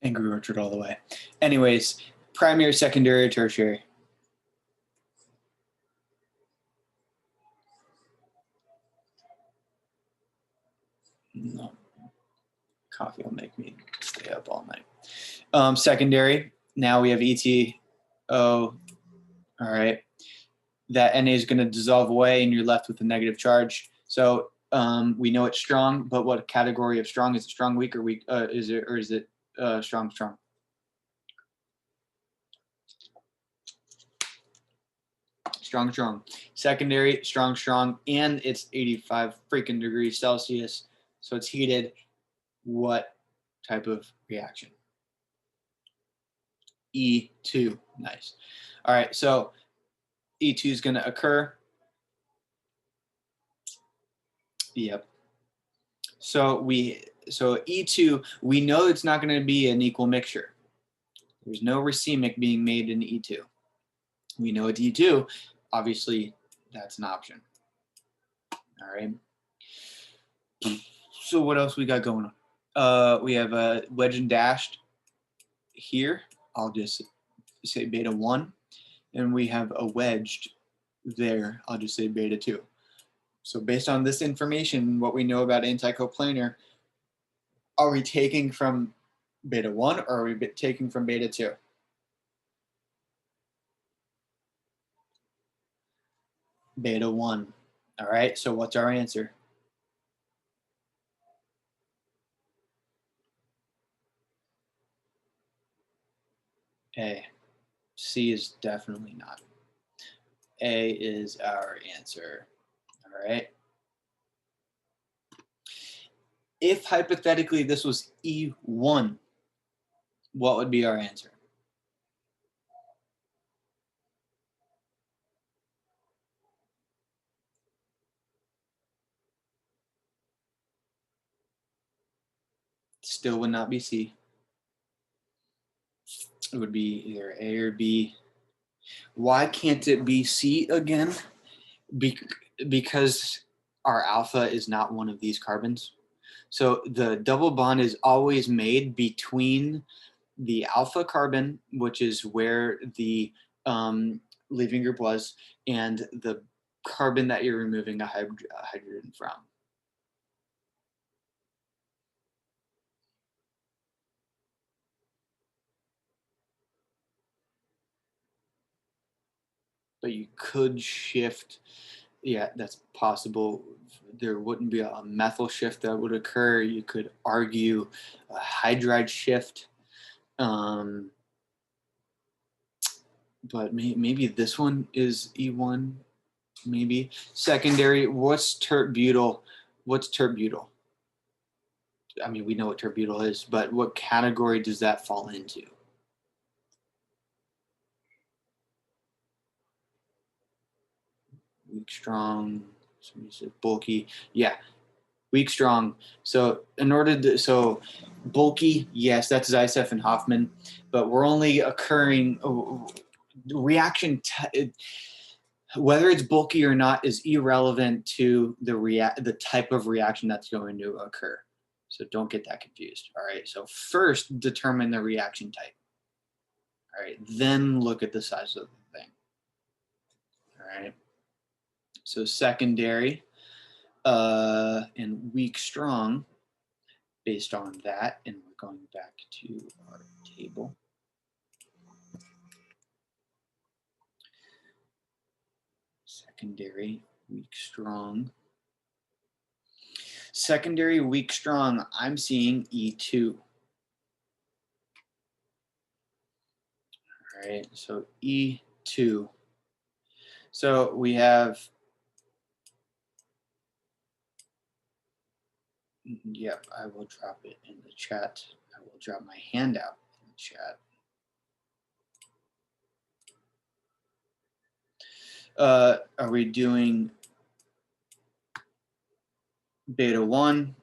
Speaker 1: Angry Orchard all the way. Anyways, primary, secondary, tertiary. No. Coffee will make me stay up all night. Secondary, now we have ETO. All right. That Na is going to dissolve away and you're left with a negative charge. So we know it's strong, but what category of strong? Is it strong, weak, or weak? Is it strong, strong? strong, strong. Secondary, strong, strong, and it's 85 freaking degrees Celsius, so it's heated. What type of reaction? E2, nice. All right, so E2 is going to occur. Yep. So E2, we know it's not going to be an equal mixture. There's no racemic being made in E2. We know it's E2. Obviously, that's an option. All right. So what else we got going on? We have a wedge and dashed here. I'll just say beta 1. And we have a wedged there. I'll just say beta 2. So based on this information, what we know about anti-coplanar, are we taking from beta 1 or are we taking from beta 2? Beta 1. All right, so what's our answer? A. C is definitely not. A is our answer. All right. If hypothetically this was E1, what would be our answer? Still would not be C. It would be either A or B. Why can't it be C again? Because our alpha is not one of these carbons. So the double bond is always made between the alpha carbon, which is where the leaving group was, and the carbon that you're removing a hydrogen from. But you could shift, yeah, that's possible. There wouldn't be a methyl shift that would occur. You could argue a hydride shift. But maybe this one is E1, maybe. Secondary, what's tert-butyl? What's tert-butyl? I mean, we know what tert-butyl is, but what category does that fall into? Weak, strong, somebody said bulky. Yeah, weak, strong. So in order to, so bulky, yes, that's Zaitsev and Hoffman, but we're only occurring, reaction, whether it's bulky or not is irrelevant to the type of reaction that's going to occur. So don't get that confused. All right. So first determine the reaction type. All right. Then look at the size of the thing. All right. So secondary and weak, strong based on that. And we're going back to our table. Secondary, weak, strong. Secondary, weak, strong, I'm seeing E2. All right, so E2. So we have, yep, I will drop it in the chat. I will drop my handout in the chat. Are we doing beta 1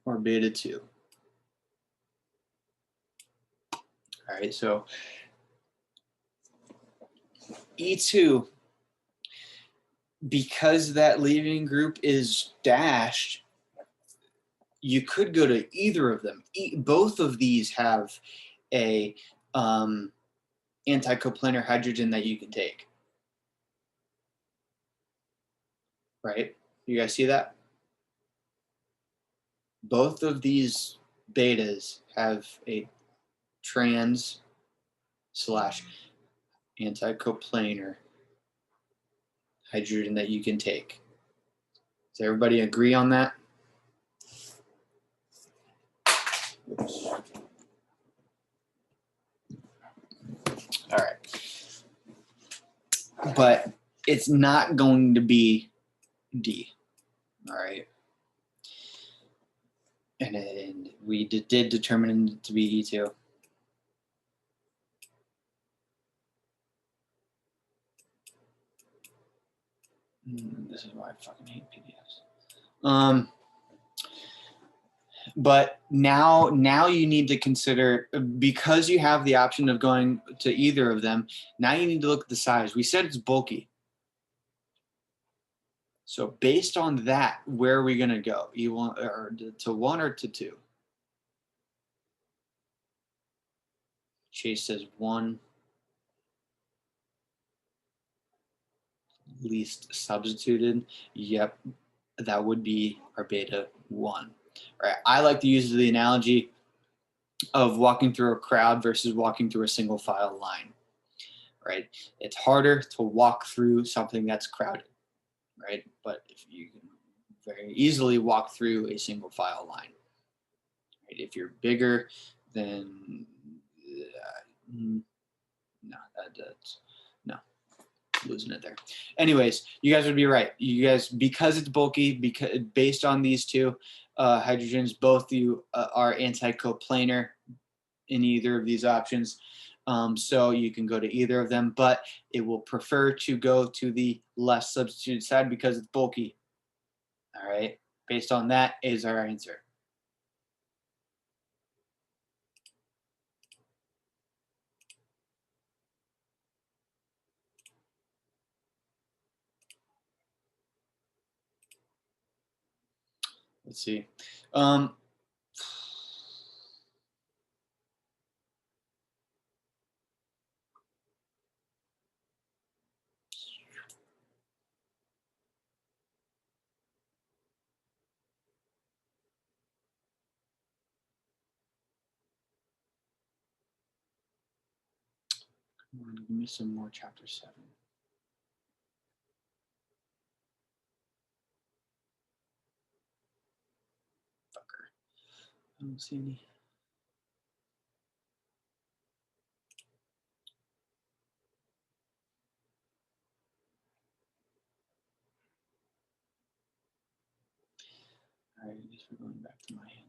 Speaker 1: or beta 2? All right, so E2, because that leaving group is dashed, you could go to either of them. Both of these have a anti-coplanar hydrogen that you can take. Right? You guys see that? Both of these betas have a trans / anti-coplanar hydrogen that you can take. Does everybody agree on that? Oops. All right. but it's not going to be D. All right. And we did determine it to be E2. This is why I fucking hate PDFs. But now you need to consider, because you have the option of going to either of them, now you need to look at the size. We said it's bulky. So based on that, where are we going to go? You want or to 1 or to 2? Chase says 1. Least substituted. Yep, that would be our beta 1. All right. I like to use the analogy of walking through a crowd versus walking through a single file line. Right? It's harder to walk through something that's crowded, right? But if you can very easily walk through a single file line, right? If you're bigger, then no, losing it there. Anyways, you guys would be right. You guys, because it's bulky, because based on these two hydrogens, both you are anti-coplanar in either of these options. So you can go to either of them, but it will prefer to go to the less substituted side because it's bulky. All right. Based on that is our answer. Let's see. Come on, give me some more chapter 7. Fucker. I don't see any. All right, I guess we're going back to my handout.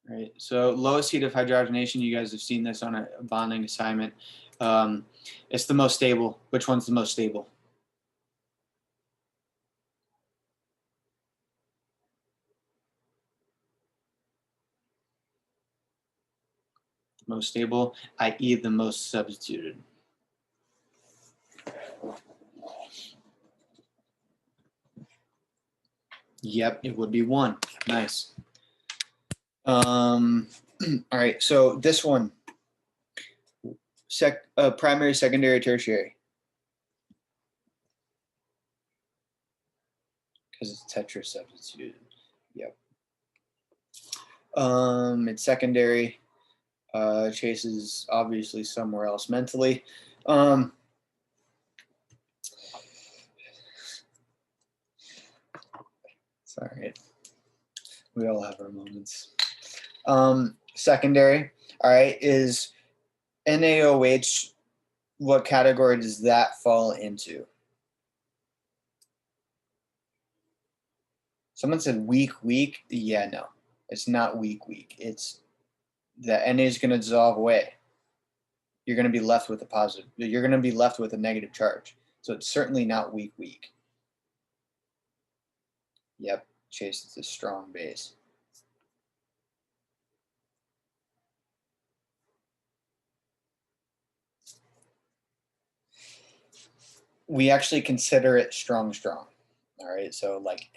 Speaker 1: Right, so lowest heat of hydrogenation, you guys have seen this on a bonding assignment. It's the most stable. Which one's the most stable? Most stable, i.e. the most substituted. Yep, it would be 1. Nice. All right, so this one, primary, secondary, tertiary. Because it's tetrasubstituted. Yep. It's secondary. Chase is obviously somewhere else mentally. Sorry, we all have our moments. Secondary, all right, is NaOH. What category does that fall into? Someone said weak. Yeah, no, it's not weak. It's the Na is going to dissolve away. You're going to be left with a positive. You're going to be left with a negative charge. So it's certainly not weak. Yep, Chase, it's a strong base. We actually consider it strong. All right, so like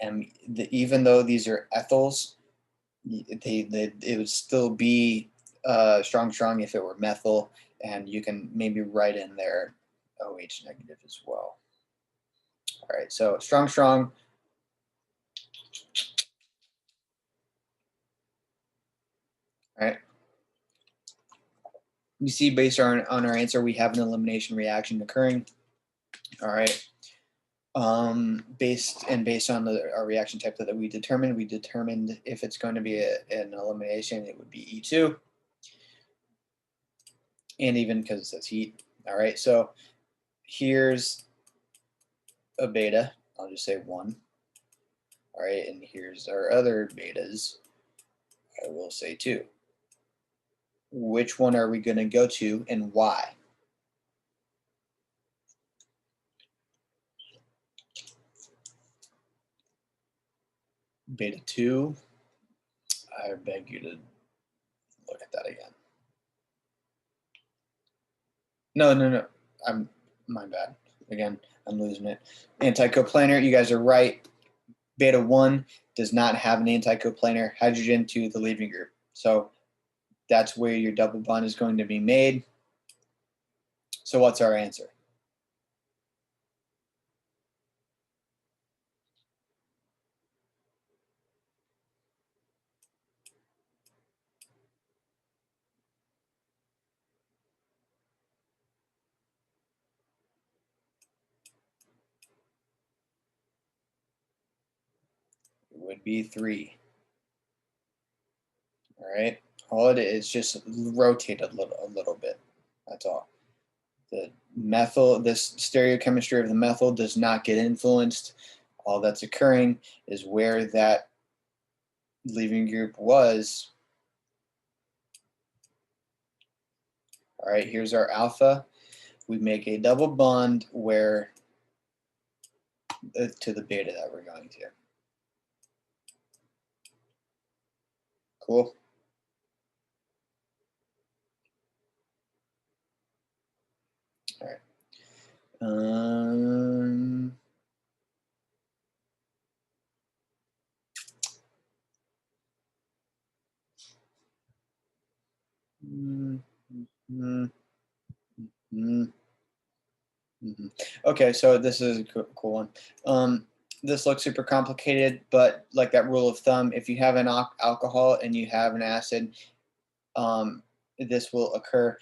Speaker 1: even though these are ethyls, it would still be strong if it were methyl, and you can maybe write in there OH negative as well. All right, so strong. All right. You see, based on our answer, we have an elimination reaction occurring. All right. Based on our reaction type that we determined if it's going to be an elimination, it would be E2. and even because it says heat. All right, so here's a beta. I'll just say 1. All right, and here's our other betas. I will say 2. Which one are we going to go to and why? Beta 2. I beg you to look at that again. No. My bad. Again, I'm losing it. Anti-coplanar, you guys are right. Beta 1 does not have an anti-coplanar hydrogen to the leaving group. So that's where your double bond is going to be made. So what's our answer? It would be 3. All right. All it is just rotate a little bit. That's all. The methyl, this stereochemistry of the methyl does not get influenced. All that's occurring is where that leaving group was. All right, here's our alpha. We make a double bond where to the beta that we're going to. Cool. All right. Okay, so this is a cool one. This looks super complicated, but like that rule of thumb, if you have an alcohol and you have an acid, this will occur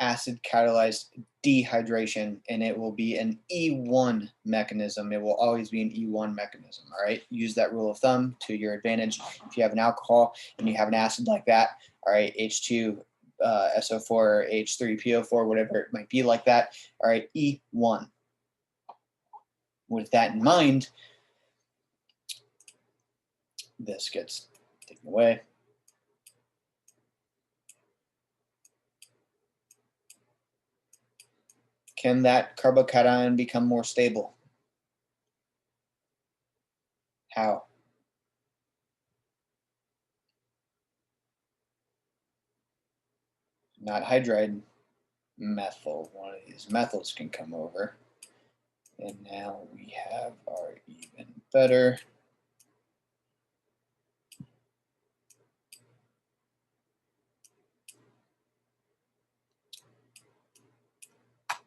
Speaker 1: acid catalyzed dehydration, and it will be an E1 mechanism. It will always be an E1 mechanism. All right, use that rule of thumb to your advantage. If you have an alcohol and you have an acid like that, all right, H2 SO4 or H3PO4, whatever it might be like that. All right, E1. With that in mind, this gets taken away. Can that carbocation become more stable? How? Not hydride, methyl. One of these methyls can come over. And now we have our even better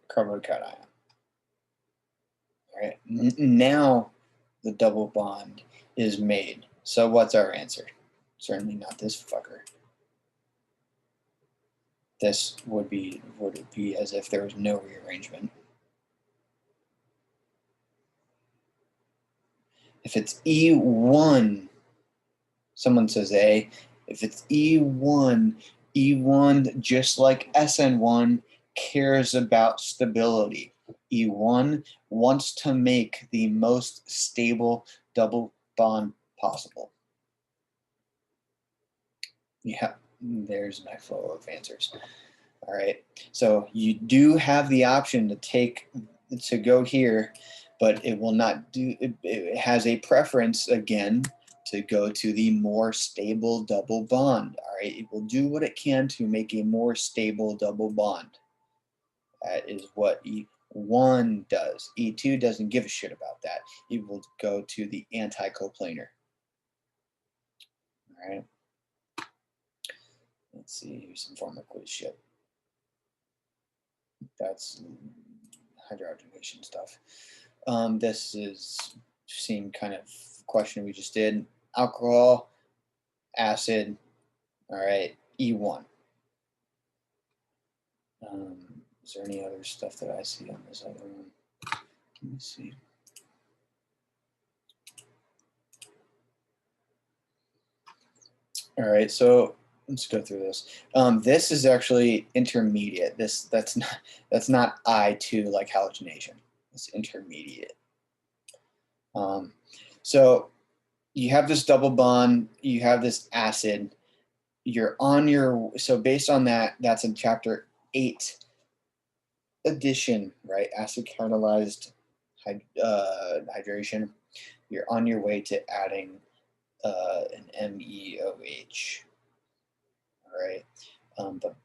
Speaker 1: carbocation. All right, now the double bond is made. So what's our answer? Certainly not this fucker. This would it be as if there was no rearrangement. If it's E1, someone says A. If it's E1, E1, just like SN1, cares about stability. E1 wants to make the most stable double bond possible. Yeah, there's my flow of answers. All right, so you do have the option to go here, but it will not do, it has a preference again to go to the more stable double bond. All right, it will do what it can to make a more stable double bond. That is what E1 does. E2 doesn't give a shit about that. It will go to the anti-coplanar. All right. Let's see, here's some formal quiz shit. That's hydrogenation stuff. This is same kind of question we just did. Alcohol, acid, all right, E1. Is there any other stuff that I see on this other one? Let me see. All right, so let's go through this. This is actually intermediate. That's not I2 like halogenation. It's intermediate. So you have this double bond, you have this acid, you're on your, so based on that, that's in chapter 8 addition, right? Acid catalyzed hydration. You're on your way to adding an MEOH. All right. But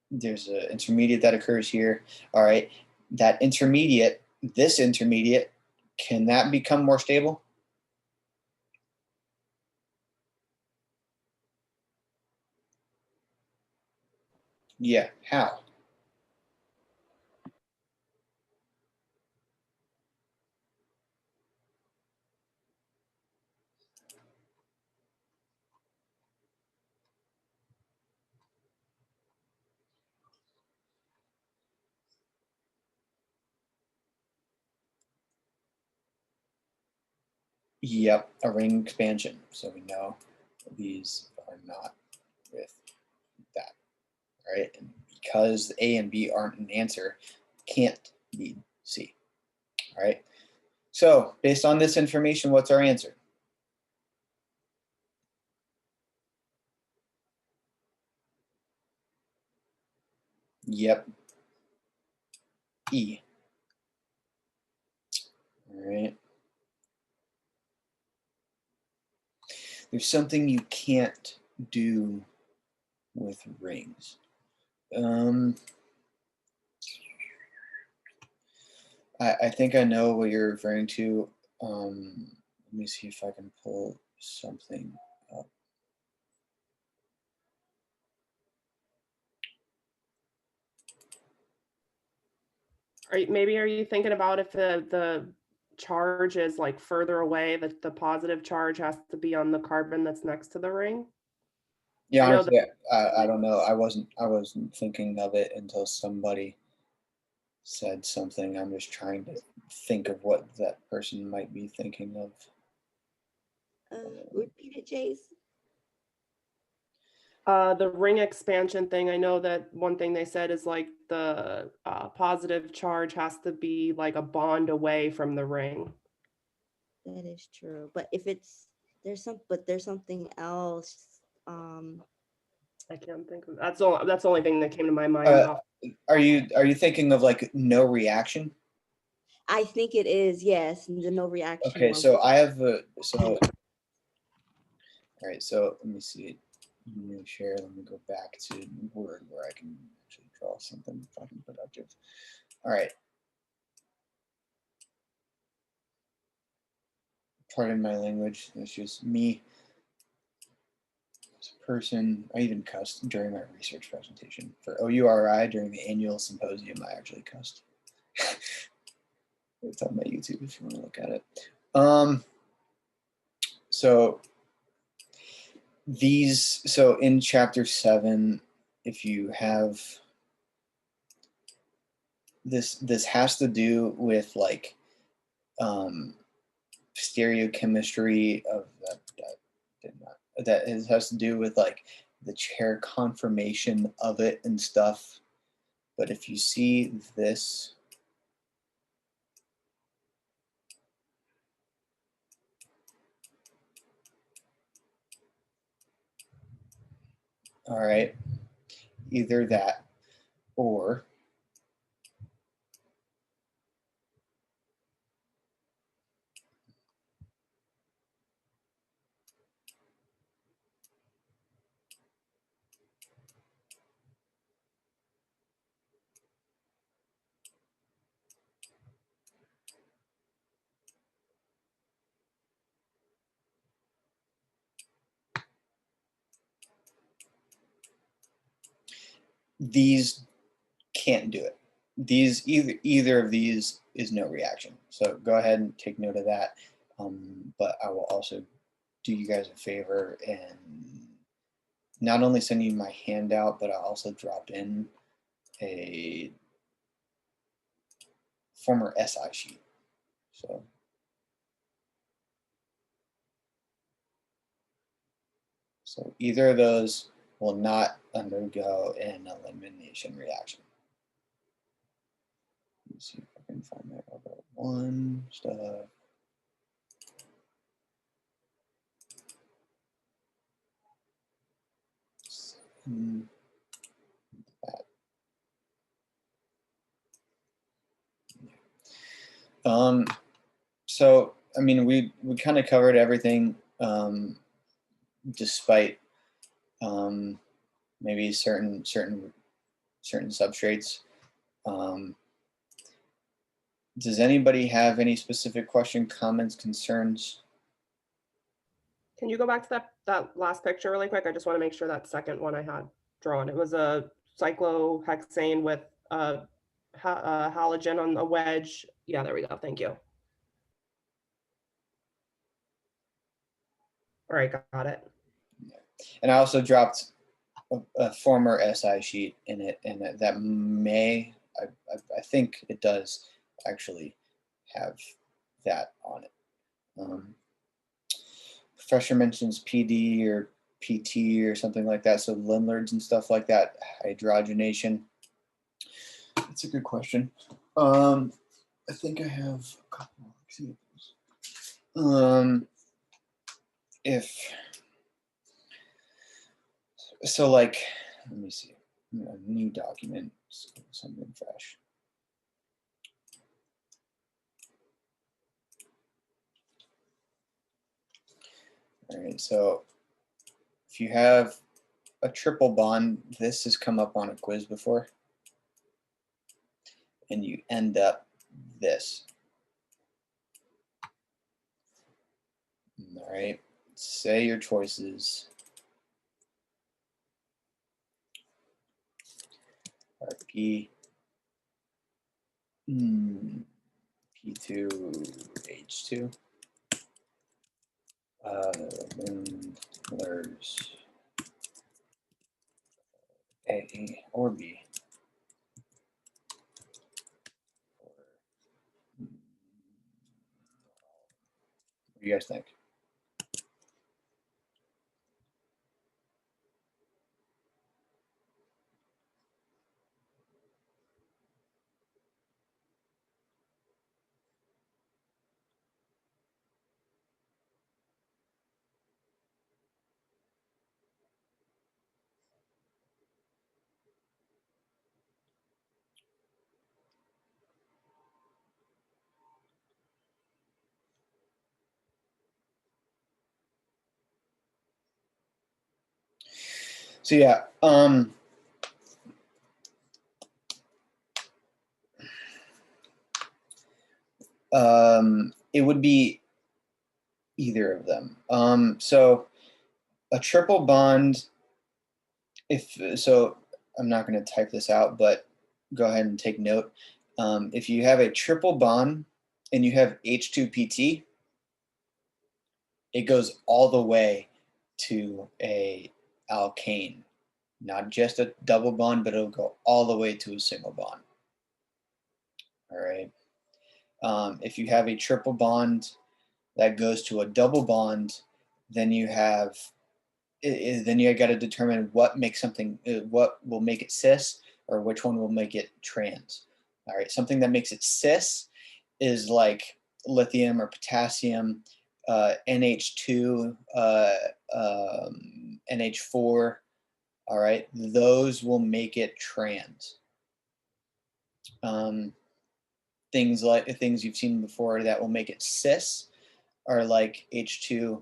Speaker 1: there's an intermediate that occurs here. All right. That intermediate, this intermediate, can that become more stable? Yeah. How? Yep, a ring expansion. So we know these are not with that, right? And because A and B aren't an answer, can't be C, all right? So based on this information, what's our answer? Yep, E. All right. There's something you can't do with rings. I think I know what you're referring to. Let me see if I can pull something up.
Speaker 4: Are you thinking about if the charge is like further away, that the positive charge has to be on the carbon that's next to the ring?
Speaker 1: Yeah,
Speaker 4: I know
Speaker 1: honestly, I don't know. I wasn't thinking of it until somebody said something. I'm just trying to think of what that person might be thinking of.
Speaker 2: Repeat it, Jace.
Speaker 4: The ring expansion thing, I know that one thing they said is like the positive charge has to be like a bond away from the ring.
Speaker 2: That is true. But if it's there's something else.
Speaker 4: I can't think of that's the only thing that came to my mind.
Speaker 1: Are you thinking of like no reaction?
Speaker 2: I think it is, yes, the no reaction.
Speaker 1: Okay, so I have all right, so let me see. Let me share. Let me go back to Word where I can actually draw something fucking productive. All right. Pardon my language. It's just me as a person. I even cussed during my research presentation for OURI during the annual symposium. I actually cussed. It's on my YouTube if you want to look at it. So in chapter 7, if you have this has to do with like stereochemistry of that has to do with like the chair conformation of it and stuff. But if you see this, all right, either that or these can't do it. These either of these is no reaction. So go ahead and take note of that. But I will also do you guys a favor and not only send you my handout, but I'll also drop in a former SI sheet. So either of those will not undergo an elimination reaction. Let me see if I can find my other one stuff. So I mean, we kind of covered everything, despite maybe certain substrates. Does anybody have any specific question, comments, concerns?
Speaker 4: Can you go back to that last picture really quick? I just want to make sure that second one I had drawn. It was a cyclohexane with a halogen on the wedge. Yeah, there we go. Thank you. All right, got it.
Speaker 1: And I also dropped a former SI sheet in it, and that may, I think it does actually have that on it. Professor mentions PD or PT or something like that, so Lindlards and stuff like that, hydrogenation. That's a good question. I think I have a couple more examples. So like, let me see, a new document, something fresh. All right, so if you have a triple bond, this has come up on a quiz before, and you end up this. All right, say your choices are P2H2, Lindlers, A or B. What do you guys think? So yeah, it would be either of them. So a triple bond, so I'm not going to type this out, but go ahead and take note. If you have a triple bond and you have H2PT, it goes all the way to a alkane, not just a double bond, but it'll go all the way to a single bond. All right. If you have a triple bond that goes to a double bond, then you have, then you got to determine what makes something, what will make it cis, or which one will make it trans. All right, something that makes it cis is like lithium or potassium, NH2, NH4. All right, those will make it trans. Things you've seen before that will make it cis are like H2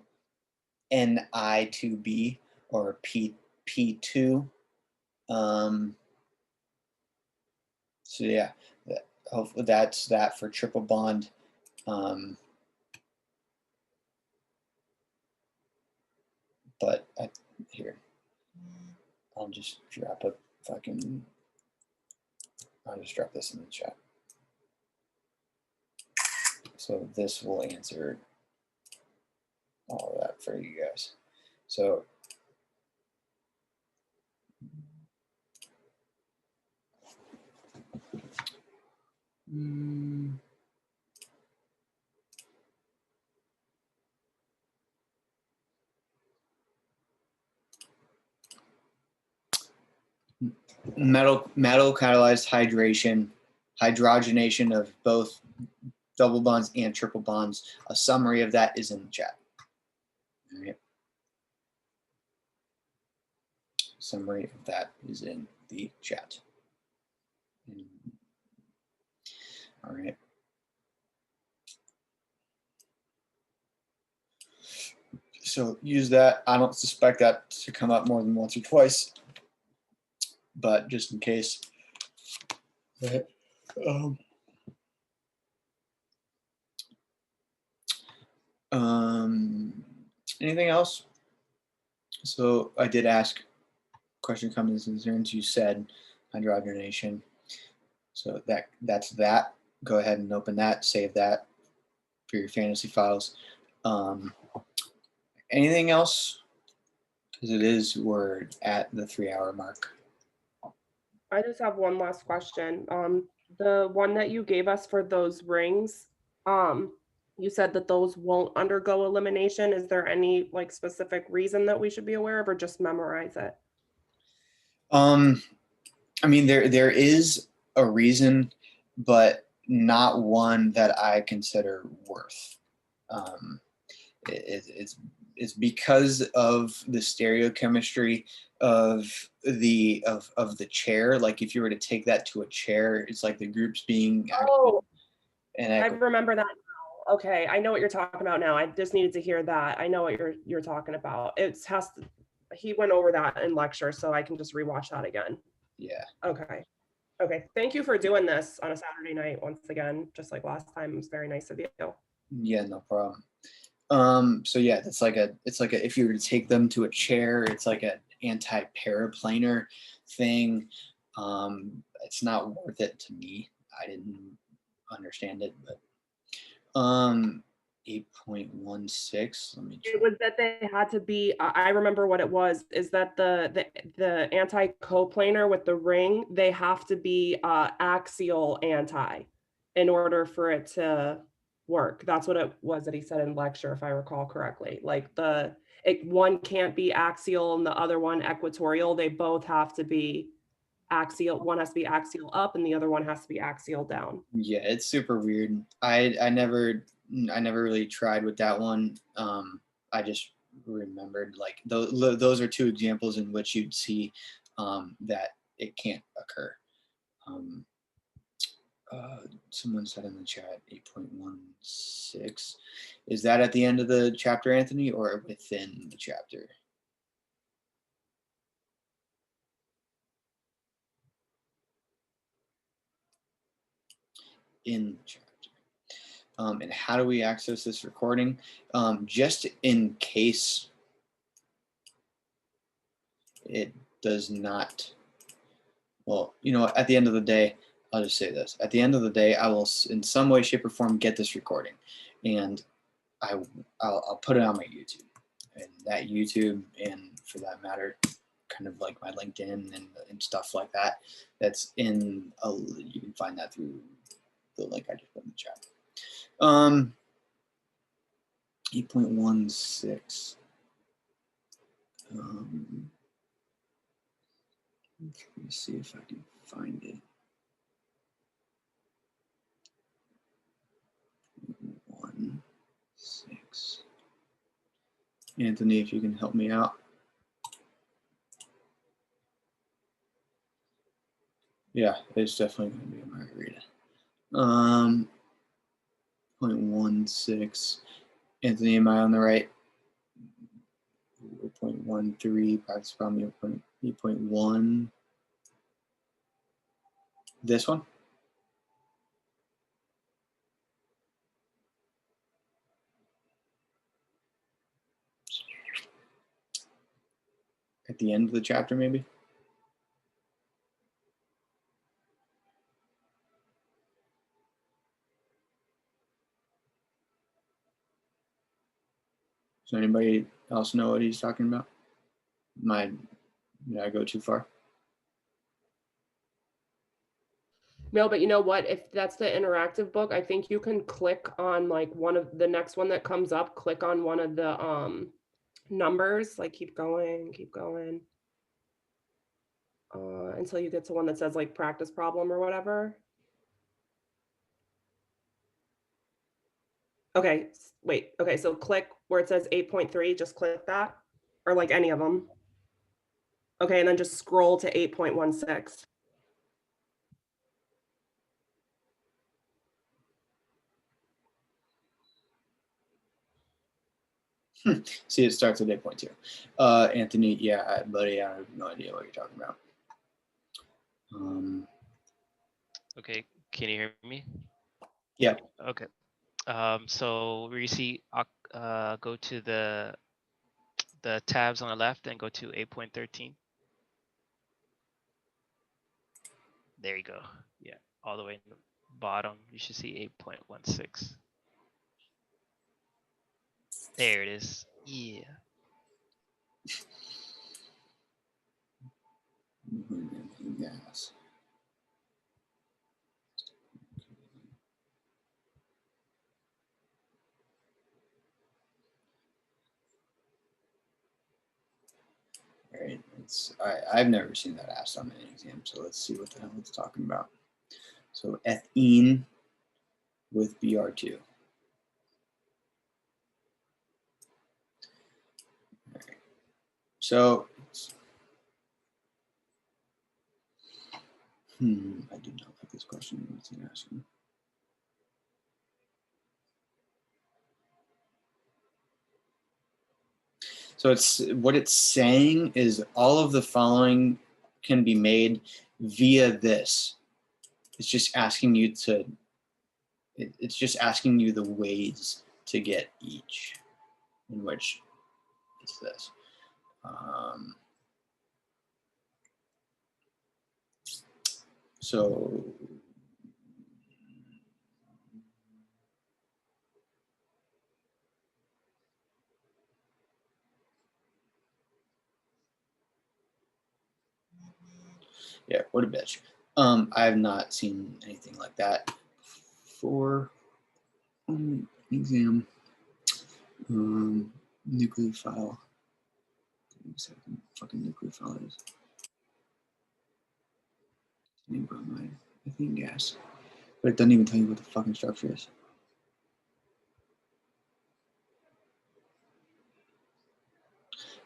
Speaker 1: Ni2b or P2. So yeah, hopefully that's that for triple bond. But here, I'll just drop a fucking, I'll just drop this in the chat. So this will answer all of that for you guys. So metal catalyzed hydrogenation of both double bonds and triple bonds. A summary of that is in the chat. All right. Summary of that is in the chat. All right. So use that. I don't suspect that to come up more than once or twice, but just in case. Anything else? So I did ask question, comments, and concerns. You said hydrogenation. So that's that. Go ahead and open that, save that for your fantasy files. Anything else? Because we're at the 3-hour mark.
Speaker 4: I just have one last question. The one that you gave us for those rings, you said that those won't undergo elimination. Is there any like specific reason that we should be aware of, or just memorize it?
Speaker 1: I mean, there is a reason, but not one that I consider worth. It's because of the stereochemistry of the chair. Like if you were to take that to a chair, it's like the groups being
Speaker 4: Oh,
Speaker 1: and
Speaker 4: I remember that now. Okay, I know what you're talking about now. I just needed to hear that. I know what you're talking about. He went over that in lecture, so I can just rewatch that again.
Speaker 1: Yeah.
Speaker 4: Okay. Okay. Thank you for doing this on a Saturday night once again, just like last time. It was very nice of you.
Speaker 1: Yeah, no problem. So yeah, it's like if you were to take them to a chair, it's like an anti-paraplanar thing. It's not worth it to me. I didn't understand it, but 8.16. Let me try.
Speaker 4: It was that they had to be, I remember what it was, is that the anti-coplanar with the ring, they have to be axial anti in order for it to work. That's what it was that he said in lecture, if I recall correctly. Like one can't be axial and the other one equatorial. They both have to be axial. One has to be axial up and the other one has to be axial down.
Speaker 1: Yeah, it's super weird. I never really tried with that one. I just remembered like those are two examples in which you'd see that it can't occur. Someone said in the chat 8.16. Is that at the end of the chapter, Anthony, or within the chapter? In the chapter. And how do we access this recording? Just in case it does not, well, you know, at the end of the day, I'll just say this. At the end of the day, I will, in some way, shape, or form, get this recording. And I'll put it on my YouTube. And that YouTube, and for that matter, kind of like my LinkedIn and stuff like that, that's in, you can find that through the link I just put in the chat. 8.16. Let me see if I can find it. 1.6. Anthony, if you can help me out. Yeah, it's definitely going to be a margarita. 0.16. Anthony, am I on the right? 0.13, that's probably 8.1. This one? At the end of the chapter, maybe? Does anybody else know what he's talking about? Did I go too far?
Speaker 4: No, but you know what? If that's the interactive book, I think you can click on like one of the next one that comes up, click on one of the numbers, like keep going, keep going. until you get to one that says like practice problem or whatever. Okay, wait, okay, so click where it says 8.3, just click that, or like any of them. Okay, and then just scroll to 8.16.
Speaker 1: See, it starts at 8.2. Anthony, yeah, buddy, I have no idea what you're talking about.
Speaker 6: Okay, can you hear me?
Speaker 1: Yeah.
Speaker 6: Okay. So where you see, go to the tabs on the left and go to 8.13. There you go. Yeah, all the way in the bottom, you should see 8.16. There it is. Yeah.
Speaker 1: Gas. All right, I've never seen that asked on an exam, so let's see what the hell it's talking about. So ethene with Br2. All right. So I do not like this question. What's it asking? So what it's saying is all of the following can be made via this. It's just asking you to. It's just asking you the ways to get each, in which it's this. So yeah, what a bitch. I have not seen anything like that for exam. Nucleophile. Fucking nucleophile is. Bromide, methane gas. But it doesn't even tell you what the fucking structure is.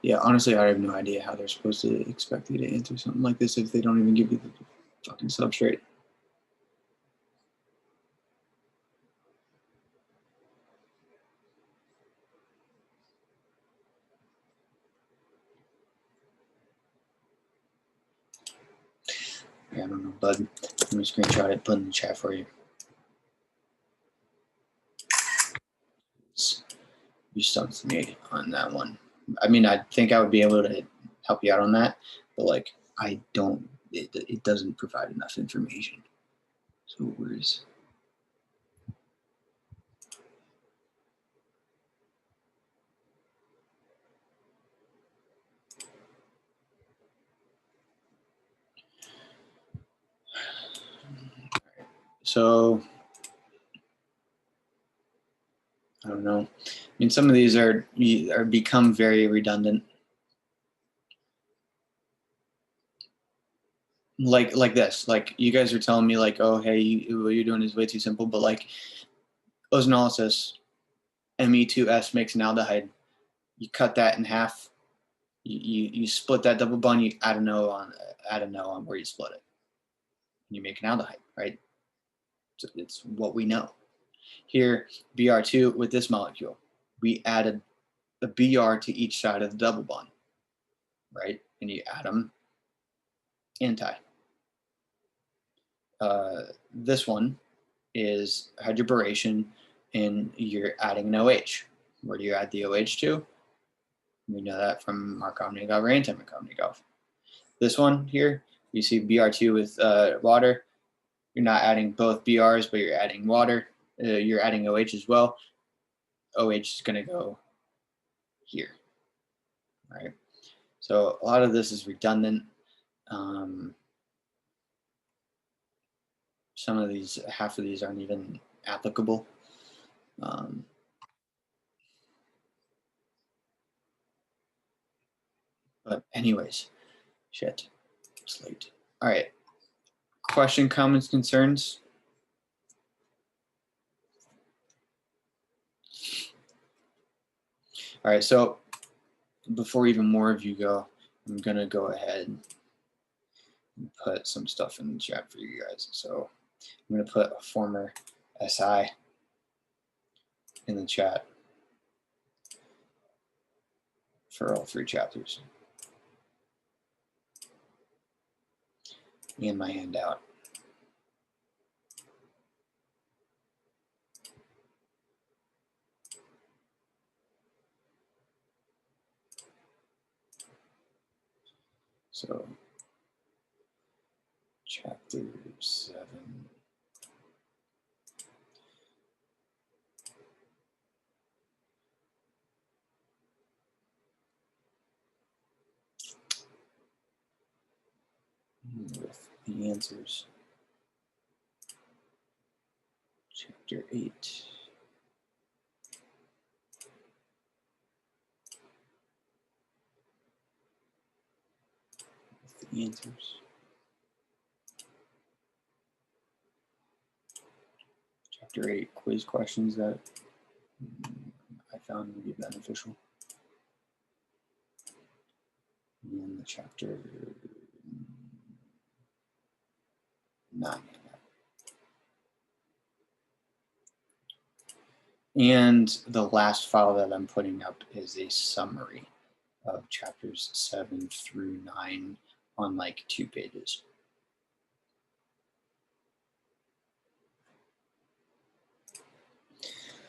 Speaker 1: Yeah, honestly, I have no idea how they're supposed to expect you to answer something like this if they don't even give you the fucking substrate. Yeah, I don't know, bud. I'm gonna screenshot it, put it in the chat for you. You stumped me on that one. I mean, I think I would be able to help you out on that, but like, I don't. It doesn't provide enough information. So where's? So I don't know. I mean, some of these are become very redundant. Like this, like you guys are telling me like, oh, hey, what you're doing is way too simple, but like ozonolysis, Me2S makes an aldehyde. You cut that in half. You split that double bond. You add a no on where you split it. You make an aldehyde, right? So it's what we know. Here, Br2 with this molecule, we added a Br to each side of the double bond, right? And you add them anti. This one is hydroboration, and you're adding an OH. Where do you add the OH to? We know that from Markovnikov or anti-Markovnikov. This one here, you see Br2 with water. You're not adding both BRs, but you're adding water. You're adding OH as well. OH is going to go here, right? So a lot of this is redundant. Some of these, half of these aren't even applicable. But anyways, shit. Slate. All right. Question, comments, concerns? All right, so before even more of you go, I'm gonna go ahead and put some stuff in the chat for you guys. So I'm gonna put a former SI in the chat for all 3 chapters and my handout. So chapter 7. With the answers. Chapter 8. With the answers. Chapter 8, quiz questions that I found would be beneficial. And the chapter 9. And the last file that I'm putting up is a summary of chapters 7 through 9 on like 2 pages.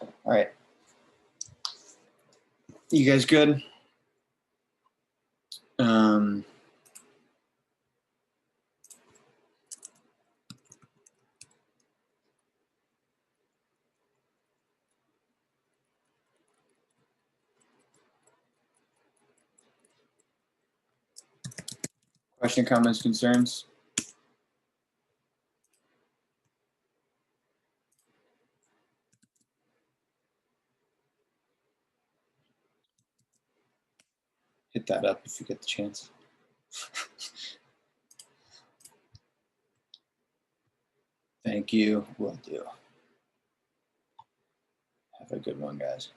Speaker 1: All right. You guys good? Question, comments, concerns? Hit that up if you get the chance. Thank you. Will do. Have a good one, guys.